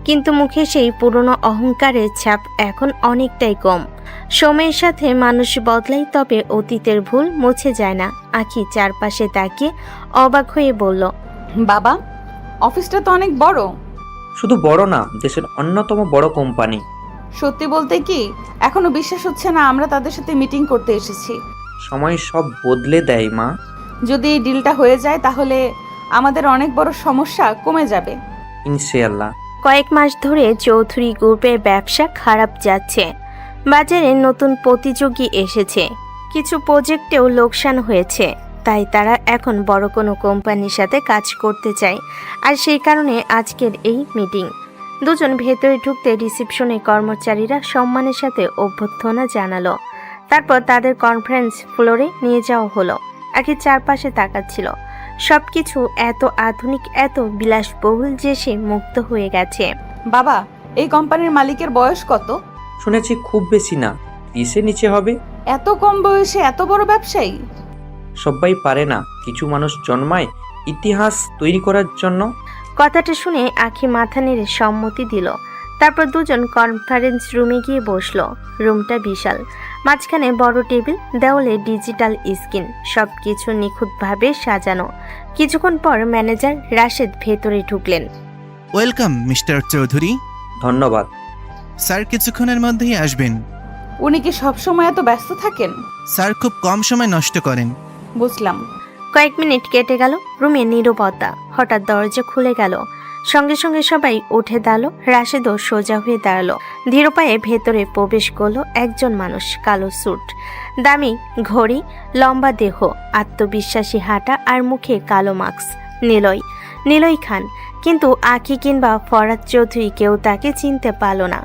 কিন্তু মুখে সেই পুরনো অহংকারের ছাপ এখন অনেকটাই কম। সময়ের সাথে মানুষ বদলায়, তবে অতীতের ভুল মুছে যায় না। আখি চারপাশে তাকিয়ে অবাক হয়ে বলল, বাবা, অফিসটা তো অনেক বড়। শুধু বড় না, দেশের অন্যতম বড় কোম্পানি। সত্যি বলতে কি, এখনো বিশ্বাস হচ্ছে না আমরা তাদের সাথে মিটিং করতে এসেছি। সময় সব বদলে দেয় মা। যদি এই ডিলটা হয়ে যায় তাহলে আমাদের অনেক বড় সমস্যা কমে যাবে। ইনশাআল্লাহ। কয়েক মাস ধরে চৌধুরী গ্রুপের ব্যবসা খারাপ যাচ্ছে। বাজারে নতুন প্রতিযোগী এসেছে, কিছু প্রজেক্টেও লোকসান হয়েছে। তাই তারা এখন বড় কোনো কোম্পানির সাথে কাজ করতে চায়, আর সেই কারণে আজকের এই মিটিং। দুজন ভেতরে ঢুকতে রিসেপশনে কর্মচারীরা সম্মানের সাথে অভ্যর্থনা জানালো। তারপর তাদের কনফারেন্স ফ্লোরে নিয়ে যাওয়া হলো। আগে চারপাশে তাকাচ্ছিল। সবকিছু এত আধুনিক, এত বিলাসবহুল যে সে মুগ্ধ হয়ে গেছে। বাবা, এই কোম্পানির মালিকের বয়স কত? শুনেছি খুব বেশি না, 30-এর নিচে হবে। এত কম বয়সে এত বড় ব্যবসায়ী? সবাই পারে না, কিছু মানুষ জন্মায় ইতিহাস তৈরি করার জন্য। কথাটা শুনে আখি মাথা নেড়ে সম্মতি দিল। তারপর দুজন কনফারেন্স রুমে গিয়ে বসলো। রুমটা বিশাল, মাঝখানে বড় টেবিল, দেওয়ালে ডিজিটাল স্ক্রিন, সবকিছু নিখুঁতভাবে সাজানো। কিছুক্ষণ পর ম্যানেজার রাশেদ ভেতরে ঢুকলেন। Welcome mister Chowdhury. ধন্যবাদ। স্যার কিছুক্ষণের মধ্যেই আসবেন। উনি কি সবসময় এত ব্যস্ত থাকেন? স্যার খুব কম সময় নষ্ট করেন। বুঝলাম। কয়েক মিনিট কেটে গেল। রুমে নীরবতা। হঠাৎ দরজা খুলে গেল। সঙ্গে সঙ্গে সবাই উঠে দাঁড়ালো। রাশেদও সোজা হয়ে দাঁড়ালো। ধীর পায়ে ভেতরে প্রবেশ করলো একজন মানুষ। কালো স্যুট, দামি ঘড়ি, লম্বা দেহ, আত্মবিশ্বাসী হাঁটা আর মুখে কালো মাস্ক। নীলয় খান। কিন্তু আখি কিংবা ফরহাদ চৌধুরী কেউ তাকে চিনতে পারল না।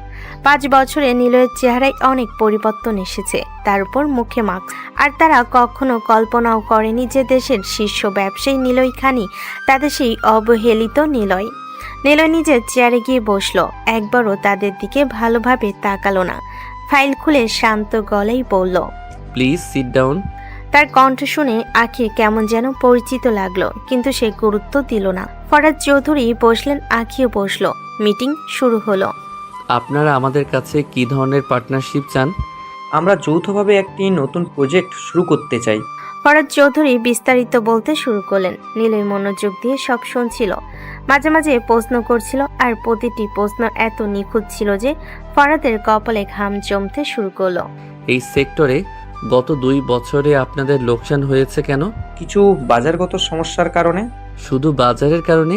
5 বছরে নীলয়ের চেহারায় অনেক পরিবর্তন এসেছে, তার উপর মুখে মাস্ক। আর তারা কখনো কল্পনাও করেনি যে দেশের শীর্ষ ব্যবসায়ী নীলয় খানই তাদের সেই অবহেলিত নীলয়। নিজের চেয়ারে গিয়ে বসলো। একবারও তাদের দিকে ভালোভাবে তাকালো না। ফাইল খুলে শান্ত গলায় বলল, প্লিজ সিট ডাউন। তার কণ্ঠ শুনে আখির কেমন যেন পরিচিত লাগলো, কিন্তু সে গুরুত্ব দিল না। ফরহাদ চৌধুরী বসলেন, আখিও বসলো। মিটিং শুরু হলো। আপনারা আমাদের কাছে কি ধরনের পার্টনারশিপ চান? আমরা যৌথভাবে একটি নতুন প্রজেক্ট শুরু করতে চাই। ফরহাদ চৌধুরী বিস্তারিত বলতে শুরু করলেন। নীলয় মনোযোগ দিয়ে সব শুনছিল, মাঝে মাঝে প্রশ্ন করছিল, আর প্রতিটি প্রশ্ন এত নিখুঁত ছিল যে ফরহাদের কপালে ঘাম জমতে শুরু করলো। এই সেক্টরে গত 2 বছরে আপনাদের লোকসান হয়েছে কেন? কিছু বাজারগত সমস্যার কারণে। শুধু বাজারের কারণে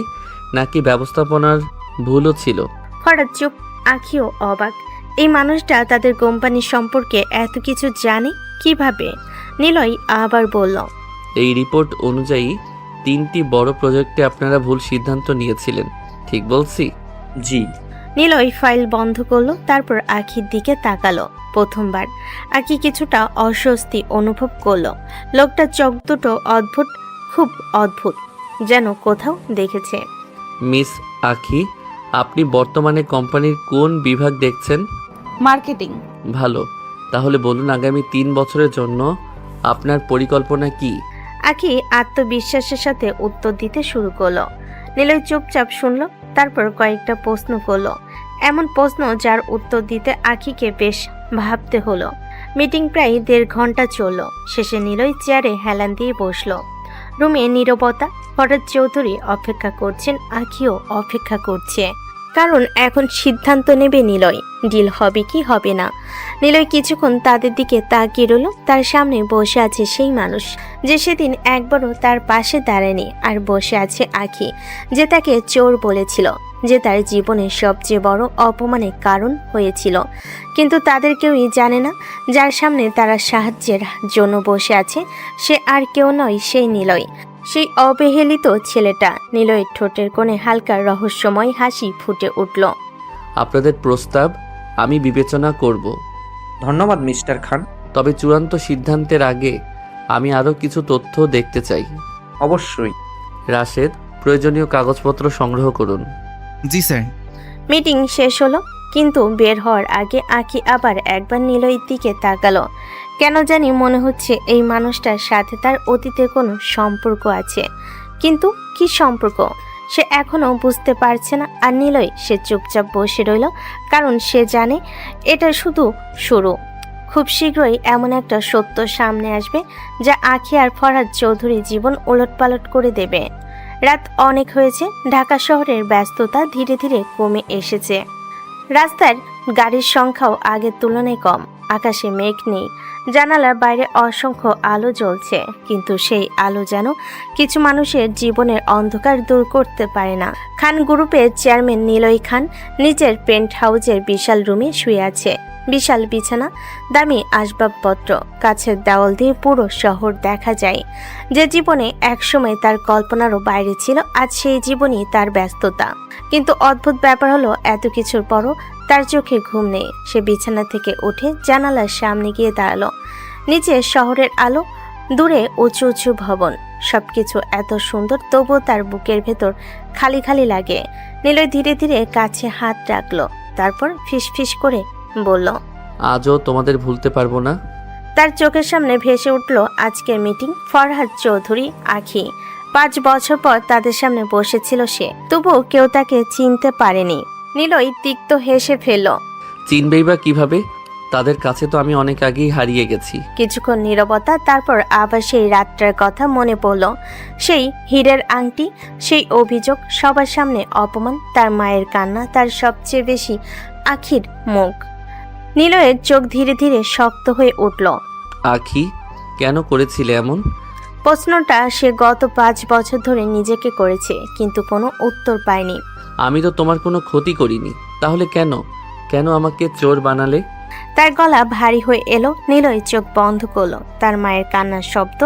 নাকি ব্যবস্থাপনার ভুলও ছিল? ফরাদ চুপ, আখিও অবাক। এই মানুষটা তাদের কোম্পানি সম্পর্কে এত কিছু জানে কিভাবে? নিলয় আবার বলল, এই রিপোর্ট অনুযায়ী 3টি বড় প্রজেক্টে আপনারা ভুল সিদ্ধান্ত নিয়েছিলেন, ঠিক বলছি? জি। নিলয় ফাইল বন্ধ করলো, তারপর আখির দিকে তাকালো। প্রথমবার আখি কিছুটা অস্বস্তি অনুভব করলো। লোকটা চোখ দুটো অদ্ভুত, খুব অদ্ভুত, যেন কোথাও দেখেছে। মিস আখি, আপনি বর্তমানে কোম্পানির কোন বিভাগ দেখছেন? মার্কেটিং। ভালো, তাহলে বলুন আগামী 3 বছরের জন্য আপনার পরিকল্পনা কি? আখি আত্মবিশ্বাসের সাথে উত্তর দিতে শুরু করলো। নিলয় চুপচাপ শুনলো, তারপর কয়েকটা প্রশ্ন করলো, এমন প্রশ্ন যার উত্তর দিতে আখিকে বেশ ভাবতে হলো। মিটিং প্রায় 1.5 ঘন্টা চলল। শেষে নিলয় চেয়ারে হেলান দিয়ে বসলো। রুমে নীরবতা। ফরাদ চৌধুরী অপেক্ষা করছেন, আখিও অপেক্ষা করছে, কারণ এখন সিদ্ধান্ত নেবে নিলয়, ডিল হবে কি হবে না। নিলয় কিছুক্ষণ তাদের দিকে তাকিয়ে রইল। তার সামনে বসে আছে সেই মানুষ যে সেদিন একবারও তার পাশে দাঁড়ায়নি, আর বসে আছে আখি, যে তাকে চোর বলেছিল, যে তার জীবনের সবচেয়ে বড় অপমানের কারণ হয়েছিল। কিন্তু তাদের কেউই জানে না, যার সামনে তারা সাহায্যের জন্য বসে আছে সে আর কেউ নয়, সেই নিলয়, সেই অবহেলিত ছেলেটা। নিলয়ের ঠোঁটের কোণে হালকা রহস্যময় হাসি ফুটে উঠল। আপনাদের প্রস্তাব আমি বিবেচনা করব, ধন্যবাদ মিস্টার খান। তবে চূড়ান্ত সিদ্ধান্তের আগে আমি আরও কিছু তথ্য দেখতে চাই। অবশ্যই। রাশেদ, প্রয়োজনীয় কাগজপত্র সংগ্রহ করুন। জি স্যার। মিটিং শেষ হলো, কিন্তু বের হওয়ার আগে আখি আবার একবার নিলয়ের দিকে তাকালো। কেন জানি মনে হচ্ছে এই মানুষটার সাথে তার অতীতে কোনো সম্পর্ক আছে, কিন্তু কি সম্পর্ক সে এখনো বুঝতে পারছে না। আর নিলয় সে চুপচাপ বসে রইল, কারণ সে জানে এটা শুধু শুরু। খুব শীঘ্রই এমন একটা সত্য সামনে আসবে যা আখি আর ফরাদ চৌধুরী জীবন ওলটপালট করে দেবে। রাত অনেক হয়েছে, ঢাকা শহরের ব্যস্ততা ধীরে ধীরে কমে এসেছে। রাস্তার গাড়ির সংখ্যাও আগের তুলনায় কম। আকাশে মেঘ নেই, জানালার বাইরে অসংখ্য আলো জ্বলছে, কিন্তু সেই আলো যেন কিছু মানুষের জীবনের অন্ধকার দূর করতে পারে না। খান গ্রুপের চেয়ারম্যান নিলয় খান নিজের পেন্ট হাউসের বিশাল রুমে শুয়ে আছে। বিশাল বিছানা, দামি আসবাবপত্র, কাছের দেওয়াল দিয়ে পুরো শহর দেখা যায়। যে জীবনে একসময় তার কল্পনারও বাইরে ছিল, আজ সেই জীবনই তার ব্যস্ততা। কিন্তু অদ্ভুত ব্যাপার হলো, এত কিছুর পরও তার চোখে ঘুম নেই। সে বিছানা থেকে উঠে জানালার সামনে গিয়ে দাঁড়ালো। নিচে শহরের আলো, দূরে উঁচু উঁচু ভবন, সবকিছু এত সুন্দর, তবুও তার বুকের ভেতর খালি খালি লাগে। নিলয় ধীরে ধীরে কাছে হাত রাখলো, তারপর ফিসফিস করে বলল, আজও তোমাদের ভুলতে পারবো না। তার চোখের সামনে ভেসে উঠল আজকের মিটিং। ফরহাদ চৌধুরী, আখি, 5 বছর পর তাদের সামনে বসেছিল সে, তবুও কেউ তাকে চিনতে পারেনি। নিলয় তিক্ত হেসে ফেলল। চিনবেই বা কিভাবে? তাদের কাছে তো আমি অনেক আগেই হারিয়ে গেছি। কিছুক্ষণ নীরবতা, তারপর আবার সেই রাতটার কথা মনে পড়ল। সেই হীরের আংটি, সেই অভিযোগ, সবার সামনে অপমান, তার মায়ের কান্না, তার সবচেয়ে বেশি আখির মুখ। নিলয়ের চোখ ধীরে ধীরে শক্ত হয়ে উঠল। আখি, কেন করেছিলে এমন? প্রশ্নটা সে গত 5 বছর ধরে নিজেকে করেছে, কিন্তু কোনো উত্তর পায়নি। আমি তো তোমার কোনো ক্ষতি করিনি, তাহলে কেন কেন আমাকে চোর বানালে? তার গলা ভারী হয়ে এলো। নিলয় চোখ বন্ধ করলো। তার মায়ের কান্নার শব্দ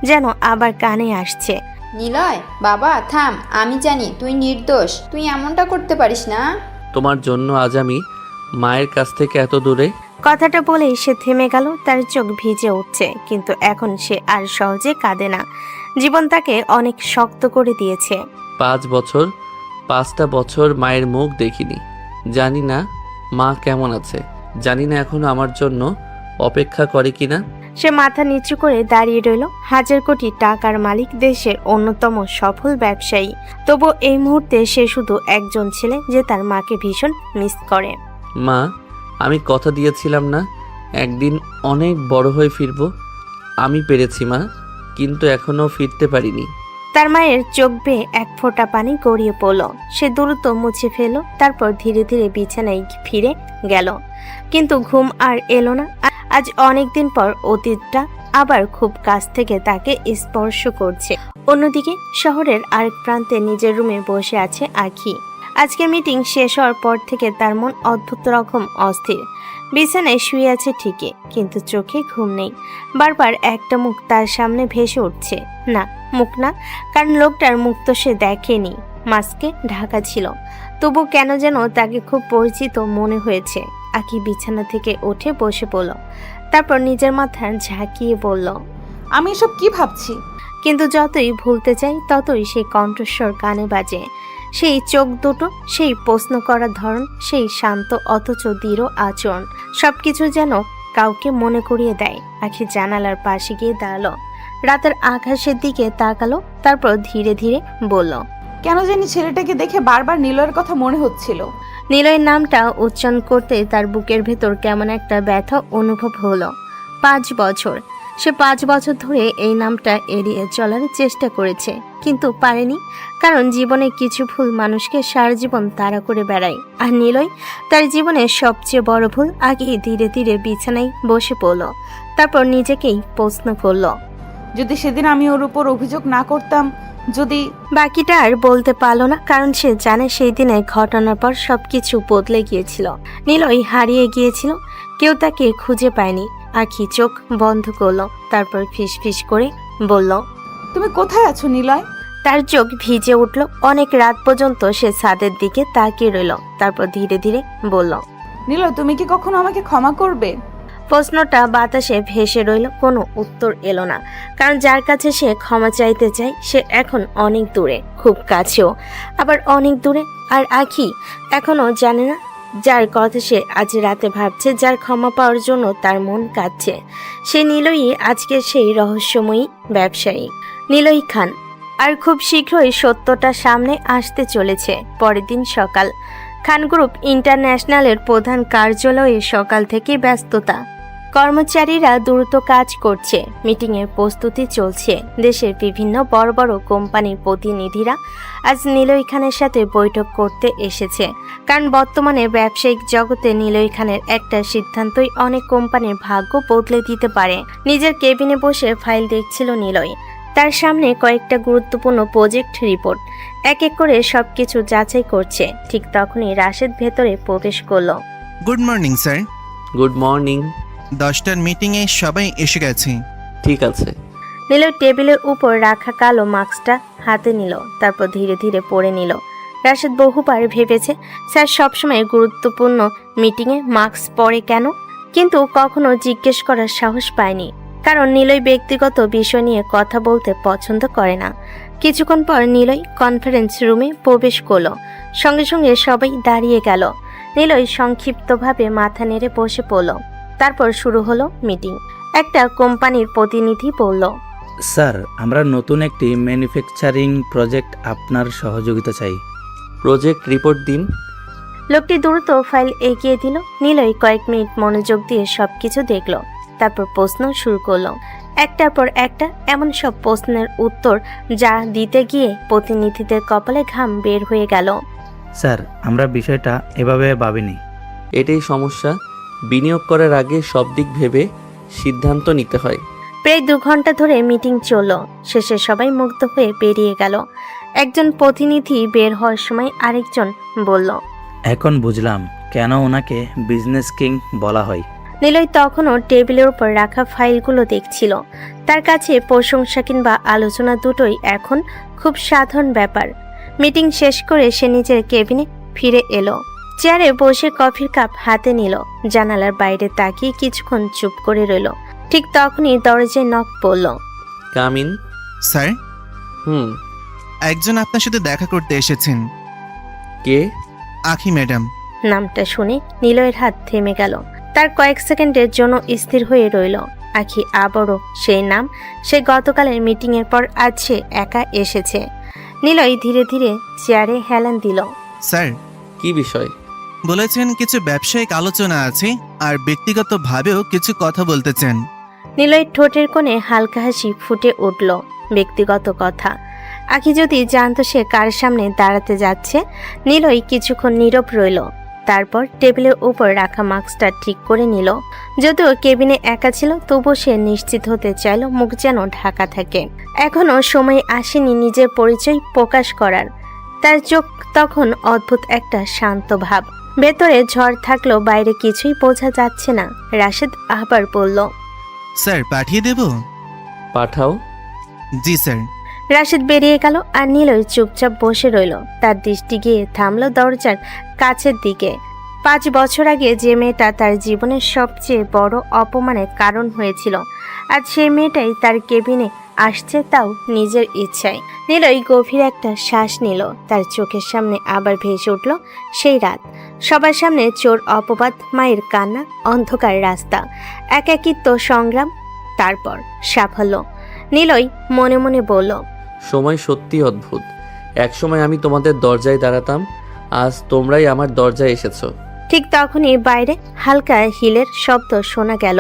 যেন আবার কানে আসছে। নিলয়, বাবা থাম, আমি জানি তুই নির্দোষ, তুই এমনটা করতে পারিস না। তোমার জন্য আজ আমি মায়ের কাছ থেকে এত দূরে। কথাটা বলেই সে থেমে গেল। তার চোখ ভিজে উঠছে, কিন্তু এখন সে আর সহজে কাঁদে না। জীবন তাকে অনেক শক্ত করে দিয়েছে। 5 বছর, 5টা বছর মায়ের মুখ দেখিনি। জানি না মা কেমন আছে, জানি না এখনো আমার জন্য অপেক্ষা করে কিনা। সে মাথা নিচু করে দাঁড়িয়ে রইল। 1000 কোটি টাকার মালিক, দেশের অন্যতম সফল ব্যবসায়ী, তবু এই মুহূর্তে সে শুধু একজন ছেলে যে তার মাকে ভীষণ মিস করে। মা, আমি কথা দিয়েছিলাম না একদিন অনেক বড় হয়ে ফিরবো। আমি পেরেছি মা, কিন্তু এখনো ফিরতে পারিনি। তার মায়ের চোখ বেয়ে এক ফোঁটা পানি গড়িয়ে পড়ল। সে দ্রুত মুছে ফেলল, তারপর ধীরে ধীরে বিছানায় ফিরে গেল। কিন্তু ঘুম আর এলো না। আজ অনেক দিন পর অতীতটা আবার খুব কাছ থেকে তাকে স্পর্শ করছে। অন্যদিকে শহরের আরেক প্রান্তে নিজের রুমে বসে আছে আখি। আজকে মিটিং শেষ হওয়ার পর থেকে তার মন অদ্ভুত রকম অস্থির। বিছানায় শুয়ে আছে ঠিকই, কিন্তু চোখে ঘুম নেই। বারবার একটা মুখ তার সামনে ভেসে উঠছে। না, মুখ না, কারণ লোকটার মুখ তো সে দেখেনি, মাস্কে ঢাকা ছিল। তবু কেন যেন তাকে খুব পরিচিত মনে হয়েছে। আখি বিছানা থেকে উঠে বসে পড়ল, তারপর নিজের মাথা ঝাঁকিয়ে বলল, আমি এসব কি ভাবছি? কিন্তু যতই ভুলতে চাই ততই সেই কণ্ঠস্বর কানে বাজে, সেই চোখ দুটো, সেই প্রশ্ন করার ধরন, সেই শান্ত অথচ দৃঢ় আচরণ, সবকিছু যেন কাউকে মনে করিয়ে দেয়। আখি জানালার পাশে গিয়ে দাঁড়ালো, রাতের আকাশের দিকে তাকালো, তারপর ধীরে ধীরে বলল, কেন জানি ছেলেটাকে দেখে বারবার নিলয়ের কথা মনে হচ্ছিল। নিলয়ের নামটা উচ্চারণ করতে তার বুকের ভেতর কেমন একটা ব্যথা অনুভব হলো। 5 বছর, সে 5 বছর ধরে এই নামটা এড়িয়ে চলার চেষ্টা করেছে, কিন্তু পারেনি, কারণ জীবনে কিছু ভুল মানুষকে সারা জীবন তাড়া করে বেড়ায়। আর নিলয় তার জীবনের সবচেয়ে বড় ভুল। আগেই ধীরে ধীরে বিছানায় বসে পড়ল, তারপর নিজেকেই প্রশ্ন করল, যদি সেদিন আমি ওর উপর অভিযোগ না করতাম, যদি বাকিটা আর বলতে পারল না, কারণ সে জানে সেই দিনের ঘটনার পর সবকিছু বদলে গিয়েছিল। নিলয় হারিয়ে গিয়েছিল, কেউ তাকে খুঁজে পায়নি। আখি চোখ বন্ধ করলো, তারপর ফিসফিস করে বলল, তুমি কোথায় আছো নিলয়? তার চোখ ভিজে উঠল। অনেক রাত পর্যন্ত সে ছাদের দিকে তাকিয়ে রইল, তারপর ধীরে ধীরে বলল, নিলয়, তুমি কি কখনো আমাকে ক্ষমা করবে? প্রশ্নটা বাতাসে ভেসে রইল, কোনো উত্তর এলো না, কারণ যার কাছে সে ক্ষমা চাইতে চায় সে এখন অনেক দূরে, খুব কাছেও আবার অনেক দূরে। আর আখি এখনো জানে না যার কথা সে আজ রাতে ভাবছে, যার ক্ষমা পাওয়ার জন্য তার মন কাঁদছে, সে নিলয়ই আজকের সেই রহস্যময়ী ব্যবসায়ী নিলয় খান। আর খুব শীঘ্রই সত্যটা সামনে আসতে চলেছে। পরের দিন সকাল, খান গ্রুপ ইন্টারন্যাশনালের প্রধান কার্যালয়ে সকাল থেকে ব্যস্ততা। কর্মচারীরা দ্রুত কাজ করছে, মিটিংয়ের প্রস্তুতি চলছে। দেশের বিভিন্ন বড় বড় কোম্পানির প্রতিনিধিরা আজ নিলয় খানের সাথে বৈঠক করতে এসেছে, কারণ বর্তমানে ব্যবসায়িক জগতে নিলয় খানের একটা সিদ্ধান্তই অনেক কোম্পানির ভাগ্য বদলে দিতে পারে। নিজের কেবিনে বসে ফাইল দেখছিল নিলয়, তার সামনে কয়েকটা গুরুত্বপূর্ণ প্রজেক্ট রিপোর্ট এক এক করে সবকিছু যাচাই করছে। ঠিক তখনই রাশেদ ভেতরে প্রবেশ করলো। Good morning sir. Good morning. 10টার মিটিংয়ে সবাই এসে গেছে। ঠিক আছে। নিলয় টেবিলের উপর রাখা কালো মাস্কটা হাতে নিল, তারপর ধীরে ধীরে পরে নিল। রাশেদ বহুবার ভেবেছে স্যার সবসময় গুরুত্বপূর্ণ মিটিংয়ে মাস্ক পরে কেন, কিন্তু কখনো জিজ্ঞেস করার সাহস পায়নি, কারণ নিলয় ব্যক্তিগত বিষয় নিয়ে কথা বলতে পছন্দ করে না। কিছুক্ষণ পর নিলয় কনফারেন্স রুমে প্রবেশ করলো, সঙ্গে সঙ্গে সবাই দাঁড়িয়ে গেল। নিলয় সংক্ষিপ্তভাবে মাথা নেড়ে বসে পড়ল, তারপর শুরু হলো মিটিং। একটা কোম্পানির প্রতিনিধি বলল, স্যার, আমরা নতুন একটি ম্যানুফ্যাকচারিং প্রজেক্ট আপনার সহযোগিতা চাই। প্রজেক্ট রিপোর্ট দিন। লোকটি দ্রুত ফাইল এগিয়ে দিল। নিলয় কয়েক মিনিট মনোযোগ দিয়ে সবকিছু দেখলো, তারপর প্রশ্ন শুরু করলো, একটার পর একটা, এমন সব প্রশ্নের উত্তর যা দিতে গিয়ে প্রতিনিধিদের কপালে ঘাম বের হয়ে গেল। স্যার, আমরা বিষয়টা এভাবে ভাবিনি। এটাই সমস্যা, বিনিয়োগ করার আগে সব দিক ভেবে সিদ্ধান্ত নিতে হয়। প্রায় 2 ঘন্টা ধরে মিটিং চলল, শেষে সবাই মুগ্ধ হয়ে বেরিয়ে গেল। একজন প্রতিনিধি বের হওয়ার সময় আরেকজন বলল, এখন বুঝলাম কেন ওনাকে বিজনেস কিং বলা হয়। নিলয় তখনও টেবিলের উপর রাখা ফাইলগুলো দেখছিল। তার কাছে প্রশংসা কিংবা আলোচনা দুটোই এখন খুব সাধারণ ব্যাপার। মিটিং শেষ করে সে নিজের কেবিনে ফিরে এলো, চেয়ারে বসে কফির কাপ হাতে নিল, জানালার বাইরে তাকিয়ে কিছুক্ষণ চুপ করে রইল। ঠিক তখনই দরজায় নক পড়ল। Come in. স্যার, হুম। একজন আপনার সাথে দেখা করতে এসেছেন। কে? আখি ম্যাডাম। নামটা শুনে নিলয়ের হাত থেমে গেল। তার কয়েক সেকেন্ডের জন্য স্থির হয়ে রইল। আখি আবারও সেই নাম, সে গতকালের মিটিংয়ের পর আজ সে একা এসেছে। নিলয় ধীরে ধীরে চেয়ারে হেলান দিল। স্যার, কি বিষয়? বলেছেন কিছু ব্যবসায়িক আলোচনা আছে আর ব্যক্তিগতভাবেও কিছু কথা বলতে চান। নিলয়ের ঠোঁটের কোণে হালকা হাসি ফুটে উঠল। ব্যক্তিগত কথা? আখি যদি জানতো সে কার সামনে দাঁড়াতে যাচ্ছে। নিলয় কিছুক্ষণ নীরব রইল, তারপর টেবিলের উপর রাখা মাস্কটা ঠিক করে নিল। যদিও কেবিনে একা ছিল, তবুও সে নিশ্চিত হতে চাইল মুখ যেন ঢাকা থাকে। এখনো সময় আসেনি নিজের পরিচয় প্রকাশ করার। তার চোখ তখন অদ্ভুত একটা শান্ত ভাব। ভেতরে ঝড় থাকলেও বাইরে কিছুই বোঝা যাচ্ছে না। রাশেদ আবার বলল, স্যার পাঠিয়ে দেব? পাঠাও। জি স্যার। রাশেদ বেরিয়ে গেল আর নিলয় চুপচাপ বসে রইল। তার দৃষ্টি গিয়ে থামলো দরজার কাছের দিকে। 5 বছর আগে যে মেয়েটা তার জীবনের সবচেয়ে বড় অপমানের কারণ হয়েছিল, আজ সেই মেয়েটাই তার কেবিনে আসছে, তাও নিজের ইচ্ছায়। নিলয় গভীর একটা শ্বাস নিল। তার চোখের সামনে আবার ভেসে উঠল সেই রাত। সবার সামনে চোর অপবাদ, মায়ের কান্না, অন্ধকার রাস্তা, একাকিত্ব, সংগ্রাম, তারপর সাফল্য। নিলয় মনে মনে বলল, সময় সত্যি অদ্ভুত। একসময় আমি তোমাদের দরজায় দাঁড়াতাম, আজ তোমরাই আমার দরজায় এসেছো। ঠিক তখনই বাইরে হালকা হিলের শব্দ শোনা গেল।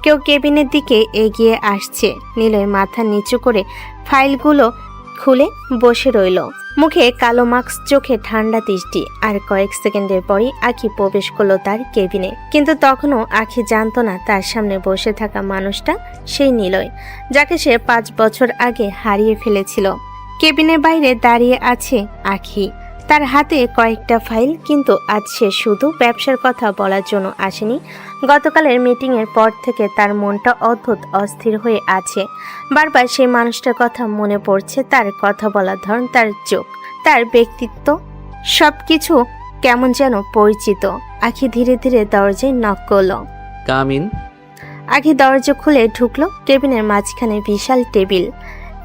কেউ কেবিনের দিকে এগিয়ে আসছে। নিলয় মাথা নিচু করে ফাইলগুলো খুলে বসে রইল। মুখে কালো মাস্ক, চোখে ঠান্ডা দৃষ্টি। আর কয়েক সেকেন্ডের পরই আখি প্রবেশ করলো তার কেবিনে। কিন্তু তখনও আখি জানতো না তার সামনে বসে থাকা মানুষটা সেই নিলয়, যাকে সে 5 বছর আগে হারিয়ে ফেলেছিল। কেবিনের বাইরে দাঁড়িয়ে আছে আখি, তার হাতে কয়েকটা ফাইল। কিন্তু আজ সে শুধু ব্যবসার কথা বলার জন্য আসেনি। গতকালের মিটিংয়ের পর থেকে তার মনটা অদ্ভুত অস্থির হয়ে আছে। বারবার সেই মানুষটার কথা মনে পড়ছে। তার কথা বলার ধরন, তার চোখ, তার ব্যক্তিত্ব, সবকিছু কেমন যেন পরিচিত। আখি ধীরে ধীরে দরজায় নক করলো। Come in. আখি দরজা খুলে ঢুকলো। কেবিনের মাঝখানে বিশাল টেবিল।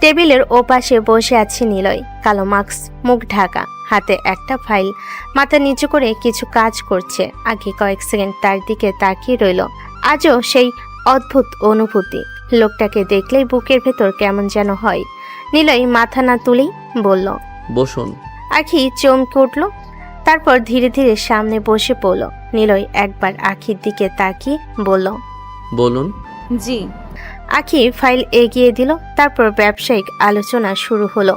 টেবিলের ওপাশে বসে আছে নিলয়, কালো মাস্ক, মুখ ঢাকা, হাতে একটা ফাইল, মাথা নিচু করে কিছু কাজ করছে। আগে কয়েক সেকেন্ড তার দিকে তাকিয়ে রইল। আজও সেই অদ্ভুত অনুভূতি। লোকটাকে দেখলেই বুকের ভেতর কেমন যেন হয়। নিলয় মাথা না তুলেই বলল, বসুন। আখি চমকে উঠল। তারপর ধীরে ধীরে সামনে বসে পড়ল। নিলয় একবার আখির দিকে তাকিয়ে বলল, বলুন। জি। আখি ফাইল এগিয়ে দিল। তারপর ব্যবসায়িক আলোচনা শুরু হলো।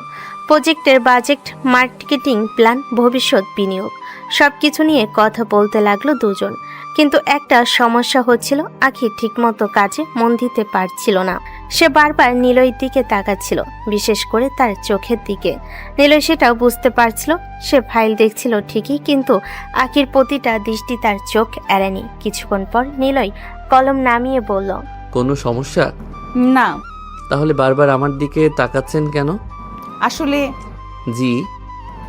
প্রজেক্টের বাজেট, মার্কেটিং প্ল্যান, ভবিষ্যৎ বিনিয়োগ, সবকিছু নিয়ে কথা বলতে লাগলো দুজন। কিন্তু একটা সমস্যা হচ্ছিল, আখি ঠিকমতো কাজে মন দিতে পারছিল না। সে বারবার নিলয়ের দিকে তাকাচ্ছিল, বিশেষ করে তার চোখের দিকে। নিলয় সেটাও বুঝতে পারছিল। সে ফাইল দেখছিল ঠিকই, কিন্তু আখির প্রতিটা দৃষ্টি তার চোখ এড়েনি। কিছুক্ষণ পর নিলয় কলম নামিয়ে বলল, কোনো সমস্যা? না, তাহলে বারবার আমার দিকে তাকাচ্ছেন কেন? আসলে জি।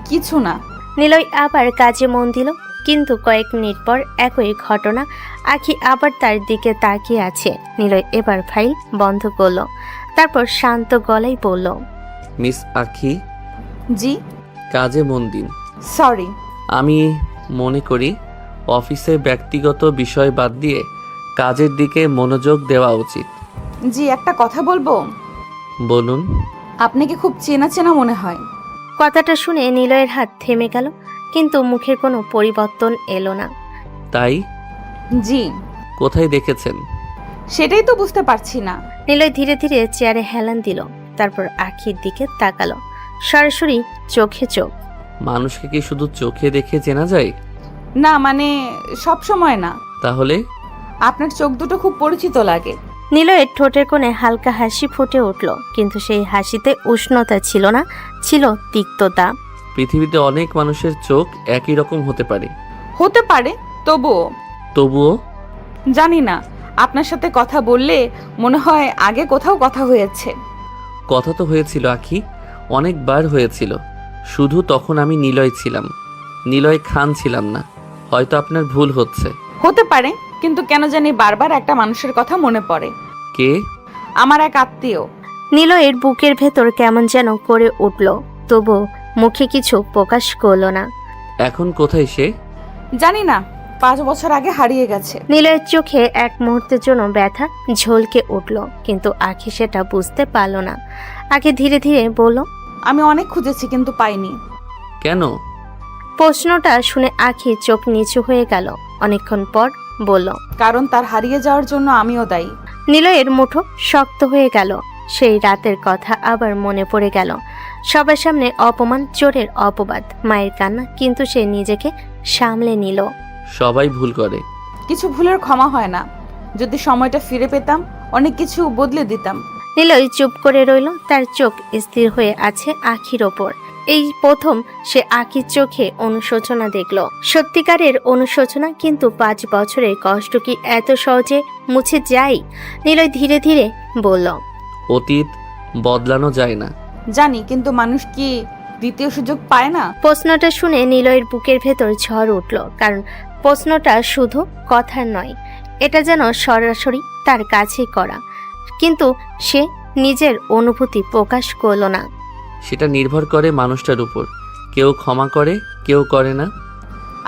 কিছু না। নিলয় আবার কাজে মন দিল। কিন্তু কয়েক মিনিট পর একই ঘটনা। আখি আবার তার দিকে তাকিয়ে আছে। নিলয় এবার ফাইল বন্ধ করলো। তারপর শান্ত গলায় বলল, মিস আখি, জি। কাজে মন দিন। সরি। আমি মনে করি অফিসে ব্যক্তিগত বিষয় বাদ দিয়ে কাজের দিকে মনোযোগ দেওয়া উচিত। জি, একটা কথা বলবো? বলুন। আপনাকে খুব চেনা চেনা মনে হয়। কথাটা শুনে নিলয়ের হাত থেমে গেল, কিন্তু মুখের কোনো পরিবর্তন এলো না। তাই? জি। কোথায় দেখেছেন? সেটাই তো বুঝতে পারছি না। নিলয় ধীরে ধীরে চেয়ারে হেলান দিল। তারপর আখির দিকে তাকালো, সরাসরি চোখে চোখ। মানুষকে কি শুধু চোখে দেখে চেনা যায়? না, মানে সব সময় না। তাহলে? আপনার চোখ দুটো খুব পরিচিত লাগে। নিলয়ের ঠোঁটের কোণে হালকা হাসি ফুটে উঠল, কিন্তু সেই হাসিতে উষ্ণতা ছিল না, ছিল তিক্ততা। পৃথিবীতে অনেক মানুষের চোখ একই রকম হতে পারে। হতে পারে, তবুও জানি না। আপনার সাথে কথা বললে মনে হয় আগে কোথাও কথা হয়েছে। কথা তো হয়েছিল আখি, অনেকবার হয়েছিল। শুধু তখন আমি নিলয় ছিলাম, নিলয় খান ছিলাম না। হয়তো আপনার ভুল হচ্ছে। হতে পারে, কিন্তু কেন জানি বারবার একটা মানুষের কথা মনে পড়ে। কে? আমার এক আত্মীয়। নিলয়ের বুকের ভেতর কেমন যেন করে উঠল, তবু মুখে কিছু প্রকাশ করলো না। এখন কোথায় সে? জানি না, 5 বছর আগে হারিয়ে গেছে। নিলয়ের চোখে এক মুহূর্তের জন্য ব্যথা ঝলকে উঠল, কিন্তু আখি সেটা বুঝতে পারল না। আখি ধীরে ধীরে বলল, আমি অনেক খুঁজেছি কিন্তু পাইনি। কেন? প্রশ্নটা শুনে আখি চোখ নিচু হয়ে গেল। অনেকক্ষণ পর বলল, কারণ তার হারিয়ে যাওয়ার জন্য আমিও দায়ী। নিলয়ের মুঠো শক্ত হয়ে গেল। সেই রাতের কথা আবার মনে পড়ে গেল। সবার সামনে অপমান, চোরের অপবাদ, মায়ের কান্না, কিন্তু সে নিজেকে সামলে নিল। সবাই ভুল করে। কিছু ভুলের ক্ষমা হয় না। যদি সময়টা ফিরে পেতাম অনেক কিছু বদলে দিতাম। নিলয় চুপ করে রইল, তার চোখ স্থির হয়ে আছে আখির ওপর। এই প্রথম সে আখির চোখে অনুশোচনা দেখল, সত্যিকারের অনুশোচনা। কিন্তু 5 বছরের কষ্ট কি এত সহজে মুছে যায়? নিলয় ধীরে ধীরে বলল, অতীত বদলানো যায় না। জানি, কিন্তু মানুষ কি দ্বিতীয় সুযোগ পায় না? প্রশ্নটা শুনে নিলয়ের বুকের ভেতর ঝড় উঠল, কারণ প্রশ্নটা শুধু কথার নয়, এটা যেন সরাসরি তার কাছে করা। কিন্তু সে নিজের অনুভূতি প্রকাশ করল না। সেটা নির্ভর করে মানুষটার উপর। কেউ ক্ষমা করে, কেউ করে না।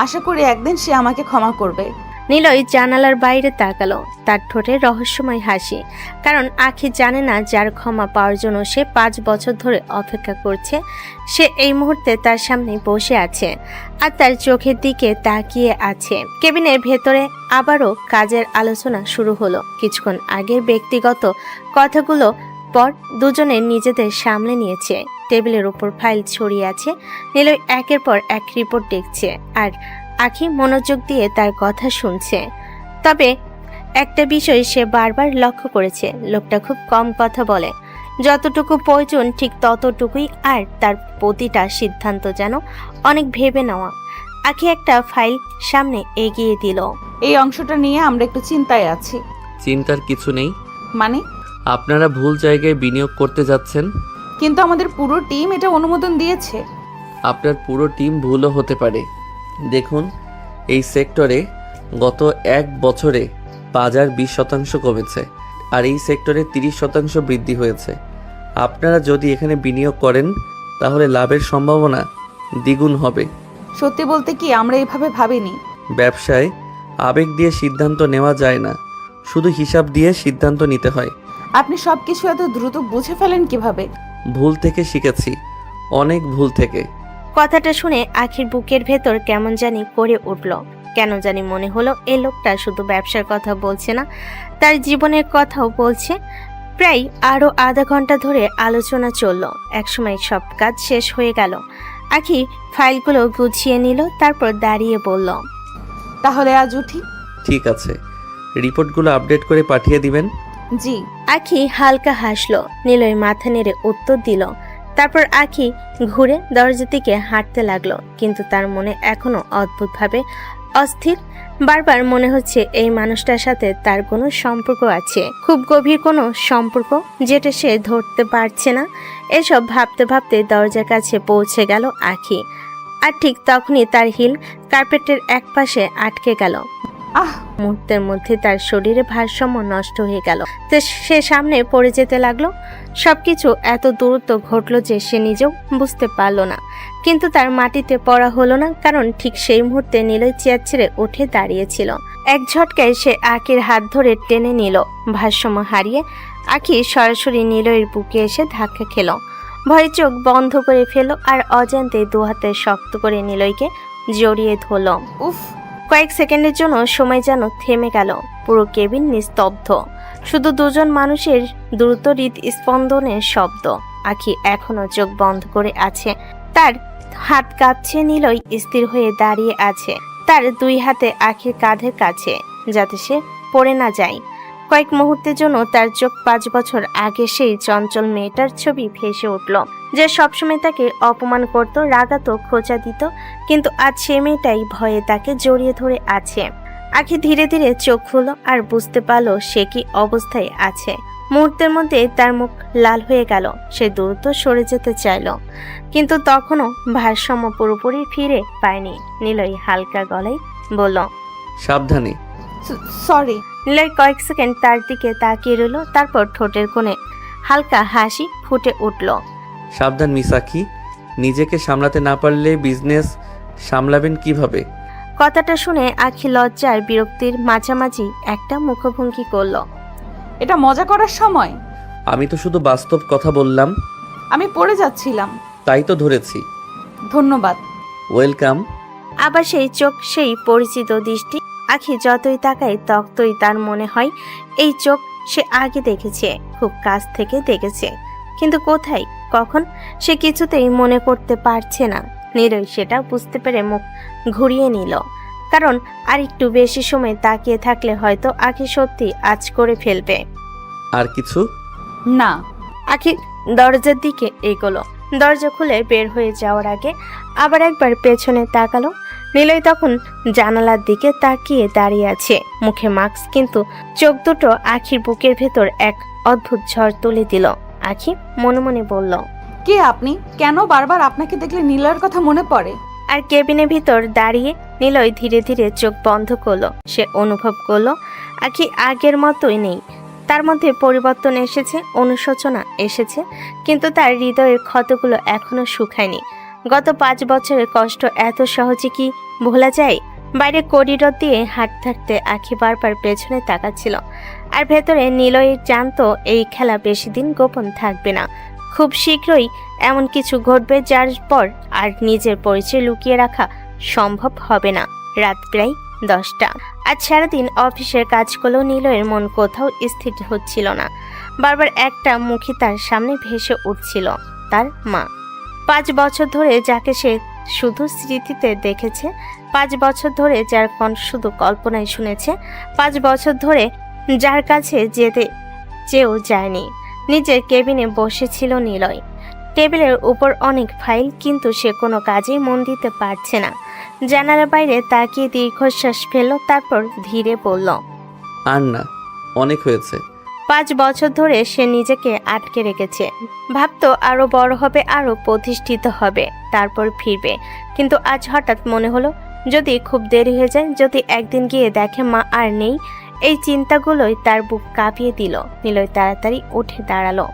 আশা করি একদিন সে আমাকে ক্ষমা করবে। নিলয় জানালার বাইরে তাকালো, তার ঠোঁটে রহস্যময় হাসি। কারণ আখি জানে না যার ক্ষমা পাওয়ার জন্য সে 5 বছর ধরে অপেক্ষা করছে, সে এই মুহূর্তে তার সামনে বসে আছে আর তার চোখের দিকে তাকিয়ে আছে। কেবিনের ভেতরে আবারও কাজের আলোচনা শুরু হলো। কিছুক্ষণ আগের ব্যক্তিগত কথাগুলো পর দুজনে নিজেদের সামলে নিয়েছে। টেবিলের উপর ফাইল ছড়িয়ে আছে। নিলয় একের পর এক রিপোর্ট দেখছে আর আখি মনোযোগ দিয়ে তার কথা শুনছে। তবে একটা বিষয় সে বারবার লক্ষ্য করেছে, লোকটা খুব কম কথা বলে। যতটুকু প্রয়োজন ঠিক ততটুকুই, আর তার প্রতিটা সিদ্ধান্ত যেন অনেক ভেবে নেওয়া। আখি একটা ফাইল সামনে এগিয়ে দিল। এই অংশটা নিয়ে আমরা একটু চিন্তায় আছি। চিন্তার কিছু নেই। মানে? আপনারা ভুল জায়গায় বিনিয়োগ করতে যাচ্ছেন। কিন্তু আমাদের পুরো টিম এটা অনুমোদন দিয়েছে। আপনার পুরো টিম ভুলও হতে পারে। দেখুন, এই সেক্টরে গত 1 বছরে বাজার 20% কমেছে, আর এই সেক্টরে 30% বৃদ্ধি হয়েছে। আপনারা যদি এখানে বিনিয়োগ করেন তাহলে লাভের সম্ভাবনা দ্বিগুণ হবে। সত্যি বলতে কি আমরা এভাবে ভাবিনি। ব্যবসায় আবেগ দিয়ে সিদ্ধান্ত নেওয়া যায় না, শুধু হিসাব দিয়ে সিদ্ধান্ত নিতে হয়। আপনি সবকিছু এত দ্রুত বুঝে ফেলেন কিভাবে? ভুল থেকে শিখেছি, অনেক ভুল থেকে। কথাটা শুনে আখির বুকের ভেতর কেমন জানি করে উঠল। কেন জানি মনে হলো এই লোকটা শুধু ব্যবসার কথা বলছে না, তার জীবনের কথাও বলছে। প্রায় আরো আধা ঘন্টা ধরে আলোচনা চলল। একসময় সব কাজ শেষ হয়ে গেল। আখি ফাইলগুলো গুছিয়ে নিল, তারপর দাঁড়িয়ে বলল, তাহলে আজ উঠি? ঠিক আছে, রিপোর্টগুলো আপডেট করে পাঠিয়ে দিবেন। জি। আখি হালকা হাসলো। নিলয় মাথা নেড়ে উত্তর দিল। তারপর আখি ঘুরে দরজা দিকে হাঁটতে লাগলো, কিন্তু তার মনে এখনো অদ্ভুতভাবে অস্থির। বারবার মনে হচ্ছে এই মানুষটার সাথে তার কোনো সম্পর্ক আছে, খুব গভীর কোনো সম্পর্ক, যেটা সে ধরতে পারছে না। এসব ভাবতে ভাবতে দরজার কাছে পৌঁছে গেল আখি, আর ঠিক তখনই তার হিল কার্পেটের এক পাশে আটকে গেল। মুহূর্তের মধ্যে তার শরীরে ভারসাম্য নষ্ট হয়ে গেল। সে সামনে পড়ে যেতে লাগলো। সবকিছু এত দ্রুত ঘটলো যে সে নিজেও বুঝতে পারল না। কিন্তু তার মাটিতে পড়া হলো না, কারণ ঠিক সেই মুহূর্তে নিলয় চেয়ার ছেড়ে উঠে দাঁড়িয়েছিল। এক ঝটকায় সে আখির হাত ধরে টেনে নিল। ভারসাম্য হারিয়ে আখি সরাসরি নিলয়ের বুকে এসে ধাক্কা খেল। ভয়ে চোখ বন্ধ করে ফেল আর অজান্তে 2 হাতে শক্ত করে নিলয়কে জড়িয়ে ধরল। উফ! কয়েক সেকেন্ডের জন্য সময় যেন থেমে গেল। পুরো কেবিন নিস্তব্ধ, শুধু দুজন মানুষের দ্রুত হৃদস্পন্দনের শব্দ। আখি এখনো চোখ বন্ধ করে আছে, তার হাত কাঁপছে। নিলয় স্থির হয়ে দাঁড়িয়ে আছে, তার 2 হাতে আখির কাঁধের কাছে, যাতে সে পড়ে না যায়। কয়েক মুহূর্তের জন্য তার চোখ 5 বছর আগে সেই চঞ্চল মেয়েটার ছবি ভেসে উঠল, যে সবসময় তাকে অপমান করত, রাগাতো, খোঁচা দিত। কিন্তু আজ সেই মেয়েটাই ভয়ে তাকে জড়িয়ে ধরে আছে। আখি ধীরে ধীরে চোখ খুলল আর বুঝতে পারল সে কি অবস্থায় আছে। মুহূর্তের মধ্যে তার মুখ লাল হয়ে গেল। সে দ্রুত সরে যেতে চাইল, কিন্তু তখনও ভারসাম্য পুরোপুরি ফিরে পায়নি। নিলয় হালকা গলায় বলল, সাবধানে। সরি। নিলয় কয়েক সেকেন্ড তার দিকে তাকিয়ে রইল, তারপর ঠোঁটের কোণে হালকা হাসি ফুটে উঠল। সাবধান মিস আখি, নিজেকে সামলাতে না পারলে বিজনেস সামলাবেন কিভাবে? কথাটা শুনে আখি লজ্জার বিরক্তির মাঝামাঝি একটা মুখভঙ্গি করল। এটা মজা করার সময়? আমি তো শুধু বাস্তব কথা বললাম। আমি পড়ে যাচ্ছিলাম। তাই তো ধরেছি। ধন্যবাদ। ওয়েলকাম। আবার সেই চোখ, সেই পরিচিত দৃষ্টি। আখি যতই তাকায় ততই তার মনে হয় এই চোখ সে আগে দেখেছে, খুব কাছ থেকে দেখেছে, কিন্তু কোথায়, কখন, সে কিছুতেই মনে করতে পারছে না। নিলয় সেটা বুঝতে পেরে মুখ ঘুরিয়ে নিল। কারণ আর একটু বেশি সময় তাকিয়ে থাকলে হয়তো আখি সত্যি আজ করে ফেলবে। আর কিছু? না। আখি দরজার দিকে এগোলো। দরজা খুলে বের হয়ে যাওয়ার আগে আবার একবার পেছনে তাকালো। নিলয় তখন জানালার দিকে তাকিয়ে দাঁড়িয়ে আছে, মুখে মাস্ক, কিন্তু চোখ দুটো আখির বুকের ভেতর এক অদ্ভুত ঝড় তুলে দিল। আখি মনে মনে বলল, কে আপনি? কেন বারবার আপনাকে দেখলে নীলয়ের কথা মনে পড়ে? আর কেবিনের ভিতর দাঁড়িয়ে নিলয় ধীরে ধীরে চোখ বন্ধ করলো। সে অনুভব করলো আখি আগের মতোই নেই। তার মধ্যে পরিবর্তন এসেছে, অনুশোচনা এসেছে, কিন্তু তার হৃদয়ের ক্ষতগুলো এখনো শুকায়নি। গত 5 বছরের কষ্ট এত সহজে কি ভোলা যায়? বাইরে করিডোর দিয়ে হাঁটতে হাঁটতে আখি বারবার পেছনে তাকাচ্ছিল, আর ভেতরে নিলয় জানতো এই খেলা বেশি দিন গোপন থাকবে না। খুব শীঘ্রই এমন কিছু ঘটবে যার পর আর নিজের পরিচয় লুকিয়ে রাখা সম্ভব হবে না। রাত প্রায় 10টা। আজ সারাদিন অফিসের কাজ করলেও নিলয়ের মন কোথাও স্থির হচ্ছিল না। বারবার একটা মুখই তার সামনে ভেসে উঠছিল, তার মা। 5 বছর ধরে যাকে সে শুধু স্মৃতিতে দেখেছে, 5 বছর ধরে যার কণ্ঠ শুধু কল্পনায় শুনেছে, 5 বছর ধরে যার কাছে যেতে চেয়েও যায়নি। নিজের কেবিনে বসেছিল নিলয়। টেবিলের উপর অনেক ফাইল, কিন্তু সে কোনো কাজেই মন দিতে পারছে না। জানালার বাইরে তাকিয়ে দীর্ঘশ্বাস ফেলল, তারপর ধীরে বলল, আর না, অনেক হয়েছে। 5 বছর ধরে সে নিজেকে আটকে রেখেছে। ভাবতো আরো বড় হবে, আরো প্রতিষ্ঠিত হবে, তারপর ফিরবে। কিন্তু আজ হঠাৎ মনে হলো যদি খুব দেরি হয়ে যায়, যদি একদিন গিয়ে দেখে মা আর নেই। এই চিন্তাগুলোই তার বুক কাঁপিয়ে দিল। নিলয় তাড়াতাড়ি উঠে দাঁড়ালো।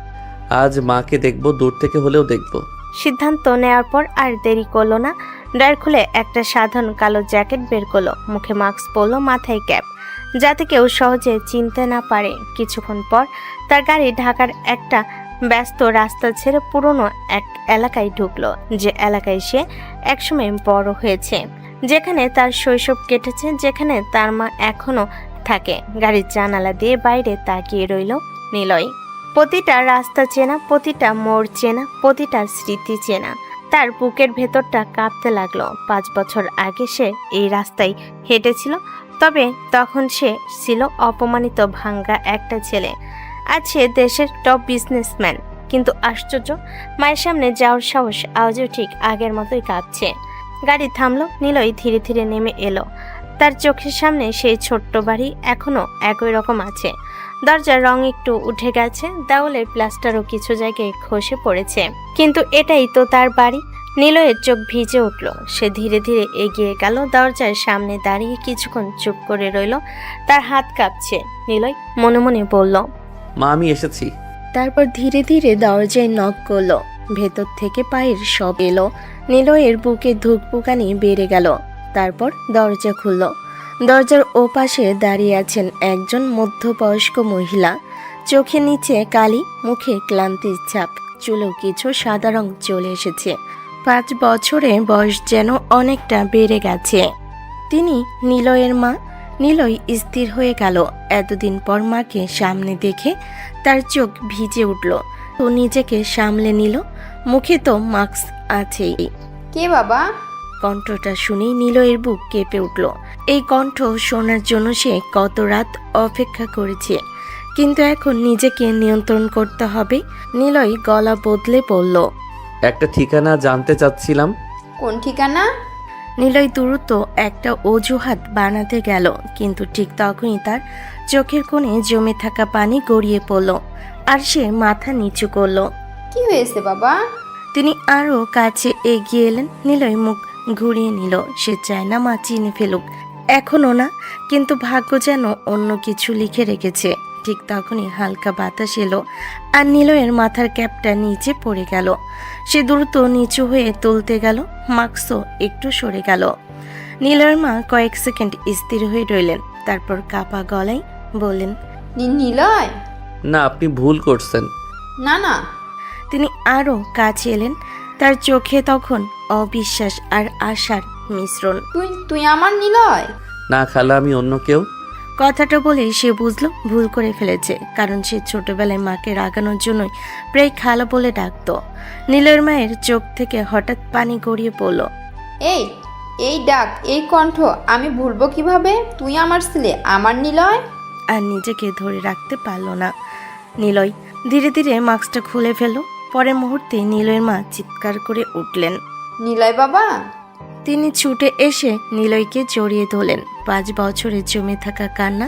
আজ মাকে দেখবো, দূর থেকে হলেও দেখবো। সিদ্ধান্ত নেওয়ার পর আর দেরি করলো না। ড্রয়ার খুলে একটা সাধারণ কালো জ্যাকেট বের করলো, মুখে মাস্ক পরলো, মাথায় ক্যাপ, যাতে কেউ সহজে চিনতে না পারে। কিছুক্ষণ পর তার গাড়ি ঢাকার একটা ব্যস্ত রাস্তা ছেড়ে পুরনো এক এলাকায় ঢুকলো, যে এলাকায় সে একসময় বড় হয়েছে, যেখানে তার শৈশব কেটেছে, যেখানে তার মা এখনো থাকে। গাড়ির জানালা দিয়ে বাইরে তাকিয়ে রইল নিলয়। প্রতিটা রাস্তা চেনা, প্রতিটা মোড় চেনা, প্রতিটা স্মৃতি চেনা। তার বুকের ভেতরটা কাঁপতে লাগলো। 5 বছর আগে সে এই রাস্তায় হেঁটেছিল, তবে তখন সে ছিল অপমানিত, ভাঙ্গা একটা ছেলে। আজ সে দেশের টপ বিজনেসম্যান। কিন্তু আশ্চর্য, মায়ের সামনে যাওয়ার সাহস আজও ঠিক আগের মতোই কাঁপছে। গাড়ি থামলো, নিলয় ধীরে ধীরে নেমে এলো। তার চোখের সামনে সেই ছোট্ট বাড়ি এখনো একই রকম আছে। দরজার রং একটু উঠে গেছে, দেওয়ালের প্লাস্টারও কিছু জায়গায় খসে পড়েছে, কিন্তু এটাই তো তার বাড়ি। নিলয়ের চোখ ভিজে উঠল। সে ধীরে ধীরে এগিয়ে গেল, দরজার সামনে দাঁড়িয়ে কিছুক্ষণ চুপ করে রইল। তার হাত কাঁপছে। নিলয় মনে মনে বলল, মা, আমি এসেছি। তারপর ধীরে ধীরে দরজায় নক করলো। ভেতর থেকে পায়ের শব্দ এলো। নিলয়ের বুকে ধুকপুকানি বেড়ে গেল। তারপর দরজা খুলল। দরজার ওপাশে দাঁড়িয়ে আছেন একজন মধ্যবয়স্ক মহিলা। চোখে নিচে কালি, মুখে ক্লান্তির ছাপ, চুলেও কিছু সাদা রং চলে এসেছে। 5 বছরে বয়স যেন অনেকটা বেড়ে গেছে। তিনি নিলয়ের মা। নিলয় স্থির হয়ে গেল। এতদিন পর মাকে সামনে দেখে তার চোখ ভিজে উঠল। তো নিজেকে সামলে নিল। মুখে তো মাস্ক আছেই। কে বাবা? কণ্ঠটা শুনেই নিলয়ের বুক কেঁপে উঠল। এই কণ্ঠ শোনার জন্য সে কত রাত অপেক্ষা করেছে, কিন্তু এখন নিজেকে নিয়ন্ত্রণ করতে হবে। নিলয় গলা বদলে বলল, একটা ঠিকানা জানতে চাচ্ছিলাম। কোন ঠিকানা? নিলয় দ্রুত একটা অজুহাত বানাতে গেল, কিন্তু ঠিক তখনই তার চোখের কোণে জমে থাকা পানি গড়িয়ে পড়ল, আর সে মাথা নিচু করল। কি হয়েছে বাবা? তিনি আরো কাছে এগিয়ে এলেন। নিলয় মুখ ঘুরিয়ে নিল। সে চায় না মা চিনে ফেলুক, এখনো না, কিন্তু ভাগ্য যেন অন্য কিছু লিখে রেখেছে। ঠিক তখনই হালকা বাতাস এলো, আর নিলয়ের মাথার ক্যাপটা নিচে পড়ে গেল। সে দ্রুত নিচু হয়ে তুলতে গেল, মাস্কও একটু সরে গেল। নিলয়ের মা কয়েক সেকেন্ড স্থির হয়ে রইলেন, তারপর কাপা গলায় বললেন, নিলয়? না, আপনি ভুল করছেন। না না। তিনি আরো কাছে এলেন। তার চোখে তখন অবিশ্বাস আর আশার মিশ্রণ। তুই আমার নিলয়? না খালা, আমি অন্য কেউ। কথাটা বলে সে বুঝলো ভুল করে ফেলেছে, কারণ সে ছোটবেলায় মাকে রাগানোর জন্যই প্রায় খালা বলে ডাকতো। নীলের মায়ের চোখ থেকে হঠাৎ পানি গড়িয়ে পড়ল। এই, এই ডাক, এই কণ্ঠ আমি ভুলবো কিভাবে? তুই আমার ছেলে, আমার নিলয়। আর নিজেকে ধরে রাখতে পারল না। নিলয় ধীরে ধীরে মাস্কটা খুলে ফেলল। পরের মুহূর্তে নিলয়ের মা চিৎকার করে উঠলেন। নিলয় বাবা। তিনি ছুটে এসে নিলয়কে জড়িয়ে ধরলেন। 5 বছরে জমে থাকা কান্না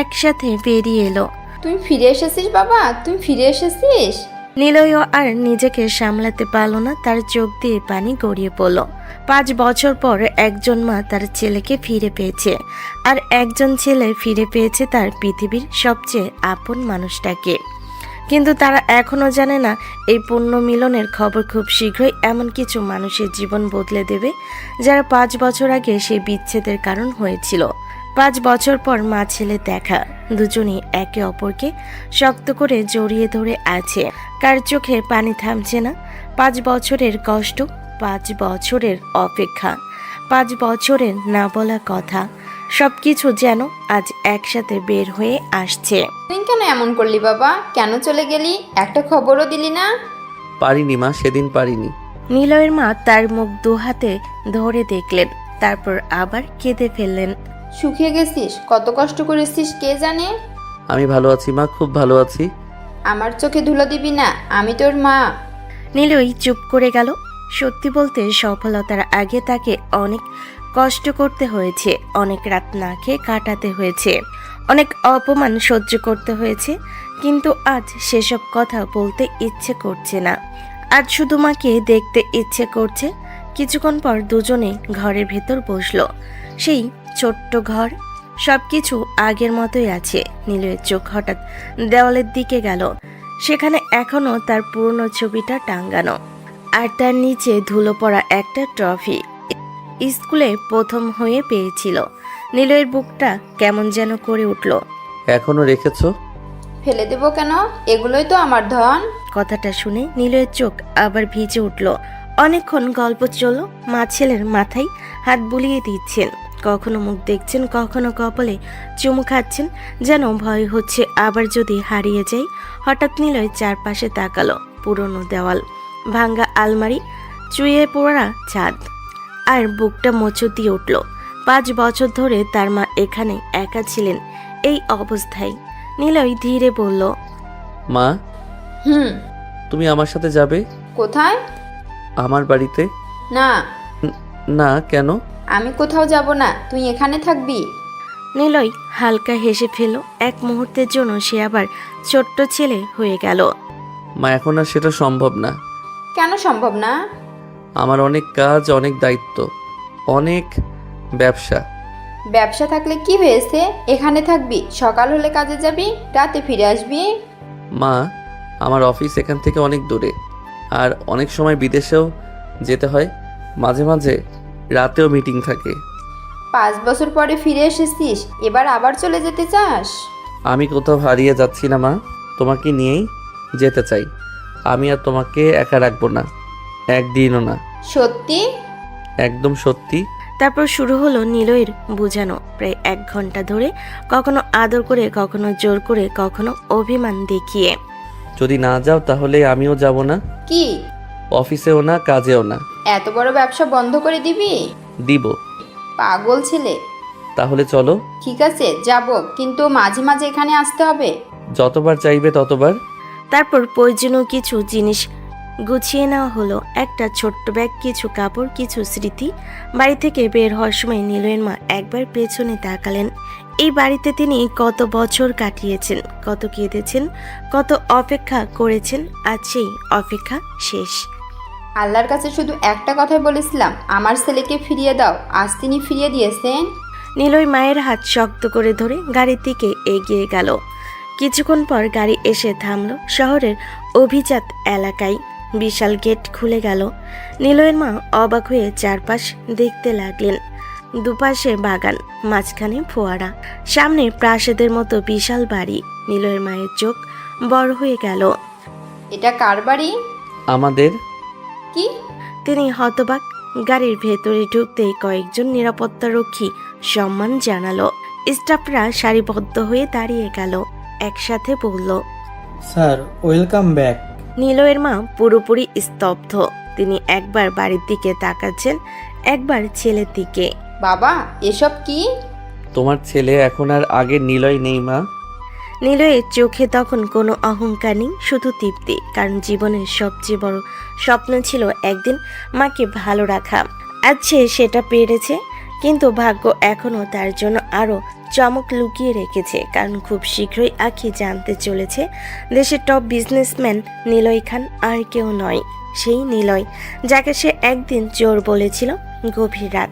একসাথে বেরিয়ে এলো। তুই ফিরে এসেছিস বাবা, তুই ফিরে এসেছিস। নিলয়ও আর নিজেকে সামলাতে পারল না, তার চোখ দিয়ে পানি গড়িয়ে পড়ল। 5 বছর পর একজন মা তার ছেলেকে ফিরে পেয়েছে, আর একজন ছেলে ফিরে পেয়েছে তার পৃথিবীর সবচেয়ে আপন মানুষটাকে। কিন্তু তারা এখনও জানে না এই পুণ্যমিলনের খবর খুব শীঘ্রই এমন কিছু মানুষের জীবন বদলে দেবে যারা 5 বছর আগে সেই বিচ্ছেদের কারণ হয়েছিল। 5 বছর পর মা ছেলে দেখা, দুজনই একে অপরকে শক্ত করে জড়িয়ে ধরে আছে। কার চোখে পানি থামছে না। 5 বছরের কষ্ট, 5 বছরের অপেক্ষা, 5 বছরের না বলা কথা, সবকিছু যেন আজ একসাথে বের হয়ে আসছে। তুই কেন এমন করলি বাবা? কেন চলে গেলি? একটা খবরও দিলি না। পারিনি মা, সেদিন পারিনি। নিলয়ের মা তার মুখ 2 হাতে ধরে দেখলেন, তারপর আবার কেঁদে ফেললেন। শুকিয়ে গেছিস, কত কষ্ট করেছিস কে জানে। আমি ভালো আছি মা, খুব ভালো আছি। আমার চোখে ধুলো দিবি না, আমি তোর মা। নিলয় চুপ করে গেল। সত্যি বলতে সফলতার আগে তাকে অনেক কষ্ট করতে হয়েছে, অনেক রাত না খেয়ে কাটাতে হয়েছে, অনেক অপমান সহ্য করতে হয়েছে। কিন্তু আজ সেসব কথা বলতে ইচ্ছে করছে না। আজ শুধু মাকে দেখতে ইচ্ছে করছে। কিছুক্ষণ পর দুজনে ঘরের ভেতর বসলো। সেই ছোট্ট ঘর, সবকিছু আগের মতোই আছে। নীলের চোখ হঠাৎ দেওয়ালের দিকে গেল। সেখানে এখনো তার পুরনো ছবিটা টাঙ্গানো, আর তার নিচে ধুলো পড়া একটা ট্রফি। স্কুলে প্রথম হয়ে পেয়েছিল। নীলের বুকটা কেমন যেন করে উঠল। এখনো রেখেছো? ফেলে দেবো কেন? এগুলোই তো আমার ধন। কথাটা শুনে নীলের চোখ আবার ভিজে উঠল। অনেকক্ষণ গল্প চলল। মা ছেলের মাথায় হাত বুলিয়ে দিচ্ছেন, কখনো মুখ দেখছেন, কখনো কপালে চুমু খাচ্ছেন, যেন ভয় হচ্ছে আবার যদি হারিয়ে যায়। হঠাৎ নিলয় চারপাশে তাকালো। পুরনো দেওয়াল, ভাঙ্গা আলমারি, চুইয়ে পড়া ছাদ, আর বুকটা মোচড় দিয়ে উঠল। 5 বছর ধরে তার মা এখানে একা ছিলেন এই অবস্থায়। নিলয় ধীরে বলল, মা, হুম। তুমি আমার সাথে যাবে? কোথায়? আমার বাড়িতে। না। না, কেন? আমি কোথাও যাব না, তুই এখানে থাকবি। নিলয় হালকা হেসে ফেলল। এক মুহূর্তের জন্য সে আবার ছোট্ট ছেলে হয়ে গেল। মা, এখন আর সেটা সম্ভব না। কেন সম্ভব না? আমার অনেক কাজ, অনেক দায়িত্ব, অনেক ব্যবসা। ব্যবসা থাকলে কি হয়েছে? এখানে থাকবি, সকাল হলে কাজে যাবি, রাতে ফিরে আসবি। মা, আমার অফিস এখান থেকে অনেক দূরে, আর অনেক সময় বিদেশেও যেতে হয়। মাঝে মাঝে রাতেও মিটিং থাকে। 5 বছর পরে ফিরে এসেছিস, এবার আবার চলে যেতে চাস? আমি কোথাও হারিয়ে যাচ্ছি না মা, তোমাকে নিয়েই যেতে চাই। আমি আর তোমাকে একা রাখবো না, একদিনও না। সত্যি? একদম সত্যি। তারপর শুরু হলো নিলয়ের বোঝানো। প্রায় 1 ঘন্টা ধরে, কখনো আদর করে, কখনো জোর করে, কখনো অভিমান দেখিয়ে। যদি না যাও তাহলে আমিও যাব না, কি? অফিসেও না, কাজেও না। এত বড় ব্যবসা বন্ধ করে দিবি? দিব। পাগল ছেলে। তাহলে চলো। ঠিক আছে, যাব, কিন্তু মাঝে মাঝে এখানে আসতে হবে। যতবার চাইবে ততবার। তারপর প্রয়োজনীয় কিছু জিনিস গুছিয়ে নেওয়া হলো। একটা ছোট্ট ব্যাগ, কিছু কাপড়, কিছু স্মৃতি। বাড়ি থেকে বের হওয়ার সময় নিলয়ের মা একবার পেছনে তাকালেন। এই বাড়িতে তিনি কত বছর কাটিয়েছেন, কত কেঁদেছেন, কত অপেক্ষা করেছেন। আজ সেই অপেক্ষা শেষ। আল্লাহর কাছে শুধু একটা কথাই বলেছিলাম, আমার ছেলেকে ফিরিয়ে দাও। আজ তিনি ফিরিয়ে দিয়েছেন। নিলয় মায়ের হাত শক্ত করে ধরে গাড়ির দিকে এগিয়ে গেল। কিছুক্ষণ পর গাড়ি এসে থামল শহরের অভিজাত এলাকায়। বিশাল গেট খুলে গেল। নিলয়ের মা অবাক হয়ে চারপাশ দেখতে লাগলেন। দুপাশে বাগান, মাঝখানে ফোয়ারা, সামনে প্রাসাদের মতো বিশাল বাড়ি। নিলয়ের মায়ের চোখ বড় হয়ে গেল। এটা কার বাড়ি? আমাদের। কি? তিনি হতবাক। গাড়ির ভেতরে ঢুকতেই কয়েকজন নিরাপত্তারক্ষী সম্মান জানালো। স্টাফরা সারিবদ্ধ হয়ে দাঁড়িয়ে গেল। একসাথে বলল, স্যার, ওয়েলকাম ব্যাক। নিলয়ের মা পুরোপুরি স্তব্ধ। তিনি একবার বাড়ির দিকে তাকাচ্ছেন, একবার ছেলের দিকে। বাবা এসব কি? তোমার ছেলে এখন আর আগের নিলয় নেই মা। নিলয়ের চোখে তখন কোনো অহংকার নেই, শুধু তৃপ্তি, কারণ জীবনের সবচেয়ে বড় স্বপ্ন ছিল একদিন মাকে ভালো রাখা। আজ সে সেটা পেরেছে, কিন্তু ভাগ্য এখনও তার জন্য আরও চমক লুকিয়ে রেখেছে, কারণ খুব শীঘ্রই আখি জানতে চলেছে দেশের টপ বিজনেসম্যান নিলয় খান আর কেউ নয়, সেই নিলয় যাকে সে একদিন চোর বলেছিল। গভীর রাত,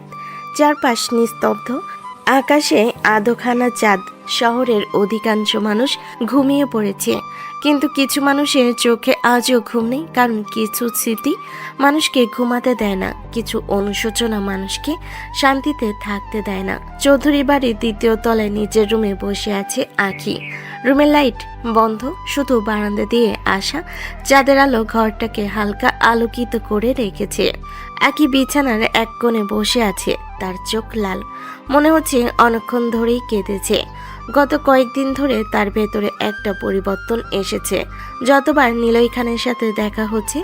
চারপাশ নিস্তব্ধ, আকাশে আধখানা চাঁদ। শহরের অধিকাংশ মানুষ ঘুমিয়ে পড়েছে, কিন্তু কিছু মানুষের চোখে আজও ঘুম নেই, কারণ কিছু স্মৃতি মানুষকে ঘুমাতে দেয় না, কিছু অনুশোচনা মানুষকে শান্তিতে থাকতে দেয় না। চৌধুরী বাড়ির ২য় তলায় নিজের রুমে বসে আছে আখি। রুমের লাইট বন্ধ, শুধু বারান্দা দিয়ে আসা চাঁদের আলো ঘরটাকে হালকা আলোকিত করে রেখেছে। আখি বিছানার এক কোণে বসে আছে, তার চোখ লাল, মনে হচ্ছে অনেকক্ষণ ধরেই কেঁদেছে। গত কয়েকদিন ধরে তার ভেতরে একটা পরিবর্তন এসেছে। যতবার নিলয় খানের সাথে দেখা হচ্ছে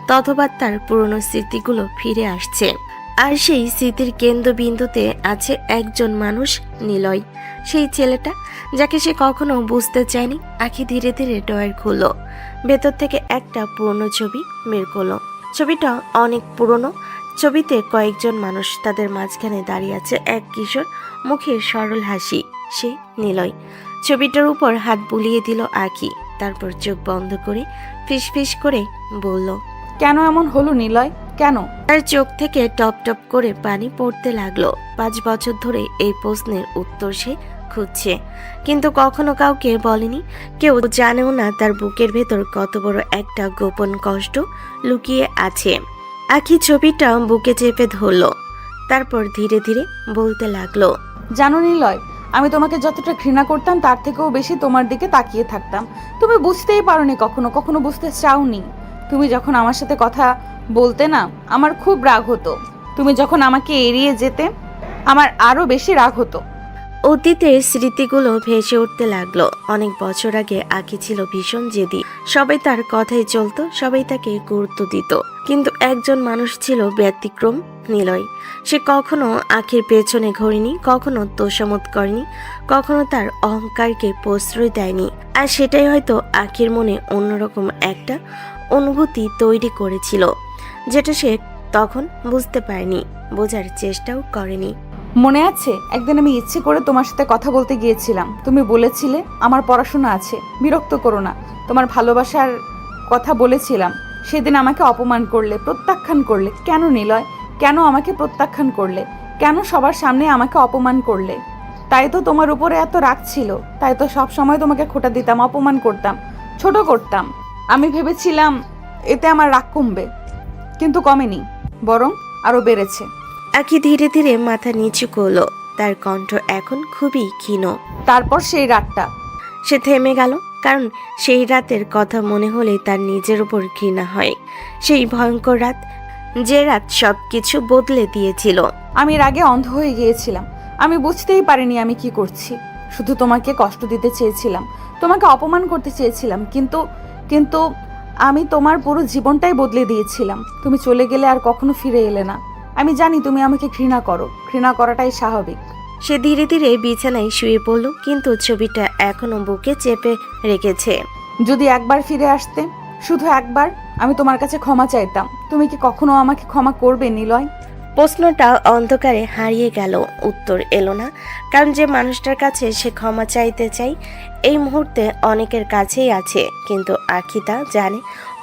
ততবার তার পুরনো স্মৃতিগুলো ফিরে আসছে, আর সেই স্মৃতির কেন্দ্রবিন্দুতে আছে একজন মানুষ, নিলয়, সেই ছেলেটা যাকে সে কখনো বুঝতে চায়নি। আখি ধীরে ধীরে ড্রয়ার খুলল, ভেতর থেকে একটা পুরনো ছবি বের করলো। ছবিটা অনেক পুরনো। ছবিতে কয়েকজন মানুষ, তাদের মাঝখানে দাঁড়িয়ে আছে এক কিশোর, মুখের সরল হাসি, সে নিলয়। ছবিটার উপর হাত বুলিয়ে দিল আখি, তারপর চোখ বন্ধ করে ফিসফিস করে বলল, কেন এমন হলো নিলয়, কেন? তার চোখ থেকে টপ টপ করে পানি পড়তে লাগলো। 5 বছর ধরে এই প্রশ্নের উত্তর সে খুঁজছে, কিন্তু কখনো কাউকে বলেনি। কেউ জানেও না তার বুকের ভেতর কত বড় একটা গোপন কষ্ট লুকিয়ে আছে। আখি ছবিটা বুকে চেপে ধরলো, তারপর ধীরে ধীরে বলতে লাগলো, জানো নিলয়, আমি তোমাকে যতটা ঘৃণা করতাম তার থেকেও বেশি তোমার দিকে তাকিয়ে থাকতাম। তুমি বুঝতেই পারোনি, কখনো কখনো বুঝতে চাওনি। তুমি যখন আমার সাথে কথা বলতে না, আমার খুব রাগ হতো। তুমি যখন আমাকে এড়িয়ে যেতে, আমার আরো বেশি রাগ হতো। অতীতের স্মৃতিগুলো ভেসে উঠতে লাগলো। অনেক বছর আগে আখি ছিল ভীষণ জেদি, সবাই তার কথাই চলতো, সবাই তাকে গুরুত্ব দিত, কিন্তু একজন মানুষ ছিল ব্যতিক্রম, নিলয়। সে কখনো আখির পেছনে ঘোরেনি, কখনো তোষামত করেনি, কখনো তার অহংকারকে প্রশ্রয় দেয়নি। আর সেটাই হয়তো আখির মনে অন্যরকম একটা অনুভূতি তৈরি করেছিল, যেটা সে তখন বুঝতে পারেনি, বোঝার চেষ্টাও করেনি। মনে আছে একদিন আমি ইচ্ছে করে তোমার সাথে কথা বলতে গিয়েছিলাম, তুমি বলেছিলে আমার পড়াশোনা আছে, বিরক্ত করো না, তোমার ভালোবাসার কথা বলেছিলাম। সেদিন আমাকে অপমান করলে, প্রত্যাখ্যান করলে। কেন নিলয়, কেন আমাকে প্রত্যাখ্যান করলে? কেন সবার সামনে আমাকে অপমান করলে? তাই তো তোমার উপরে এত রাগ ছিল, তাই তো সব সময় তোমাকে খোঁটা দিতাম, অপমান করতাম, ছোট করতাম। আমি ভেবেছিলাম এতে আমার রাগ কমবে, কিন্তু কমেনি, বরং আরো বেড়েছে। আখি ধীরে ধীরে মাথা নিচু করলো, তার কণ্ঠ এখন খুবই ক্ষীণ। তারপর সেই রাতটা, সে থেমে গেল, কারণ সেই রাতের কথা মনে হলে তার নিজের উপর ঘৃণা হয়। সেই ভয়ঙ্কর রাত, যে রাত সবকিছু বদলে দিয়েছিল। আমি রাগে অন্ধ হয়ে গিয়েছিলাম। আমি বুঝতেই পারিনি আমি কি করছি। শুধু তোমাকে কষ্ট দিতে চেয়েছিলাম, তোমাকে অপমান করতে চেয়েছিলাম, কিন্তু আমি তোমার পুরো জীবনটাই বদলে দিয়েছিলাম। তুমি চলে গেলে আর কখনো ফিরে এলে না। আমি জানি তুমি আমাকে ঘৃণা করো, ঘৃণা করাটাই স্বাভাবিক। সে ধীরে ধীরে বিছানায় শুয়ে পড়ল, কিন্তু ছবিটা এখনো বুকে চেপে রেখেছে। যদি একবার ফিরে আসতে, শুধু একবার, আমি তোমার কাছে ক্ষমা চাইতাম। তুমি কি কখনো আমাকে ক্ষমা করবে নিলয়? প্রশ্নটা অন্ধকারে হারিয়ে গেল, উত্তর এলো না, কারণ যে মানুষটার কাছে সে ক্ষমা চাইতে চাই এই মুহূর্তে অনেকের কাছেই আছে, কিন্তু আখি তা জানে।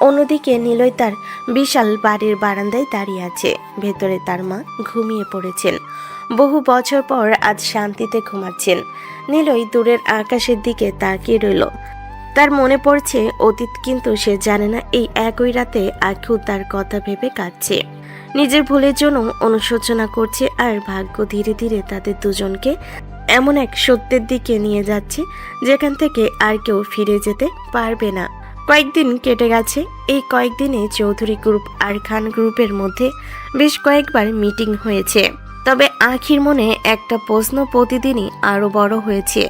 অন্যদিকে নিলয় তার বিশাল বাড়ির বারান্দায় দাঁড়িয়ে আছে। ভেতরে তার মা ঘুমিয়ে পড়েছেন, বহু বছর পর আজ শান্তিতে ঘুমাচ্ছেন। নিলয় দূরের আকাশের দিকে তাকিয়ে রইল, তার মনে পড়ছে অতীত, কিন্তু সে জানে না এই একই রাতে আখিও তার কথা ভেবে কাঁদছে, নিজের ভুলের জন্য অনুশোচনা করছে। আর ভাগ্য ধীরে ধীরে তাদের দুজনকে এমন এক সত্যের দিকে নিয়ে যাচ্ছে যেখান থেকে আর কেউ ফিরে যেতে পারবে না। কয়েকদিন কেটে গেছে। এই কয়েকদিনে চৌধুরী গ্রুপ আর খান গ্রুপের মধ্যে বেশ কয়েকবার মিটিং হয়েছে, তবে আখির মনে একটা প্রশ্ন প্রতিদিনই আরো বড় হয়েছে।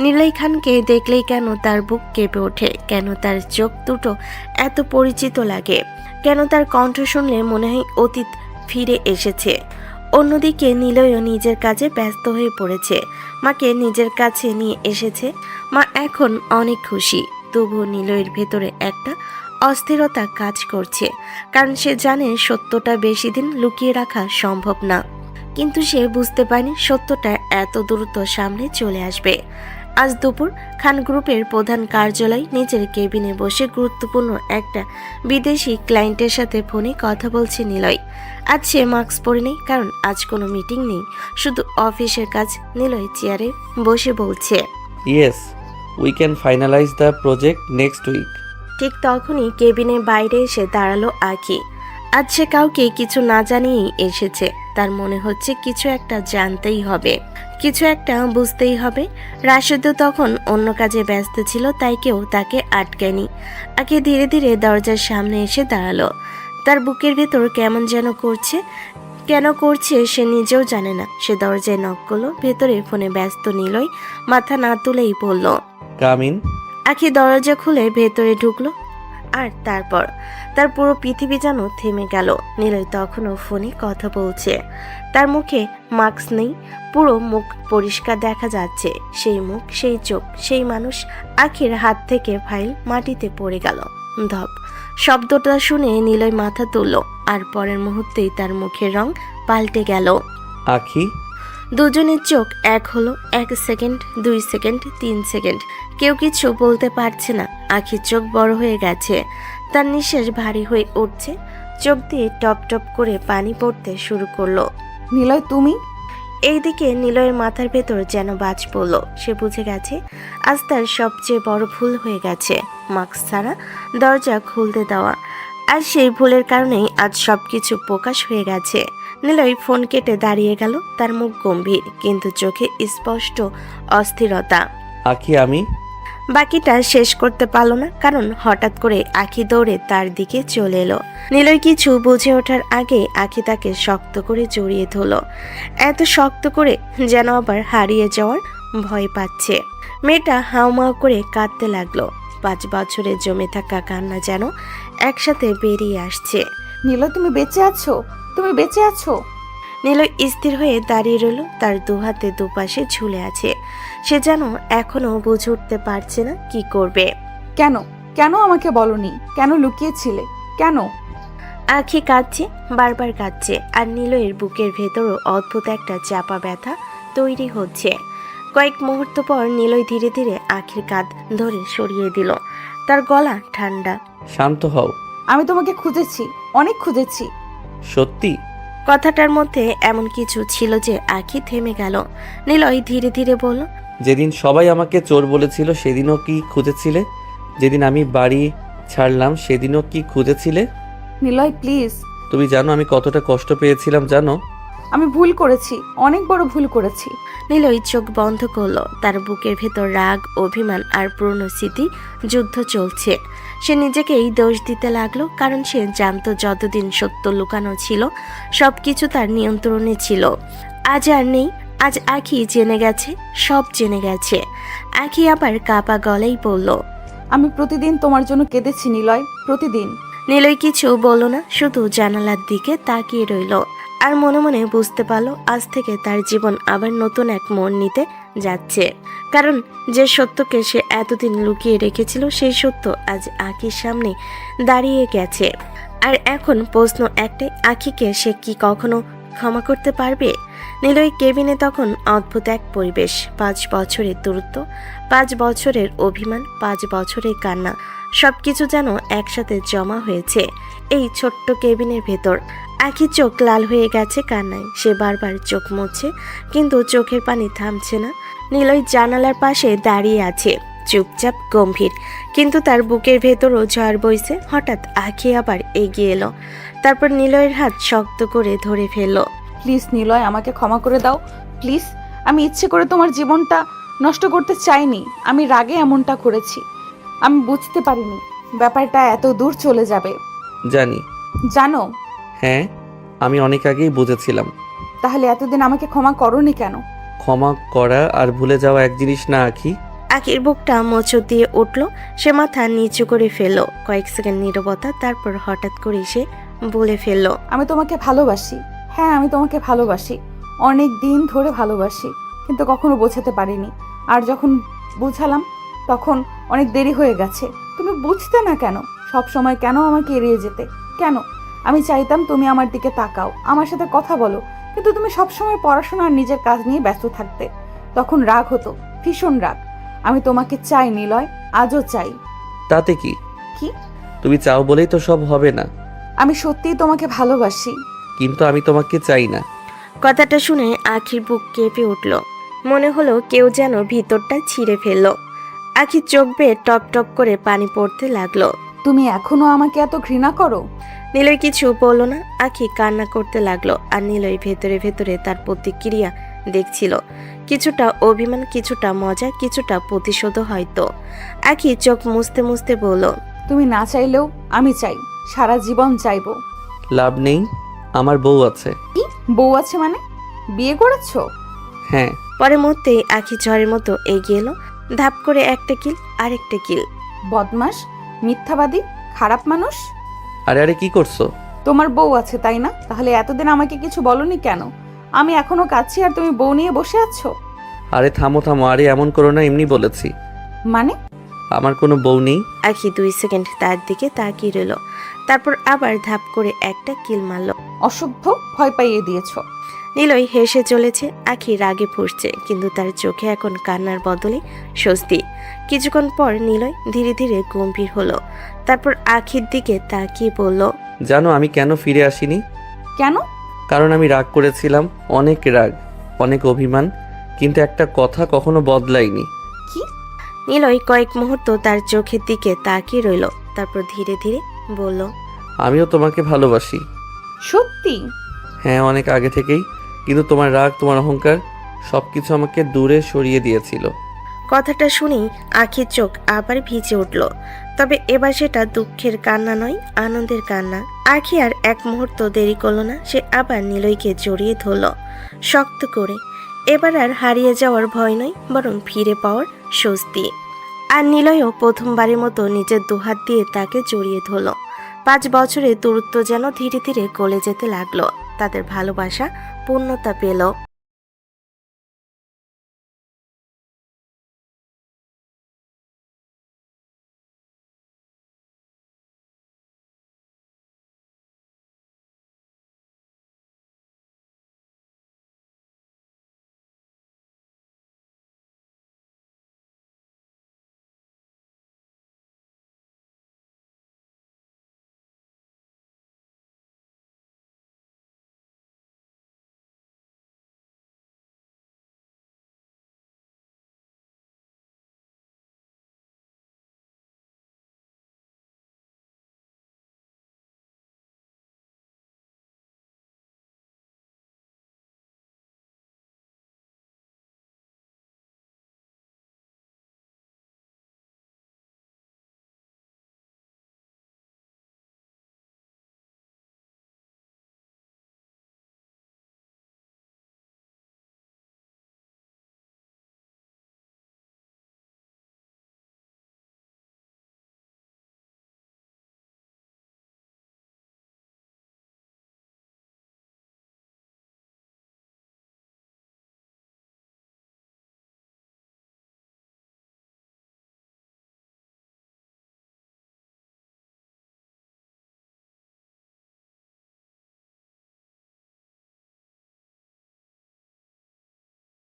নিলয় খানকে দেখলেই কেন তার বুক কেঁপে ওঠে, কেন তার চোখ দুটো এত পরিচিত লাগে, কেন তার কণ্ঠ শুনলে মনে হয় অতীত ফিরে এসেছে। অন্যদিকে নিলয়ও নিজের কাজে ব্যস্ত হয়ে পড়েছে। মাকে নিজের কাছে নিয়ে এসেছে। মা এখন অনেক খুশি। তবুও নিলয়ের ভেতরে একটা অস্থিরতা কাজ করছে, কারণ সে জানে সত্যটা বেশি দিন লুকিয়ে রাখা সম্ভব না। কিন্তু সে বুঝতে পারেনি সত্যটা এত দ্রুত সামনে চলে আসবে। আজ দুপুর খান গ্রুপের প্রধান কার্যালয় নিজের কেবিনে বসে গুরুত্বপূর্ণ একটা বিদেশি ক্লায়েন্টের সাথে ফোনে কথা বলছে নিলয়। আজ সে মাস্ক পরে নেই, কারণ আজ কোনো মিটিং নেই, শুধু অফিসের কাজ। নিলয় চেয়ারে বসে বলছে, yes, we can finalize the project next week. ঠিক তখনই কেবিনের বাইরে এসে দাঁড়ালো আঁখি। আজ সে কাউকে কিছু না জানিয়েই এসেছে। তার মনে হচ্ছে কিছু একটা জানতেই হবে, কিছু একটা বুঝতেই হবে। রাশেদও তখন অন্য কাজে ব্যস্ত ছিল, তাই কেউ তাকে আটকায়নি। আঁখি ধীরে ধীরে দরজার সামনে এসে দাঁড়ালো। তার বুকের ভেতর কেমন যেন করছে, কেন করছে সে নিজেও জানে না। সে দরজায় নক করলো। ভেতরে ফোনে ব্যস্ত নিলয় মাথা না তুলেই বলল, কাম ইন। আঁখি দরজা খুলে ভেতরে ঢুকলো। আর তারপর তার পুরো পৃথিবী যেন থেমে গেল। নিলয় তখনও ফোনে কথা বলছে। তার মুখে মাস্ক নেই, পুরো মুখ পরিষ্কার দেখা যাচ্ছে। সেই মুখ, সেই চোখ, সেই মানুষ। আঁখির হাত থেকে ফাইল মাটিতে পড়ে গেল। ধপ শব্দটা শুনে নিলয় মাথা তুলল, আর পরের মুহূর্তেই তার মুখের রং পাল্টে গেল। আখি। দুজনের চোখ এক হলো। 1 সেকেন্ড, 2 সেকেন্ড, 3 সেকেন্ড, কেউ কিছু বলতে পারছে না। আখির চোখ বড় হয়ে গেছে, তার নিঃশ্বাস ভারী হয়ে উঠছে, চোখ দিয়ে টপ টপ করে পানি পড়তে শুরু করলো। নিলয়, তুমি? এইদিকে নিলয়ের মাথার ভেতর যেন বাজ পড়ল। সে বুঝে গেছে আজ তার সবচেয়ে বড় ভুল হয়ে গেছে মাস্ক ছাড়া দরজা খুলতে দেওয়া। আর সেই ভুলের কারণেই আজ সবকিছু প্রকাশ হয়ে গেছে। নিলয় ফোন কেটে দাঁড়িয়ে গেল। তার মুখ গম্ভীর, কিন্তু চোখে স্পষ্ট অস্থিরতা। আখি, আমি। বাকিটা শেষ করতে পারলো না, কারণ হঠাৎ করে আঁখি দৌড়ে তার দিকে চলে এলো। নিলয় কিছু বুঝে ওঠার আগে আঁখি তাকে শক্ত করে জড়িয়ে ধরল, এত শক্ত করে যেন আবার হারিয়ে যাওয়ার ভয় পাচ্ছে। মেয়েটা হাউমাউ করে কাঁদতে লাগলো। 5 বছরে জমে থাকা কান্না যেন একসাথে বেরিয়ে আসছে। নিলয়, তুমি বেঁচে আছো? তুমি বেঁচে আছো? নিলয় স্থির হয়ে দাঁড়িয়ে রইল। তার দুহাতে দুপাশে ঝুলে আছে। সে যেন এখনো বুঝে উঠতে পারছে না কি করবে। কেন কেন আমাকে বলনি? কেন লুকিয়েছিলে? কেন? আঁখি কাঁদছে, বারবার কাঁদছে। আর নিলয়ের বুকের ভেতরও অদ্ভুত একটা চাপা ব্যথা তৈরি হচ্ছে। কয়েক মুহূর্ত পর নিলয় ধীরে ধীরে আঁখির কাঁধ ধরে সরিয়ে দিল। তার গলা ঠান্ডা। শান্ত হও। আমি তোমাকে খুঁজেছি, অনেক খুঁজেছি। সত্যি? কথাটার মধ্যে এমন কিছু ছিল যে আঁখি থেমে গেল। নিলয় ধীরে ধীরে বলল, যেদিন সবাই আমাকে চোর বলেছিল সেদিনও কি খুঁজেছিলে? যেদিন আমি বাড়ি ছাড়লাম সেদিনও কি খুঁজেছিলে? নিলয়, প্লিজ। তুমি জানো আমি কতটা কষ্ট পেয়েছিলাম, জানো? আমি ভুল করেছি, অনেক বড় ভুল করেছি। নিলয় চোখ বন্ধ করলো। তার বুকের ভেতর রাগ, অভিমান আর পুরনো স্মৃতি যুদ্ধ চলছে। সে নিজেকেই দোষ দিতে লাগলো, কারণ সে জানতো যতদিন সত্য লুকানো ছিল সবকিছু তার নিয়ন্ত্রণে ছিল। আজ আর নেই। আজ আঁখি জেনে গেছে, সব জেনে গেছে। আঁখি আবার কাপা গলায় বলল, আমি প্রতিদিন তোমার জন্য কেঁদেছি নিলয়, প্রতিদিন। নিলয় কিছু বলল না, শুধু জানালার দিকে তাকিয়ে রইল। আর মনে মনে বুঝতে পারলো আজ থেকে তার জীবন আবার নতুন এক মোড় নিতে যাচ্ছে। কারণ যে সত্যকে সে এতদিন লুকিয়ে রেখেছিল সেই সত্য আজ আঁখির সামনে দাঁড়িয়ে গেছে। আর এখন প্রশ্ন একটাই, আঁখিকে সে কি কখনো ক্ষমা করতে পারবে? নিলয় কেবিনে তখন অদ্ভুত এক পরিবেশ। 5 বছরের দূরত্ব, 5 বছরের অভিমান, 5 বছরের কান্না, সবকিছু যেন একসাথে জমা হয়েছে এই ছোট্ট কেবিনের ভেতর। আঁখির চোখ লাল হয়ে গেছে কান্নায়। সে বারবার চোখ মুছছে, কিন্তু চোখের পানি থামছে না। নিলয় জানালার পাশে দাঁড়িয়ে আছে, চুপচাপ, গম্ভীর, কিন্তু তার বুকের ভেতরও ঝড় বইছে। হঠাৎ আঁখি আবার এগিয়ে এলো। তারপর নিলয়ের হাত শক্ত করে ধরে ফেলল। প্লিজ নিলয়, আমাকে ক্ষমা করে দাও, প্লিজ। আমি ইচ্ছে করে তোমার জীবনটা নষ্ট করতে চাইনি। আমি রাগে এমনটা করেছি। আমি বুঝতে পারিনি ব্যাপারটা এত দূর চলে যাবে। জানি। জানো? হ্যাঁ, আমি অনেক আগেই বুঝেছিলাম। তাহলে এতদিন আমাকে ক্ষমা করোনি কেন? ক্ষমা করা আর ভুলে যাওয়া এক জিনিস না আখি। আঁখির বুকটা মোচড় দিয়ে উঠল। সে মাথা নিচু করে ফেলল। কয়েক সেকেন্ড নীরবতা, তারপর হঠাৎ করে সে বলে ফেলল, আমি তোমাকে ভালোবাসি। হ্যাঁ, আমি তোমাকে ভালোবাসি, অনেক দিন ধরে ভালোবাসি, কিন্তু কখনো বোঝাতে পারিনি। আর যখন বুঝালাম তখন অনেক দেরি হয়ে গেছে। তুমি বুঝতে না কেন? সব সময় কেন আমাকে এড়িয়ে যেতে? কেন? আমি চাইতাম তুমি আমার দিকে তাকাও, আমার সাথে কথা বলো, কিন্তু তুমি সবসময় পড়াশোনা আর নিজের কাজ নিয়ে ব্যস্ত থাকতে। তখন রাগ হতো, ভীষণ রাগ। আমি তোমাকে চাই নিলয়, আজও চাই। তাতে কি? কি? তুমি চাও বলেই তো সব হবে না। আমি সত্যিই তোমাকে ভালোবাসি। কিন্তু আমি তোমাকে চাই না। কথাটা শুনে আখির বুক কেঁপে উঠল। মনে হলো কেউ যেন ভিতরটা ছিঁড়ে ফেললো। আখির চোখ বেয়ে টপ টপ করে পানি পড়তে লাগলো। তুমি এখনো আমাকে এত ঘৃণা করো? নিলয় কিছু বলল না। আখি কান্না করতে লাগলো আর নিলয় ভেতরে ভেতরে তার প্রতিক্রিয়া দেখছিল। কিছুটা অভিমান, কিছুটা মজা, কিছুটা প্রতিশোধ হয়তো। আখি চোখ মুছতে মুছতে বলল, তুমি না চাইলেও আমি চাই, সারা জীবন চাইবো। লাভ নেই, আমার বউ আছে। কি বউ আছে মানে? বিয়ে করেছো? হ্যাঁ। পরের মুহূর্তেই আখি ঝড়ের মতো এগিয়ে এলো। ধাপ করে একটা কিল, আরেকটা কিল। বদমাস, মিথ্যাবাদী, খারাপ মানুষ। আরে আরে কি করছো? তোমার বউ আছে তাই না? তাহলে এতদিন আমাকে কিছু বলনি কেন? আমি এখনো কাচ্ছি আর তুমি বউ নিয়ে বসে আছো? আরে থামো থামো, আরে এমন করো না, এমনি বলেছি। মানে? আমার কোনো বউ নেই। আখি 2 সেকেন্ড তার দিকে তাকিয়ে রইল, তারপর আবার ধাপ করে একটা কিল মারল। অসভ্য, ভয় পাইয়ে দিয়েছো। নিলয় হেসে চলেছে। আখি রাগে ফুঁসছে, কিন্তু তার চোখে এখন কান্নার বদলে স্বস্তি। কিছুক্ষণ পর নিলয় ধীরে ধীরে গম্ভীর হলো, তারপর আখির দিকে তাকিয়ে বলল, জানো আমি কেন ফিরে আসিনি? কেন? কারণ আমি রাগ করেছিলাম, অনেক রাগ, অনেক অভিমান, কিন্তু একটা কথা কখনো বদলাইনি। কি? নিলয় কয়েক মুহূর্ত তার চোখের দিকে তাকিয়ে রইল, তারপর ধীরে ধীরে বলল, আমিও তোমাকে ভালোবাসি। সত্যি? হ্যাঁ, অনেক আগে থেকেই, কিন্তু তোমার রাগ, তোমার অহংকার সবকিছু আমাকে দূরে সরিয়ে দিয়েছিল। কথাটা শুনেই আখির চোখ আবার ভিজে উঠল, তবে এবার সেটা দুঃখের কান্না নয়, আনন্দের কান্না। আখি আর এক মুহূর্ত দেরি করল না, সে আবার নিলয়কে জড়িয়ে ধরল শক্ত করে। এবার আর হারিয়ে যাওয়ার ভয় নয়, বরং ফিরে পাওয়ার স্বস্তি। আর নিলয়ও প্রথমবারের মতো নিজের দুহাত দিয়ে তাকে জড়িয়ে ধরল। 5 বছরের দূরত্ব যেন ধীরে ধীরে গলে যেতে লাগলো। তাদের ভালোবাসা পূর্ণতা পেল।